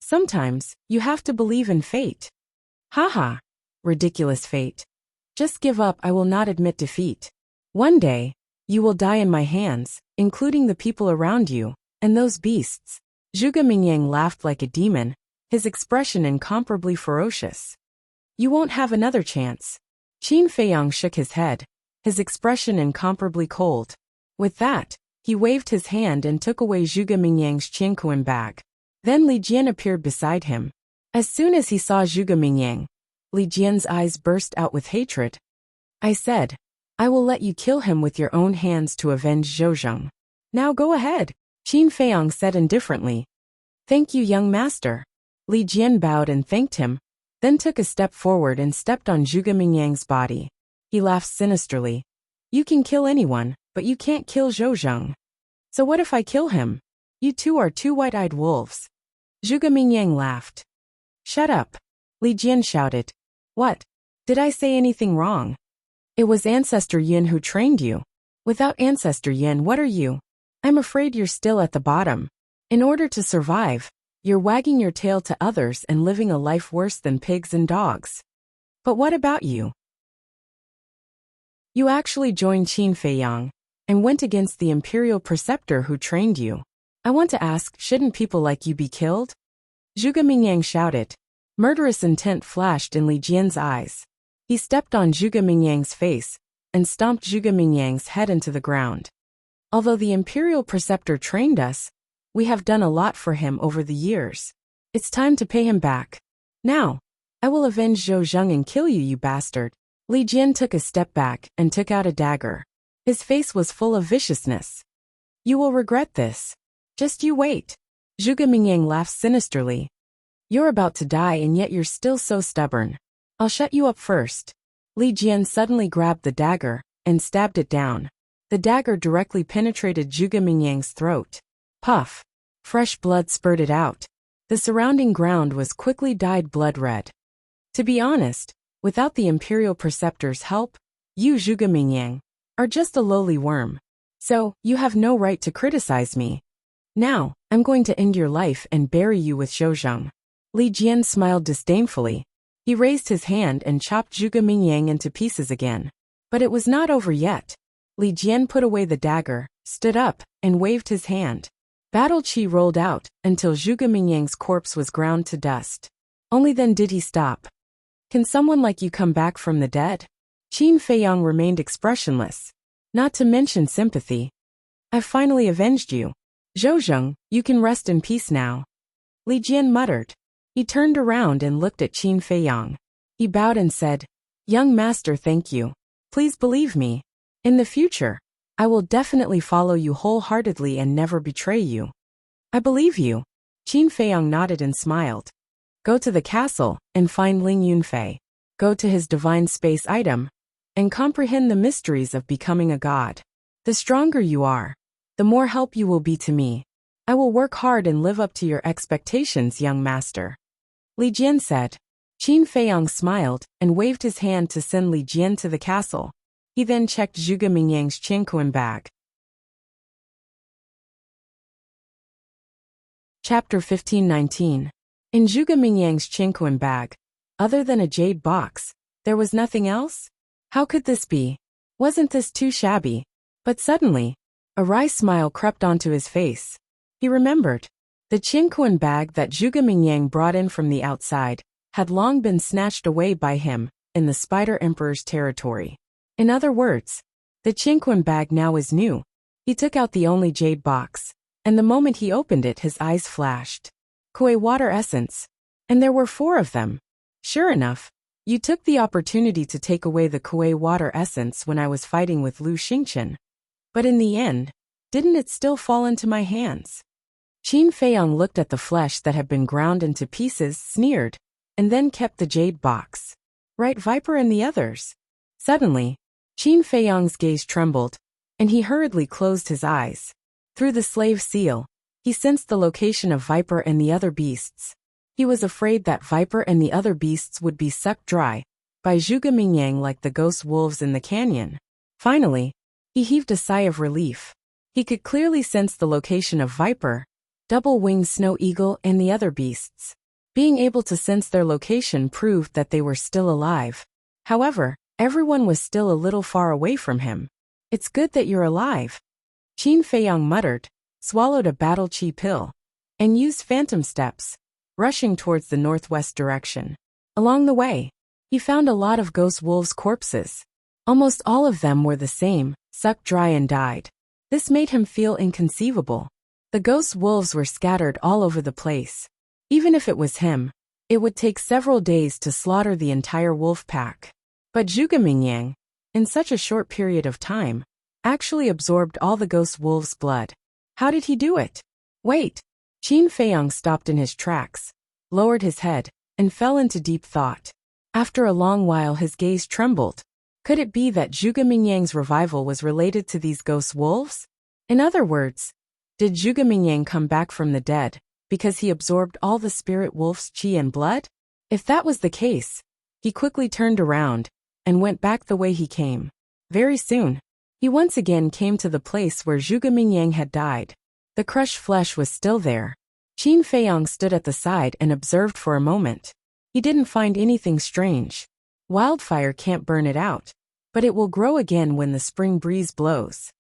"Sometimes, you have to believe in fate." Haha, ridiculous fate. Just give up, I will not admit defeat. One day, you will die in my hands, including the people around you, and those beasts. Zhuge Mingyang laughed like a demon, his expression incomparably ferocious. You won't have another chance. Qin Feiyang shook his head, his expression incomparably cold. With that, he waved his hand and took away Zhuge Mingyang's Qianquan bag. Then Li Jian appeared beside him. As soon as he saw Zhuge Mingyang, Li Jian's eyes burst out with hatred. I said, I will let you kill him with your own hands to avenge Zhouzheng. Now go ahead, Qin Feiyang said indifferently. Thank you, young master. Li Jian bowed and thanked him, then took a step forward and stepped on Zhuge Mingyang's body. He laughed sinisterly. You can kill anyone, but you can't kill Zhouzheng. So what if I kill him? You two are 2 white-eyed wolves. Zhuge Mingyang laughed. Shut up. Li Jian shouted. What? Did I say anything wrong? It was Ancestor Yin who trained you. Without Ancestor Yin, what are you? I'm afraid you're still at the bottom. In order to survive, you're wagging your tail to others and living a life worse than pigs and dogs. But what about you? You actually joined Qin Feiyang and went against the Imperial Preceptor who trained you. I want to ask, shouldn't people like you be killed? Zhuge Mingyang shouted. Murderous intent flashed in Li Jian's eyes. He stepped on Zhuge Mingyang's face and stomped Zhuge Mingyang's head into the ground. Although the Imperial Preceptor trained us, we have done a lot for him over the years. It's time to pay him back. Now, I will avenge Zhouzheng and kill you, you bastard. Li Jian took a step back and took out a dagger. His face was full of viciousness. You will regret this. Just you wait. Zhuge Mingyang laughed sinisterly. You're about to die and yet you're still so stubborn. I'll shut you up first. Li Jian suddenly grabbed the dagger and stabbed it down. The dagger directly penetrated Zhuge Mingyang's throat. Puff. Fresh blood spurted out. The surrounding ground was quickly dyed blood red. To be honest, without the Imperial Preceptor's help, you, Zhuge Mingyang, are just a lowly worm. So, you have no right to criticize me. Now, I'm going to end your life and bury you with Zhouzheng. Li Jian smiled disdainfully. He raised his hand and chopped Zhuge Mingyang into pieces again. But it was not over yet. Li Jian put away the dagger, stood up, and waved his hand. Battle Qi rolled out, until Zhuge Mingyang's corpse was ground to dust. Only then did he stop. Can someone like you come back from the dead? Qin Feiyang remained expressionless. Not to mention sympathy. I've finally avenged you. Zhouzheng, you can rest in peace now. Li Jian muttered. He turned around and looked at Qin Feiyang. He bowed and said, Young master, thank you. Please believe me. In the future, I will definitely follow you wholeheartedly and never betray you. I believe you. Qin Feiyang nodded and smiled. Go to the castle and find Ling Yunfei. Go to his divine space item and comprehend the mysteries of becoming a god. The stronger you are, the more help you will be to me. I will work hard and live up to your expectations, young master. Li Jian said. Qin Feiyang smiled and waved his hand to send Li Jian to the castle. He then checked Zhuge Mingyang's Qinkuan bag. Chapter 1519. In Zhuge Mingyang's Qinkuan bag, other than a jade box, there was nothing else? How could this be? Wasn't this too shabby? But suddenly, a wry smile crept onto his face. He remembered. The Qinkuan bag that Zhuge Mingyang brought in from the outside had long been snatched away by him in the Spider Emperor's territory. In other words, the Qinkuan bag now is new. He took out the only jade box, and the moment he opened it his eyes flashed. Kuei water essence. And there were 4 of them. Sure enough, you took the opportunity to take away the Kuei water essence when I was fighting with Lu Xingchen. But in the end, didn't it still fall into my hands? Qin Feiyang looked at the flesh that had been ground into pieces, sneered, and then kept the jade box. Right, Viper and the others? Suddenly, Qin Feiyang's gaze trembled, and he hurriedly closed his eyes. Through the slave seal, he sensed the location of Viper and the other beasts. He was afraid that Viper and the other beasts would be sucked dry by Zhuge Mingyang like the ghost wolves in the canyon. Finally, he heaved a sigh of relief. He could clearly sense the location of Viper, double-winged snow eagle, and the other beasts. Being able to sense their location proved that they were still alive. However, everyone was still a little far away from him. It's good that you're alive. Qin Feiyang muttered, swallowed a battle qi pill, and used phantom steps, rushing towards the northwest direction. Along the way, he found a lot of ghost wolves' corpses. Almost all of them were the same, sucked dry and died. This made him feel inconceivable. The ghost wolves were scattered all over the place. Even if it was him, it would take several days to slaughter the entire wolf pack. But Zhuge Mingyang, in such a short period of time, actually absorbed all the ghost wolves' blood. How did he do it? Wait! Qin Feiyang stopped in his tracks, lowered his head, and fell into deep thought. After a long while his gaze trembled. Could it be that Zhuge Mingyang's revival was related to these ghost wolves? In other words, did Zhuge Mingyang come back from the dead because he absorbed all the spirit wolf's qi and blood? If that was the case, he quickly turned around and went back the way he came. Very soon, he once again came to the place where Zhuge Mingyang had died. The crushed flesh was still there. Qin Feiyang stood at the side and observed for a moment. He didn't find anything strange. Wildfire can't burn it out, but it will grow again when the spring breeze blows.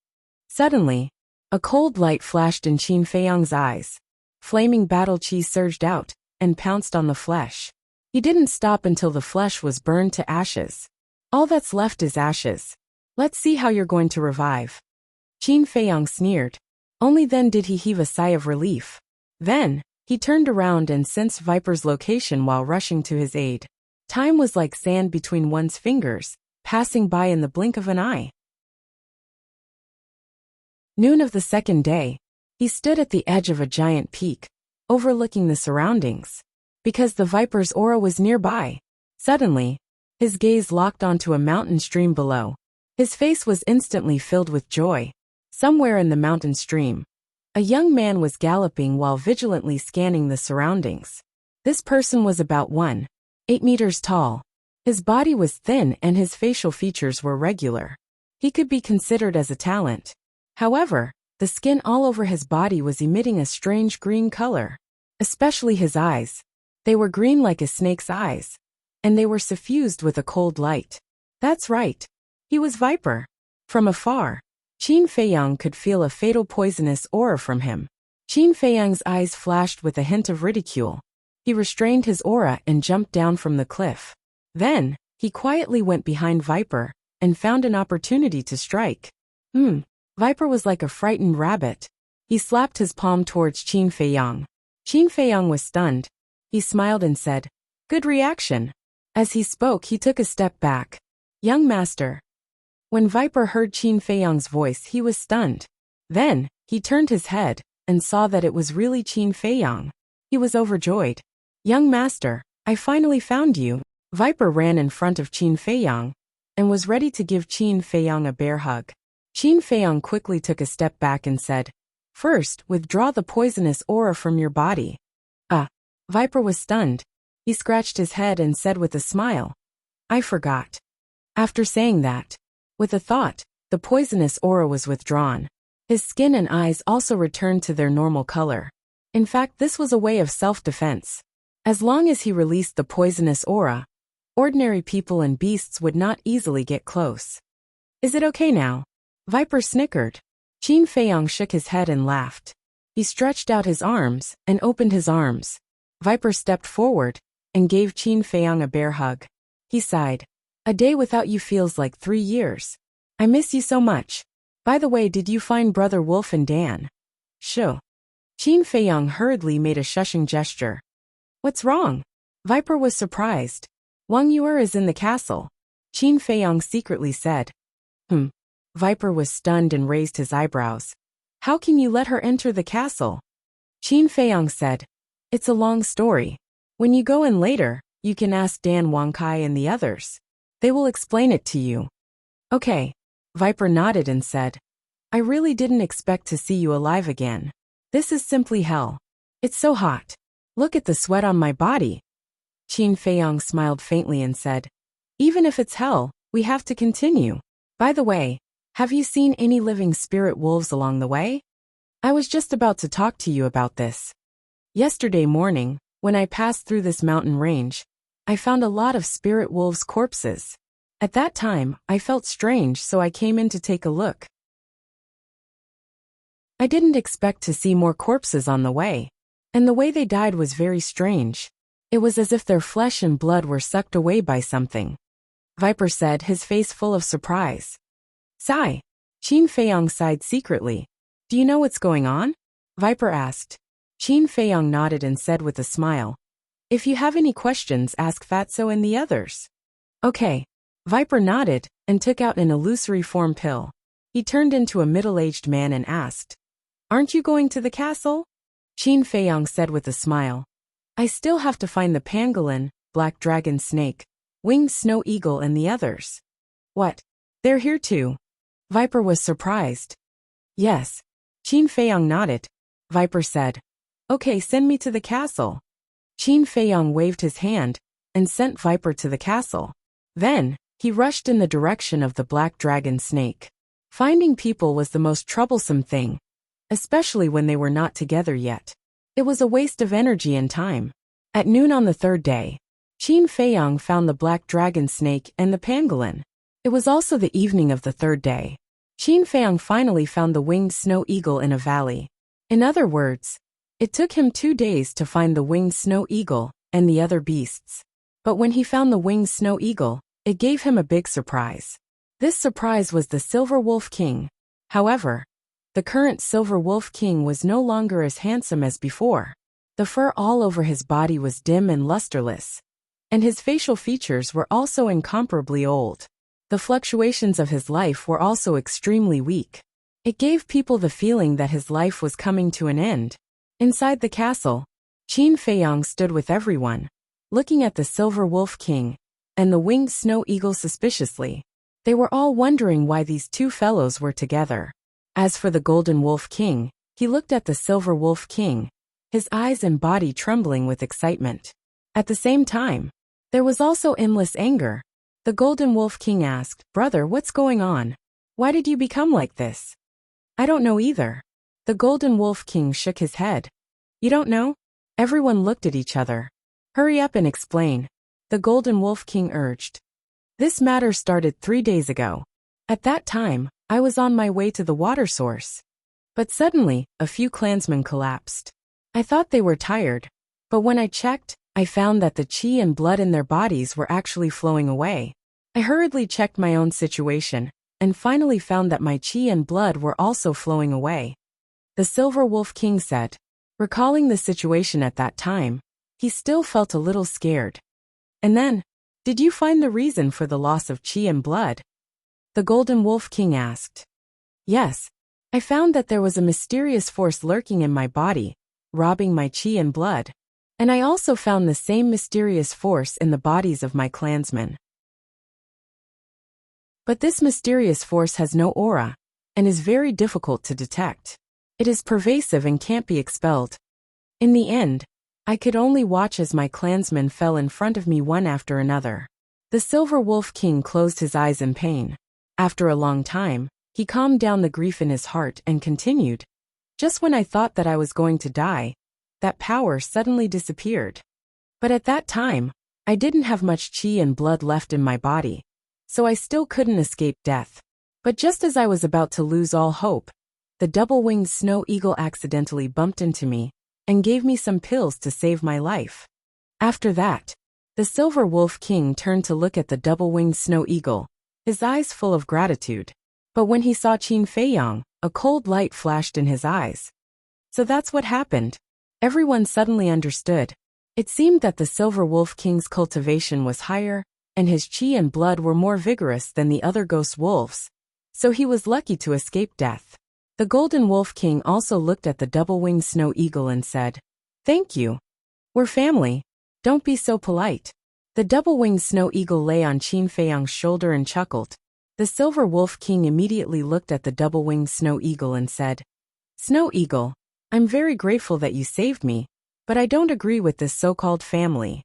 Suddenly, a cold light flashed in Qin Feiyang's eyes. Flaming battle qi surged out and pounced on the flesh. He didn't stop until the flesh was burned to ashes. All that's left is ashes. Let's see how you're going to revive. Qin Feiyang sneered. Only then did he heave a sigh of relief. Then, he turned around and sensed Viper's location while rushing to his aid. Time was like sand between one's fingers, passing by in the blink of an eye. Noon of the second day, he stood at the edge of a giant peak, overlooking the surroundings. Because the Viper's aura was nearby, suddenly, his gaze locked onto a mountain stream below. His face was instantly filled with joy. Somewhere in the mountain stream, a young man was galloping while vigilantly scanning the surroundings. This person was about 1.8 meters tall. His body was thin and his facial features were regular. He could be considered as a talent. However, the skin all over his body was emitting a strange green color. Especially his eyes. They were green like a snake's eyes. and they were suffused with a cold light. That's right. He was Viper. From afar, Qin Feiyang could feel a fatal poisonous aura from him. Qin Feiyang's eyes flashed with a hint of ridicule. He restrained his aura and jumped down from the cliff. Then, he quietly went behind Viper and found an opportunity to strike. Viper was like a frightened rabbit. He slapped his palm towards Qin Feiyang. Qin Feiyang was stunned. He smiled and said, "Good reaction." As he spoke, he took a step back. "Young master." When Viper heard Qin Feiyang's voice, he was stunned. Then, he turned his head and saw that it was really Qin Feiyang. He was overjoyed. "Young master, I finally found you." Viper ran in front of Qin Feiyang and was ready to give Qin Feiyang a bear hug. Qin Feiyang quickly took a step back and said, "First, withdraw the poisonous aura from your body." Viper was stunned. He scratched his head and said with a smile, "I forgot." After saying that, with a thought, the poisonous aura was withdrawn. His skin and eyes also returned to their normal color. In fact, this was a way of self-defense. As long as he released the poisonous aura, ordinary people and beasts would not easily get close. "Is it okay now?" Viper snickered. Qin Feiyang shook his head and laughed. He stretched out his arms and opened his arms. Viper stepped forward and gave Qin Feiyang a bear hug. He sighed. "A day without you feels like 3 years. I miss you so much. By the way, did you find Brother Wolf and Dan?" "Shoo." Qin Feiyang hurriedly made a shushing gesture. "What's wrong?" Viper was surprised. "Wang Yuer is in the castle," Qin Feiyang secretly said. Viper was stunned and raised his eyebrows. "How can you let her enter the castle?" Qin Feiyang said, "It's a long story. When you go in later, you can ask Dan, Wang Kai and the others. They will explain it to you." "Okay." Viper nodded and said, "I really didn't expect to see you alive again. This is simply hell. It's so hot. Look at the sweat on my body." Qin Feiyang smiled faintly and said, "Even if it's hell, we have to continue. By the way, have you seen any living spirit wolves along the way? I was just about to talk to you about this. Yesterday morning, when I passed through this mountain range, I found a lot of spirit wolves' corpses. At that time, I felt strange, so I came in to take a look. I didn't expect to see more corpses on the way, and the way they died was very strange. It was as if their flesh and blood were sucked away by something," Viper said, his face full of surprise. "Sigh." Qin Feiyang sighed secretly. "Do you know what's going on?" Viper asked. Qin Feiyang nodded and said with a smile, "If you have any questions, ask Fatso and the others." "Okay." Viper nodded and took out an illusory form pill. He turned into a middle-aged man and asked, "Aren't you going to the castle?" Qin Feiyang said with a smile, "I still have to find the pangolin, black dragon snake, winged snow eagle and the others." "What? They're here too?" Viper was surprised. "Yes." Qin Feiyang nodded. Viper said, "Okay, send me to the castle." Qin Feiyang waved his hand and sent Viper to the castle. Then, he rushed in the direction of the black dragon snake. Finding people was the most troublesome thing, especially when they were not together yet. It was a waste of energy and time. At noon on the third day, Qin Feiyang found the black dragon snake and the pangolin. It was also the evening of the third day. Qin Feiyang finally found the winged snow eagle in a valley. In other words, it took him 2 days to find the winged snow eagle and the other beasts. But when he found the winged snow eagle, it gave him a big surprise. This surprise was the Silver Wolf King. However, the current Silver Wolf King was no longer as handsome as before. The fur all over his body was dim and lusterless, and his facial features were also incomparably old. The fluctuations of his life were also extremely weak. It gave people the feeling that his life was coming to an end. Inside the castle, Qin Feiyang stood with everyone, looking at the Silver Wolf King and the winged snow eagle suspiciously. They were all wondering why these two fellows were together. As for the Golden Wolf King, he looked at the Silver Wolf King, his eyes and body trembling with excitement. At the same time, there was also endless anger. The Golden Wolf King asked, "Brother, what's going on? Why did you become like this?" "I don't know either." The Golden Wolf King shook his head. "You don't know?" Everyone looked at each other. "Hurry up and explain." The Golden Wolf King urged. This matter started 3 days ago. At that time, I was on my way to the water source. But suddenly, a few clansmen collapsed. I thought they were tired. But when I checked, I found that the chi and blood in their bodies were actually flowing away. I hurriedly checked my own situation, and finally found that my chi and blood were also flowing away. The Silver Wolf King said. Recalling the situation at that time, he still felt a little scared. And then, did you find the reason for the loss of chi and blood? The Golden Wolf King asked. Yes. I found that there was a mysterious force lurking in my body, robbing my chi and blood. And I also found the same mysterious force in the bodies of my clansmen. But this mysterious force has no aura, and is very difficult to detect. It is pervasive and can't be expelled. In the end, I could only watch as my clansmen fell in front of me one after another. The Silver Wolf King closed his eyes in pain. After a long time, he calmed down the grief in his heart and continued. Just when I thought that I was going to die, that power suddenly disappeared. But at that time, I didn't have much chi and blood left in my body, so I still couldn't escape death. But just as I was about to lose all hope, the double-winged snow eagle accidentally bumped into me and gave me some pills to save my life. After that, the Silver Wolf King turned to look at the double-winged snow eagle, his eyes full of gratitude. But when he saw Qin Feiyang, a cold light flashed in his eyes. So that's what happened. Everyone suddenly understood. It seemed that the Silver Wolf King's cultivation was higher, and his chi and blood were more vigorous than the other ghost wolves. So he was lucky to escape death. The Golden Wolf King also looked at the double-winged snow eagle and said, Thank you. We're family. Don't be so polite. The double-winged snow eagle lay on Qin Feiyang's shoulder and chuckled. The Silver Wolf King immediately looked at the double-winged snow eagle and said, Snow Eagle, I'm very grateful that you saved me, but I don't agree with this so-called family.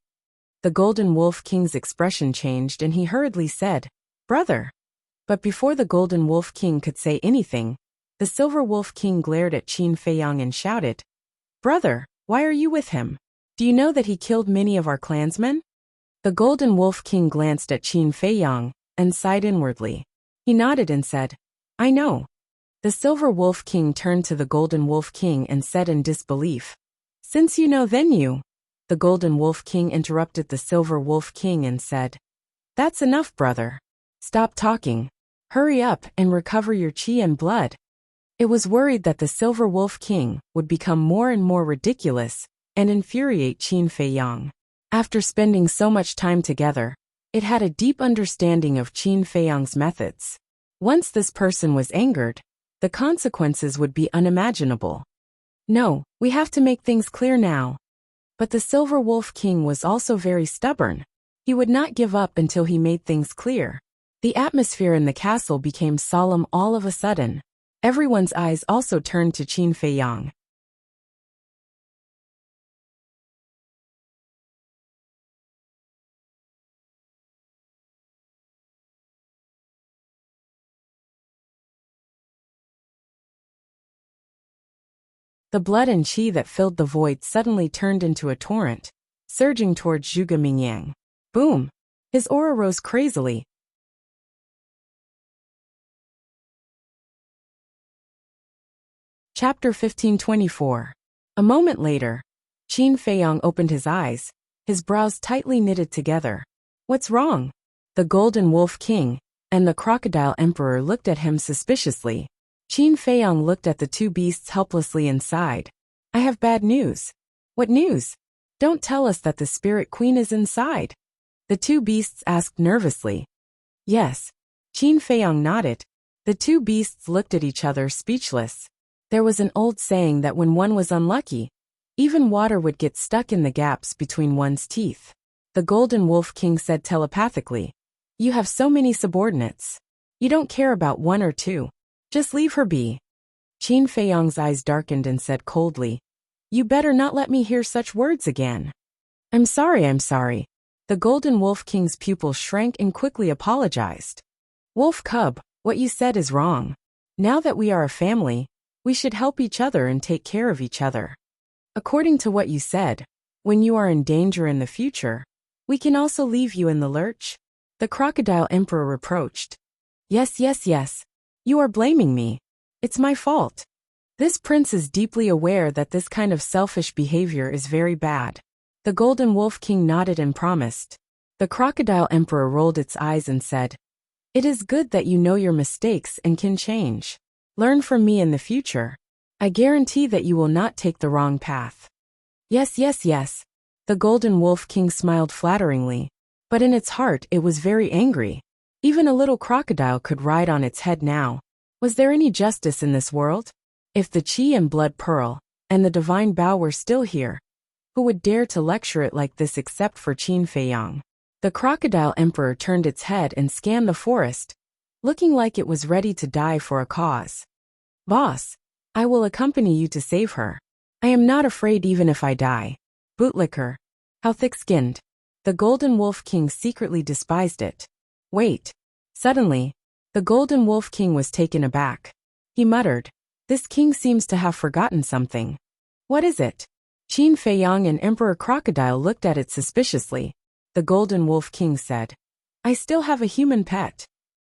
The Golden Wolf King's expression changed and he hurriedly said, Brother. But before the Golden Wolf King could say anything, the Silver Wolf King glared at Qin Feiyang and shouted, Brother, why are you with him? Do you know that he killed many of our clansmen? The Golden Wolf King glanced at Qin Feiyang and sighed inwardly. He nodded and said, I know. The Silver Wolf King turned to the Golden Wolf King and said in disbelief, Since you know, then you. The Golden Wolf King interrupted the Silver Wolf King and said, That's enough, brother. Stop talking. Hurry up and recover your chi and blood. It was worried that the Silver Wolf King would become more and more ridiculous and infuriate Qin Feiyang. After spending so much time together, it had a deep understanding of Qin Feiyang's methods. Once this person was angered, the consequences would be unimaginable. No, we have to make things clear now. But the Silver Wolf King was also very stubborn. He would not give up until he made things clear. The atmosphere in the castle became solemn all of a sudden. Everyone's eyes also turned to Qin Feiyang. The blood and qi that filled the void suddenly turned into a torrent, surging towards Zhuge Mingyang. Boom! His aura rose crazily. Chapter 1524. A moment later, Qin Feiyang opened his eyes, his brows tightly knitted together. What's wrong? The Golden Wolf King and the Crocodile Emperor looked at him suspiciously. Qin Feiyang looked at the two beasts helplessly and sighed. I have bad news. What news? Don't tell us that the Spirit Queen is inside. The two beasts asked nervously. Yes. Qin Feiyang nodded. The two beasts looked at each other speechless. There was an old saying that when one was unlucky, even water would get stuck in the gaps between one's teeth. The Golden Wolf King said telepathically, You have so many subordinates. You don't care about one or two. Just leave her be. Qin Feiyang's eyes darkened and said coldly, You better not let me hear such words again. I'm sorry. The Golden Wolf King's pupil shrank and quickly apologized. Wolf Cub, what you said is wrong. Now that we are a family, we should help each other and take care of each other. According to what you said, when you are in danger in the future, We can also leave you in the lurch? The crocodile emperor reproached. Yes, yes, yes. You are blaming me. It's my fault. This prince is deeply aware that this kind of selfish behavior is very bad. The Golden Wolf King nodded and promised. The crocodile emperor rolled its eyes and said, It is good that you know your mistakes and can change. Learn from me in the future. I guarantee that you will not take the wrong path. Yes, yes, yes. The Golden Wolf King smiled flatteringly, but in its heart it was very angry. Even a little crocodile could ride on its head now. Was there any justice in this world? If the Qi and Blood Pearl and the Divine Bow were still here, who would dare to lecture it like this except for Qin Feiyang? The crocodile emperor turned its head and scanned the forest, looking like it was ready to die for a cause. Boss, I will accompany you to save her. I am not afraid even if I die. Bootlicker. How thick-skinned. The Golden Wolf King secretly despised it. Wait. Suddenly, the Golden Wolf King was taken aback. He muttered, This king seems to have forgotten something. What is it? Qin Feiyang and Emperor Crocodile looked at it suspiciously. The Golden Wolf King said, I still have a human pet.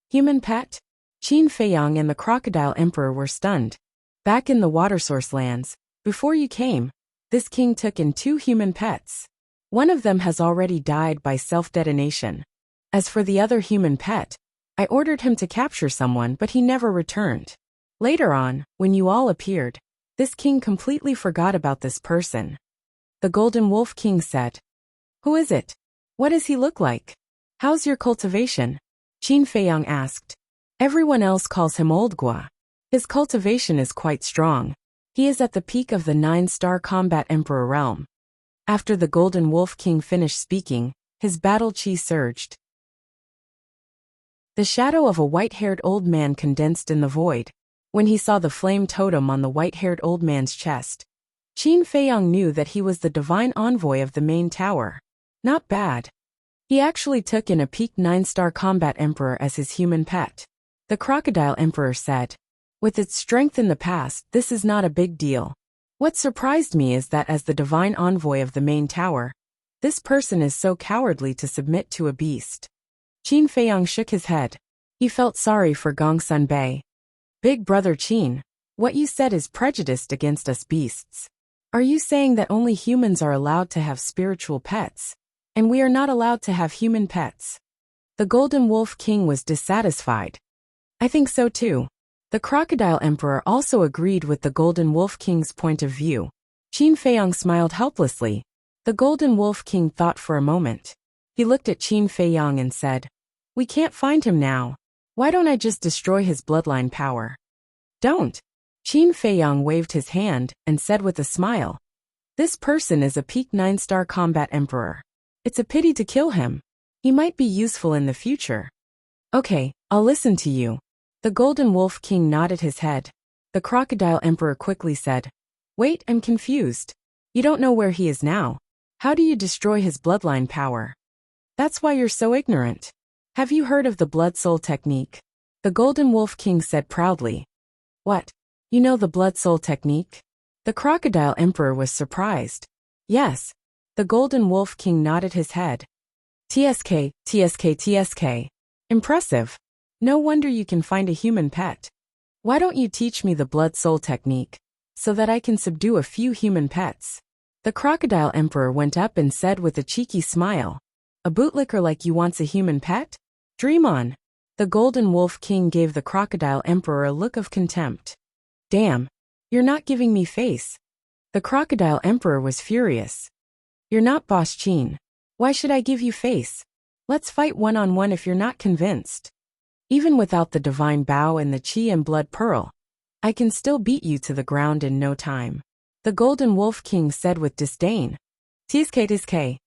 Human pet? Qin Feiyang and the Crocodile Emperor were stunned. Back in the water source lands, before you came, this king took in 2 human pets. One of them has already died by self-detonation. As for the other human pet, I ordered him to capture someone but he never returned. Later on, when you all appeared, this king completely forgot about this person. The Golden Wolf King said, Who is it? What does he look like? How's your cultivation? Qin Feiyang asked. Everyone else calls him Old Gua. His cultivation is quite strong. He is at the peak of the 9-star combat emperor realm. After the Golden Wolf King finished speaking, his battle chi surged. The shadow of a white-haired old man condensed in the void. When he saw the flame totem on the white-haired old man's chest, Qin Feiyang knew that he was the divine envoy of the main tower. Not bad. He actually took in a peak 9-star combat emperor as his human pet. The crocodile emperor said, With its strength in the past, this is not a big deal. What surprised me is that as the divine envoy of the main tower, this person is so cowardly to submit to a beast. Qin Feiyang shook his head. He felt sorry for Gongsun Bei. Big brother Qin, what you said is prejudiced against us beasts. Are you saying that only humans are allowed to have spiritual pets, and we are not allowed to have human pets? The Golden Wolf King was dissatisfied. I think so too. The Crocodile Emperor also agreed with the Golden Wolf King's point of view. Qin Feiyang smiled helplessly. The Golden Wolf King thought for a moment. He looked at Qin Feiyang and said, We can't find him now. Why don't I just destroy his bloodline power? Don't. Qin Feiyang waved his hand and said with a smile, This person is a peak 9-star combat emperor. It's a pity to kill him. He might be useful in the future. Okay, I'll listen to you. The Golden Wolf King nodded his head. The Crocodile Emperor quickly said, Wait, I'm confused. You don't know where he is now. How do you destroy his bloodline power? That's why you're so ignorant. Have you heard of the Blood Soul technique? The Golden Wolf King said proudly. What? You know the Blood Soul technique? The Crocodile Emperor was surprised. Yes. The Golden Wolf King nodded his head. TSK, TSK, TSK. Impressive. No wonder you can find a human pet. Why don't you teach me the Blood Soul technique, so that I can subdue a few human pets? The Crocodile Emperor went up and said with a cheeky smile, A bootlicker like you wants a human pet? Dream on. The Golden Wolf King gave the Crocodile Emperor a look of contempt. Damn. You're not giving me face. The Crocodile Emperor was furious. You're not Boss Qin. Why should I give you face? Let's fight one-on-one if you're not convinced. Even without the Divine Bow and the Qi and Blood Pearl, I can still beat you to the ground in no time. The Golden Wolf King said with disdain. TSK TSK.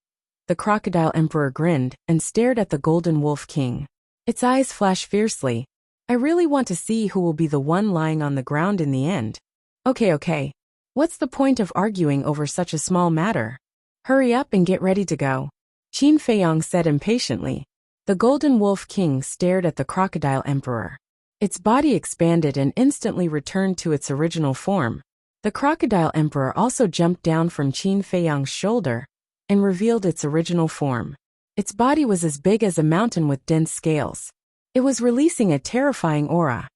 The Crocodile Emperor grinned and stared at the Golden Wolf King. Its eyes flashed fiercely. I really want to see who will be the one lying on the ground in the end. Okay. What's the point of arguing over such a small matter? Hurry up and get ready to go. Qin Feiyang said impatiently. The Golden Wolf King stared at the Crocodile Emperor. Its body expanded and instantly returned to its original form. The Crocodile Emperor also jumped down from Qin Feiyang's shoulder and revealed its original form. Its body was as big as a mountain with dense scales. It was releasing a terrifying aura.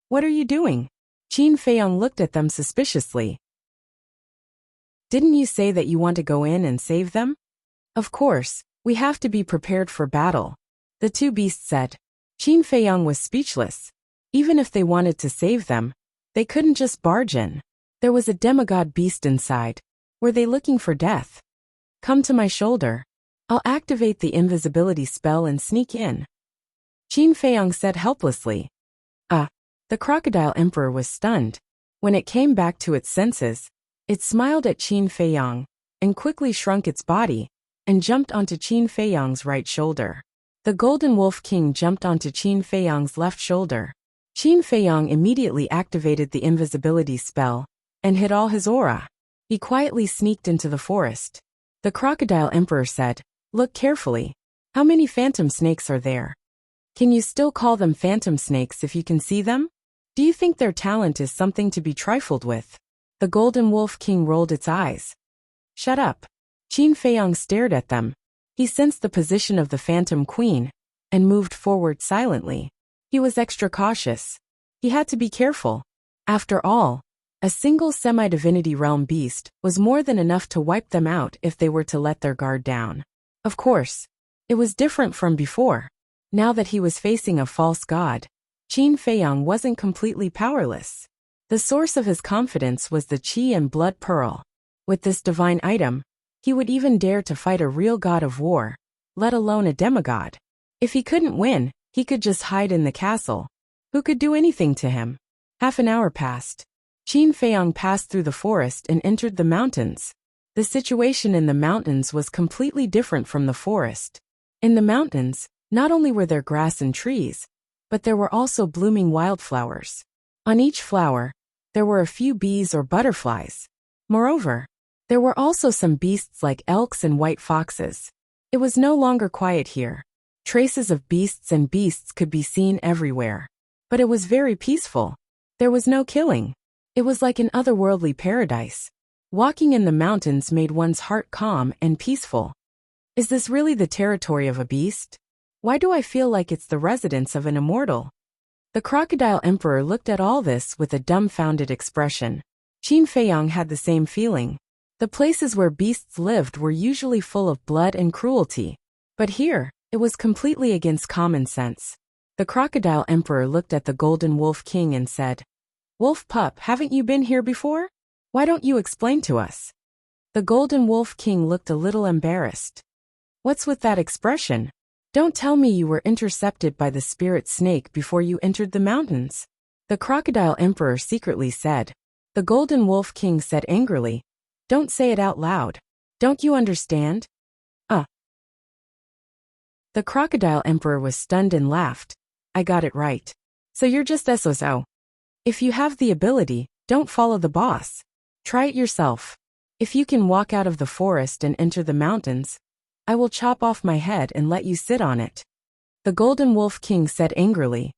What are you doing? Qin Feiyong looked at them suspiciously. Didn't you say that you want to go in and save them? Of course, we have to be prepared for battle, the two beasts said. Qin Feiyong was speechless. Even if they wanted to save them, they couldn't just barge in. There was a demigod beast inside. Were they looking for death? Come to my shoulder. I'll activate the invisibility spell and sneak in. Qin Feiyong said helplessly. The crocodile emperor was stunned. When it came back to its senses, it smiled at Qin Feiyong, and quickly shrunk its body, and jumped onto Qin Feiyong's right shoulder. The Golden Wolf King jumped onto Qin Feiyong's left shoulder. Qin Feiyong immediately activated the invisibility spell, and hid all his aura. He quietly sneaked into the forest. The crocodile emperor said, "Look carefully. How many phantom snakes are there? Can you still call them phantom snakes if you can see them? Do you think their talent is something to be trifled with?" The Golden Wolf King rolled its eyes. Shut up. Qin Feiyong stared at them. He sensed the position of the Phantom Queen, and moved forward silently. He was extra cautious. He had to be careful. After all, a single semi-divinity realm beast was more than enough to wipe them out if they were to let their guard down. Of course, it was different from before. Now that he was facing a false god, Qin Feiyong wasn't completely powerless. The source of his confidence was the Qi and Blood Pearl. With this divine item, he would even dare to fight a real god of war, let alone a demigod. If he couldn't win, he could just hide in the castle. Who could do anything to him? Half an hour passed. Qin Feiyong passed through the forest and entered the mountains. The situation in the mountains was completely different from the forest. In the mountains, not only were there grass and trees, but there were also blooming wildflowers. On each flower, there were a few bees or butterflies. Moreover, there were also some beasts like elks and white foxes. It was no longer quiet here. Traces of beasts could be seen everywhere. But it was very peaceful. There was no killing. It was like an otherworldly paradise. Walking in the mountains made one's heart calm and peaceful. Is this really the territory of a beast? Why do I feel like it's the residence of an immortal? The crocodile emperor looked at all this with a dumbfounded expression. Qin Feiyong had the same feeling. The places where beasts lived were usually full of blood and cruelty. But here, it was completely against common sense. The crocodile emperor looked at the Golden Wolf King and said, "Wolf pup, haven't you been here before? Why don't you explain to us?" The Golden Wolf King looked a little embarrassed. What's with that expression? Don't tell me you were intercepted by the spirit snake before you entered the mountains. The crocodile emperor secretly said. The Golden Wolf King said angrily, "Don't say it out loud. Don't you understand?" The crocodile emperor was stunned and laughed. "I got it right. So you're just SOSO. If you have the ability, don't follow the boss. Try it yourself. If you can walk out of the forest and enter the mountains, I will chop off my head and let you sit on it." The Golden Wolf King said angrily.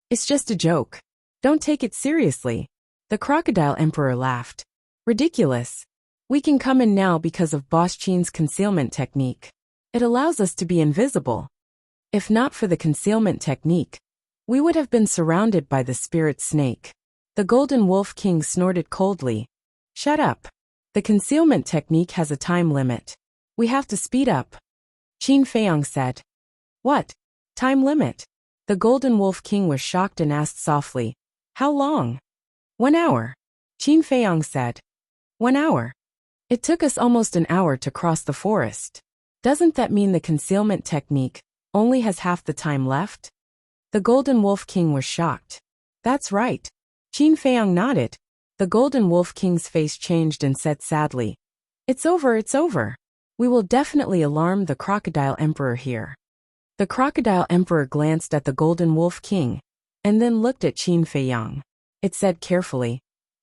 "It's just a joke. Don't take it seriously." The crocodile emperor laughed. "Ridiculous. We can come in now because of Boss Qin's concealment technique. It allows us to be invisible. If not for the concealment technique, we would have been surrounded by the spirit snake." The Golden Wolf King snorted coldly. "Shut up. The concealment technique has a time limit. We have to speed up." Qin Feiyong said. "What? Time limit?" The Golden Wolf King was shocked and asked softly, "How long?" 1 hour. Qin Feiyong said. 1 hour. It took us almost an hour to cross the forest. Doesn't that mean the concealment technique only has half the time left? The Golden Wolf King was shocked. "That's right." Qin Feiyong nodded. The Golden Wolf King's face changed and said sadly, "It's over, it's over. We will definitely alarm the Crocodile Emperor here." The Crocodile Emperor glanced at the Golden Wolf King, and then looked at Qin Feiyong. It said carefully,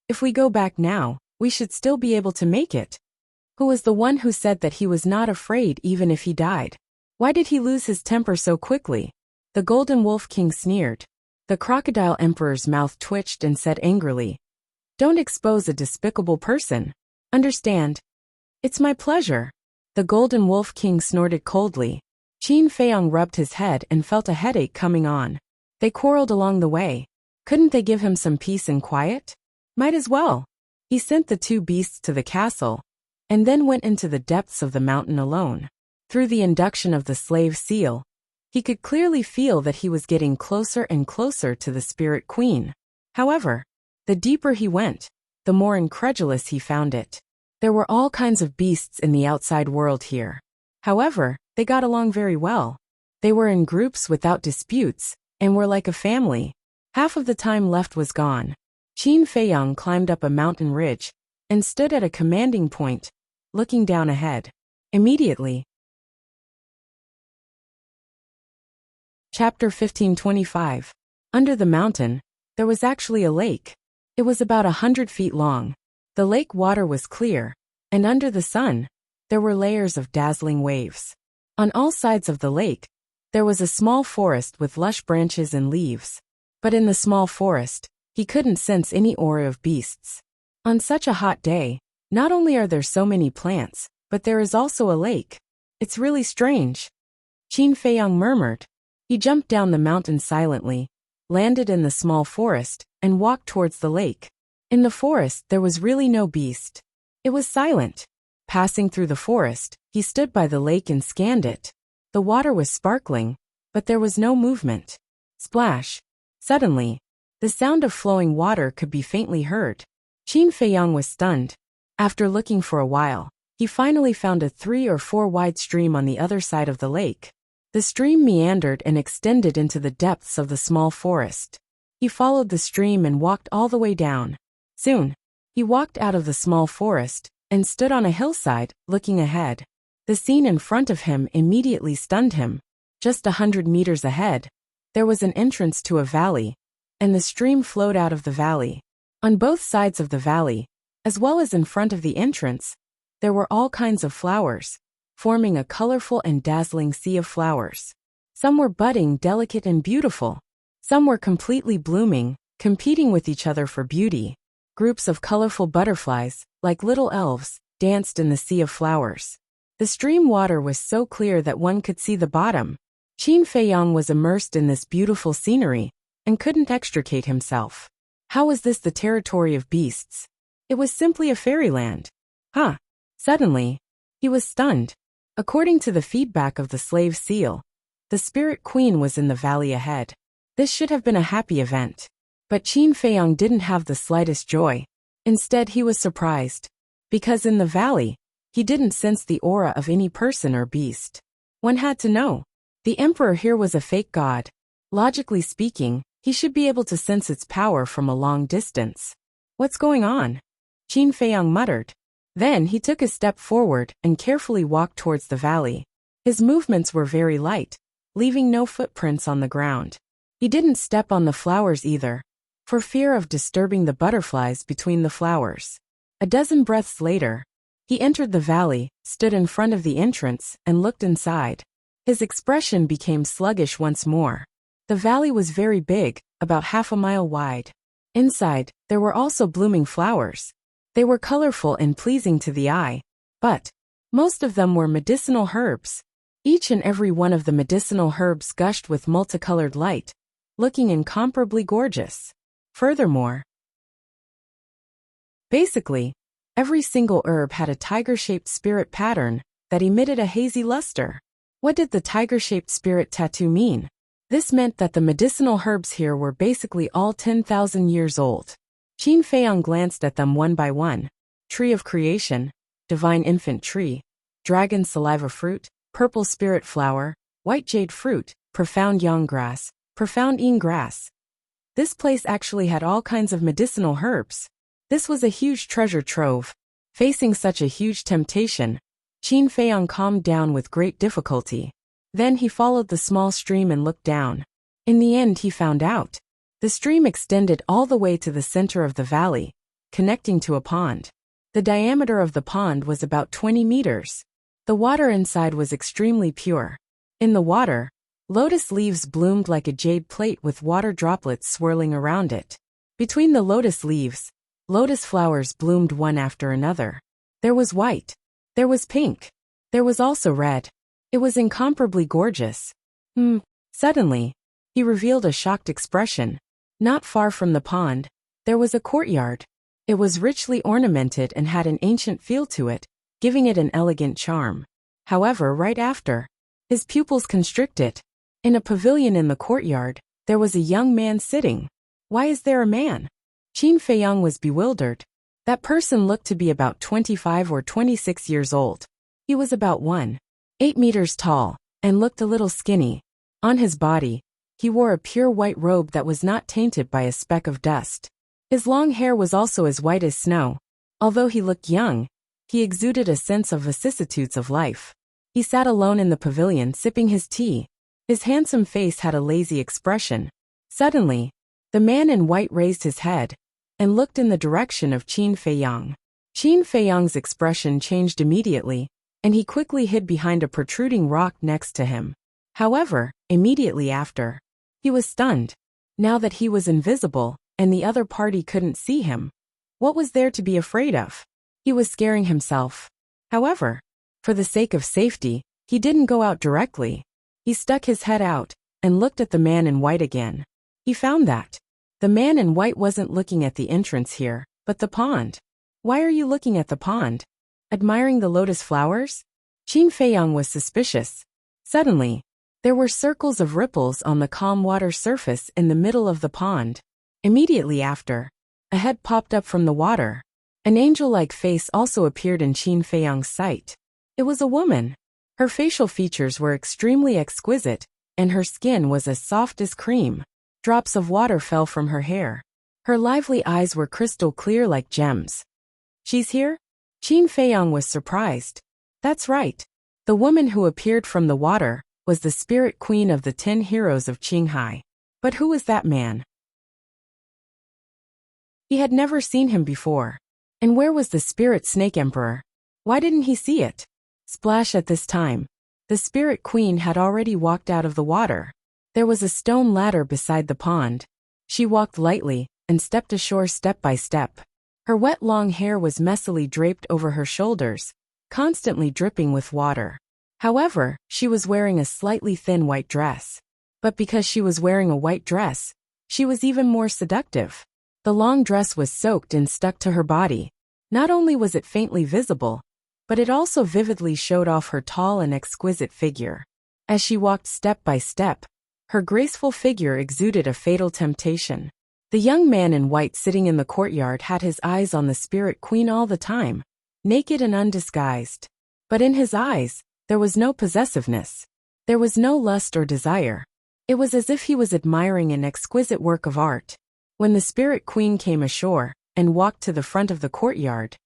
"If we go back now, we should still be able to make it." Who was the one who said that he was not afraid even if he died? Why did he lose his temper so quickly? The Golden Wolf King sneered. The Crocodile Emperor's mouth twitched and said angrily, "Don't expose a despicable person. Understand?" "It's my pleasure." The Golden Wolf King snorted coldly. Qin Feiyang rubbed his head and felt a headache coming on. They quarreled along the way. Couldn't they give him some peace and quiet? Might as well. He sent the two beasts to the castle, and then went into the depths of the mountain alone. Through the induction of the slave seal, he could clearly feel that he was getting closer and closer to the Spirit Queen. However, the deeper he went, the more incredulous he found it. There were all kinds of beasts in the outside world here. However, they got along very well. They were in groups without disputes, and were like a family. Half of the time left was gone. Qin Feiyang climbed up a mountain ridge, and stood at a commanding point, looking down ahead. Immediately. Chapter 1525. Under the mountain, there was actually a lake. It was about 100 feet long. The lake water was clear, and under the sun, there were layers of dazzling waves. On all sides of the lake, there was a small forest with lush branches and leaves. But in the small forest, he couldn't sense any aura of beasts. On such a hot day, not only are there so many plants, but there is also a lake. It's really strange. Qin Feiyang murmured. He jumped down the mountain silently, landed in the small forest, and walked towards the lake. In the forest there was really no beast. It was silent. Passing through the forest, he stood by the lake and scanned it. The water was sparkling, but there was no movement. Splash. Suddenly, the sound of flowing water could be faintly heard. Qin Feiyang was stunned. After looking for a while, he finally found a 3 or 4 wide stream on the other side of the lake. The stream meandered and extended into the depths of the small forest. He followed the stream and walked all the way down. Soon, he walked out of the small forest and stood on a hillside, looking ahead. The scene in front of him immediately stunned him. Just 100 meters ahead, there was an entrance to a valley, and the stream flowed out of the valley. On both sides of the valley, as well as in front of the entrance, there were all kinds of flowers, forming a colorful and dazzling sea of flowers. Some were budding, delicate and beautiful. Some were completely blooming, competing with each other for beauty. Groups of colorful butterflies, like little elves, danced in the sea of flowers. The stream water was so clear that one could see the bottom. Qin Feiyang was immersed in this beautiful scenery, and couldn't extricate himself. How was this the territory of beasts? It was simply a fairyland. Huh. Suddenly, he was stunned. According to the feedback of the slave seal, the Spirit Queen was in the valley ahead. This should have been a happy event. But Qin Feiyang didn't have the slightest joy. Instead, he was surprised. Because in the valley, he didn't sense the aura of any person or beast. One had to know. The emperor here was a fake god. Logically speaking, he should be able to sense its power from a long distance. What's going on? Qin Feiyang muttered. Then he took a step forward and carefully walked towards the valley. His movements were very light, leaving no footprints on the ground. He didn't step on the flowers either, for fear of disturbing the butterflies between the flowers. A dozen breaths later, he entered the valley, stood in front of the entrance, and looked inside. His expression became sluggish once more. The valley was very big, about half a mile wide. Inside, there were also blooming flowers. They were colorful and pleasing to the eye, but most of them were medicinal herbs. Each and every one of the medicinal herbs gushed with multicolored light, looking incomparably gorgeous. Furthermore, basically, every single herb had a tiger-shaped spirit pattern that emitted a hazy luster. What did the tiger-shaped spirit tattoo mean? This meant that the medicinal herbs here were basically all 10,000 years old. Qin Feiyang glanced at them one by one. Tree of Creation, Divine Infant Tree, Dragon Saliva Fruit, Purple Spirit Flower, White Jade Fruit, Profound Yang Grass, Profound Yin Grass. This place actually had all kinds of medicinal herbs. This was a huge treasure trove. Facing such a huge temptation, Qin Feiyang calmed down with great difficulty. Then he followed the small stream and looked down. In the end he found out. The stream extended all the way to the center of the valley, connecting to a pond. The diameter of the pond was about 20 meters. The water inside was extremely pure. In the water, lotus leaves bloomed like a jade plate with water droplets swirling around it. Between the lotus leaves, lotus flowers bloomed one after another. There was white. There was pink. There was also red. It was incomparably gorgeous. Suddenly, he revealed a shocked expression. Not far from the pond, there was a courtyard. It was richly ornamented and had an ancient feel to it, giving it an elegant charm. However, right after, his pupils constricted. In a pavilion in the courtyard, there was a young man sitting. Why is there a man? Qin Feiyang was bewildered. That person looked to be about 25 or 26 years old. He was about 1.8 meters tall, and looked a little skinny. On his body, he wore a pure white robe that was not tainted by a speck of dust. His long hair was also as white as snow. Although he looked young, he exuded a sense of vicissitudes of life. He sat alone in the pavilion sipping his tea. His handsome face had a lazy expression. Suddenly, the man in white raised his head and looked in the direction of Qin Feiyang. Qin Feiyang's expression changed immediately, and he quickly hid behind a protruding rock next to him. However, immediately after, he was stunned. Now that he was invisible, and the other party couldn't see him, what was there to be afraid of? He was scaring himself. However, for the sake of safety, he didn't go out directly. He stuck his head out and looked at the man in white again. He found that the man in white wasn't looking at the entrance here, but the pond. Why are you looking at the pond? Admiring the lotus flowers? Qin Feiyang was suspicious. Suddenly, there were circles of ripples on the calm water surface in the middle of the pond. Immediately after, a head popped up from the water. An angel-like face also appeared in Qin Feiyang's sight. It was a woman. Her facial features were extremely exquisite, and her skin was as soft as cream. Drops of water fell from her hair. Her lively eyes were crystal clear like gems. She's here? Qin Feiyang was surprised. That's right. The woman who appeared from the water was the spirit queen of the 10 heroes of Qinghai. But who was that man? He had never seen him before. And where was the spirit snake emperor? Why didn't he see it? Splash at this time. The spirit queen had already walked out of the water. There was a stone ladder beside the pond. She walked lightly and stepped ashore step by step. Her wet long hair was messily draped over her shoulders, constantly dripping with water. However, she was wearing a slightly thin white dress. But because she was wearing a white dress, she was even more seductive. The long dress was soaked and stuck to her body. Not only was it faintly visible, but it also vividly showed off her tall and exquisite figure. As she walked step by step, her graceful figure exuded a fatal temptation. The young man in white sitting in the courtyard had his eyes on the spirit queen all the time, naked and undisguised. But in his eyes, there was no possessiveness. There was no lust or desire. It was as if he was admiring an exquisite work of art. When the spirit queen came ashore and walked to the front of the courtyard,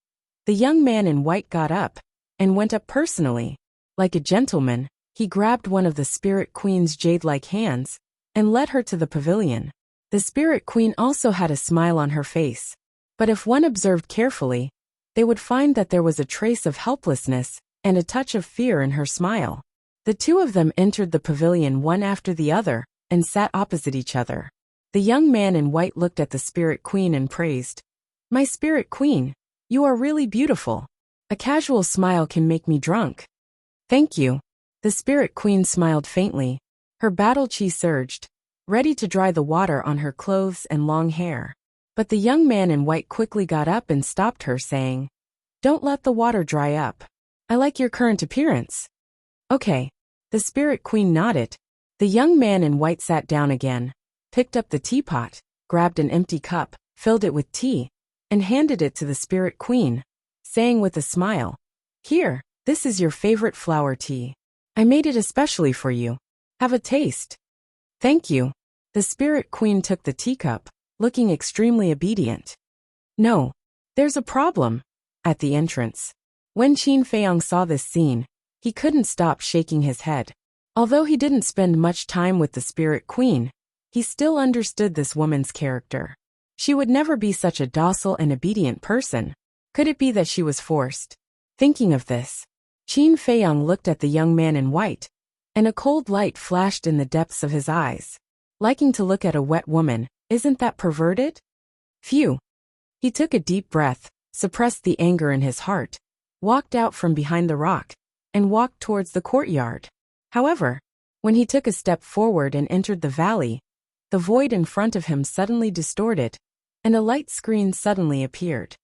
the young man in white got up and went up personally. Like a gentleman, he grabbed one of the spirit queen's jade-like hands and led her to the pavilion. The spirit queen also had a smile on her face, but if one observed carefully, they would find that there was a trace of helplessness and a touch of fear in her smile. The two of them entered the pavilion one after the other and sat opposite each other. The young man in white looked at the spirit queen and praised, "My spirit queen, you are really beautiful. A casual smile can make me drunk." "Thank you." The spirit queen smiled faintly. Her battle chi surged, ready to dry the water on her clothes and long hair. But the young man in white quickly got up and stopped her, saying, "Don't let the water dry up. I like your current appearance." "Okay." The spirit queen nodded. The young man in white sat down again, picked up the teapot, grabbed an empty cup, filled it with tea, and handed it to the spirit queen, saying with a smile, "Here, this is your favorite flower tea. I made it especially for you. Have a taste." "Thank you." The spirit queen took the teacup, looking extremely obedient. "No, there's a problem." At the entrance, when Qin Feiyang saw this scene, he couldn't stop shaking his head. Although he didn't spend much time with the spirit queen, he still understood this woman's character. She would never be such a docile and obedient person. Could it be that she was forced? Thinking of this, Qin Feiyang looked at the young man in white, and a cold light flashed in the depths of his eyes. Liking to look at a wet woman, isn't that perverted? Phew. He took a deep breath, suppressed the anger in his heart, walked out from behind the rock, and walked towards the courtyard. However, when he took a step forward and entered the valley, the void in front of him suddenly distorted, and a light screen suddenly appeared.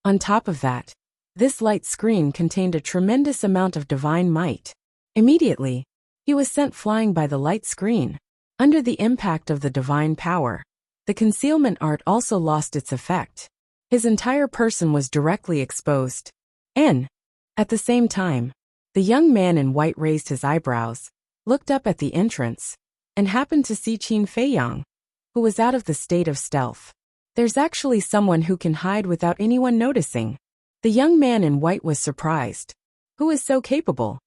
On top of that, this light screen contained a tremendous amount of divine might. Immediately, he was sent flying by the light screen. Under the impact of the divine power, the concealment art also lost its effect. His entire person was directly exposed. And, at the same time, the young man in white raised his eyebrows, looked up at the entrance, and happened to see Qin Feiyang, who was out of the state of stealth. There's actually someone who can hide without anyone noticing. The young man in white was surprised. Who is so capable?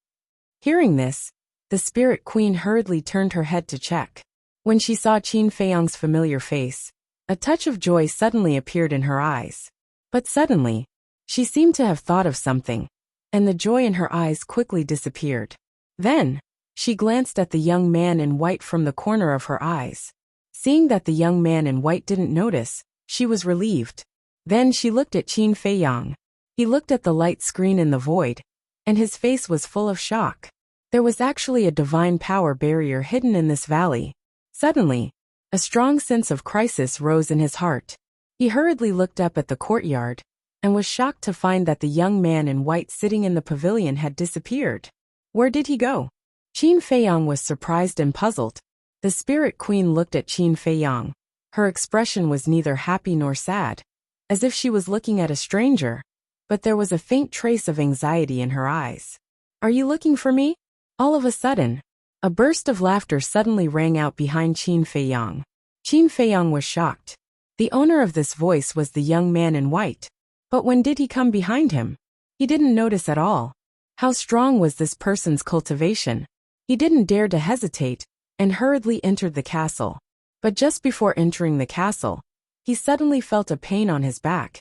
Hearing this, the spirit queen hurriedly turned her head to check. When she saw Qin Feiyang's familiar face, a touch of joy suddenly appeared in her eyes. But suddenly, she seemed to have thought of something, and the joy in her eyes quickly disappeared. Then, she glanced at the young man in white from the corner of her eyes. Seeing that the young man in white didn't notice, she was relieved. Then she looked at Qin Feiyang. He looked at the light screen in the void, and his face was full of shock. There was actually a divine power barrier hidden in this valley. Suddenly, a strong sense of crisis rose in his heart. He hurriedly looked up at the courtyard, and was shocked to find that the young man in white sitting in the pavilion had disappeared. Where did he go? Qin Feiyang was surprised and puzzled. The spirit queen looked at Qin Feiyang. Her expression was neither happy nor sad, as if she was looking at a stranger, but there was a faint trace of anxiety in her eyes. Are you looking for me? All of a sudden, a burst of laughter suddenly rang out behind Qin Feiyang. Qin Feiyang was shocked. The owner of this voice was the young man in white. But when did he come behind him? He didn't notice at all. How strong was this person's cultivation? He didn't dare to hesitate, and hurriedly entered the castle. But just before entering the castle, he suddenly felt a pain on his back,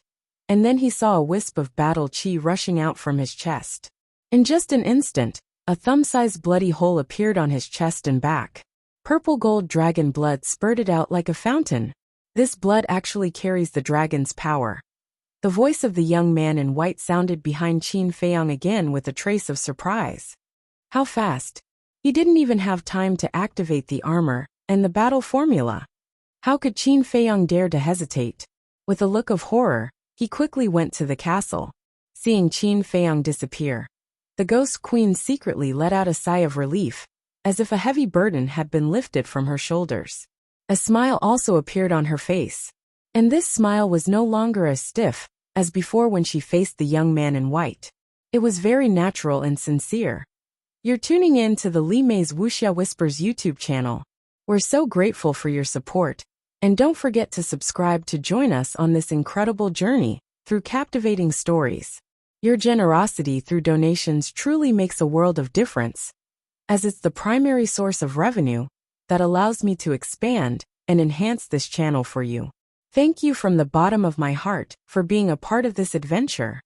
and then he saw a wisp of battle chi rushing out from his chest. In just an instant, a thumb-sized bloody hole appeared on his chest and back. Purple gold dragon blood spurted out like a fountain. This blood actually carries the dragon's power. The voice of the young man in white sounded behind Qin Feiyang again with a trace of surprise. How fast! He didn't even have time to activate the armor and the battle formula. How could Qin Feiyang dare to hesitate? With a look of horror, he quickly went to the castle. Seeing Qin Feiyang disappear, the ghost queen secretly let out a sigh of relief, as if a heavy burden had been lifted from her shoulders. A smile also appeared on her face, and this smile was no longer as stiff as before when she faced the young man in white. It was very natural and sincere. You're tuning in to the Li Mei's Wuxia Whispers YouTube channel. We're so grateful for your support, and don't forget to subscribe to join us on this incredible journey through captivating stories. Your generosity through donations truly makes a world of difference, as it's the primary source of revenue that allows me to expand and enhance this channel for you. Thank you from the bottom of my heart for being a part of this adventure.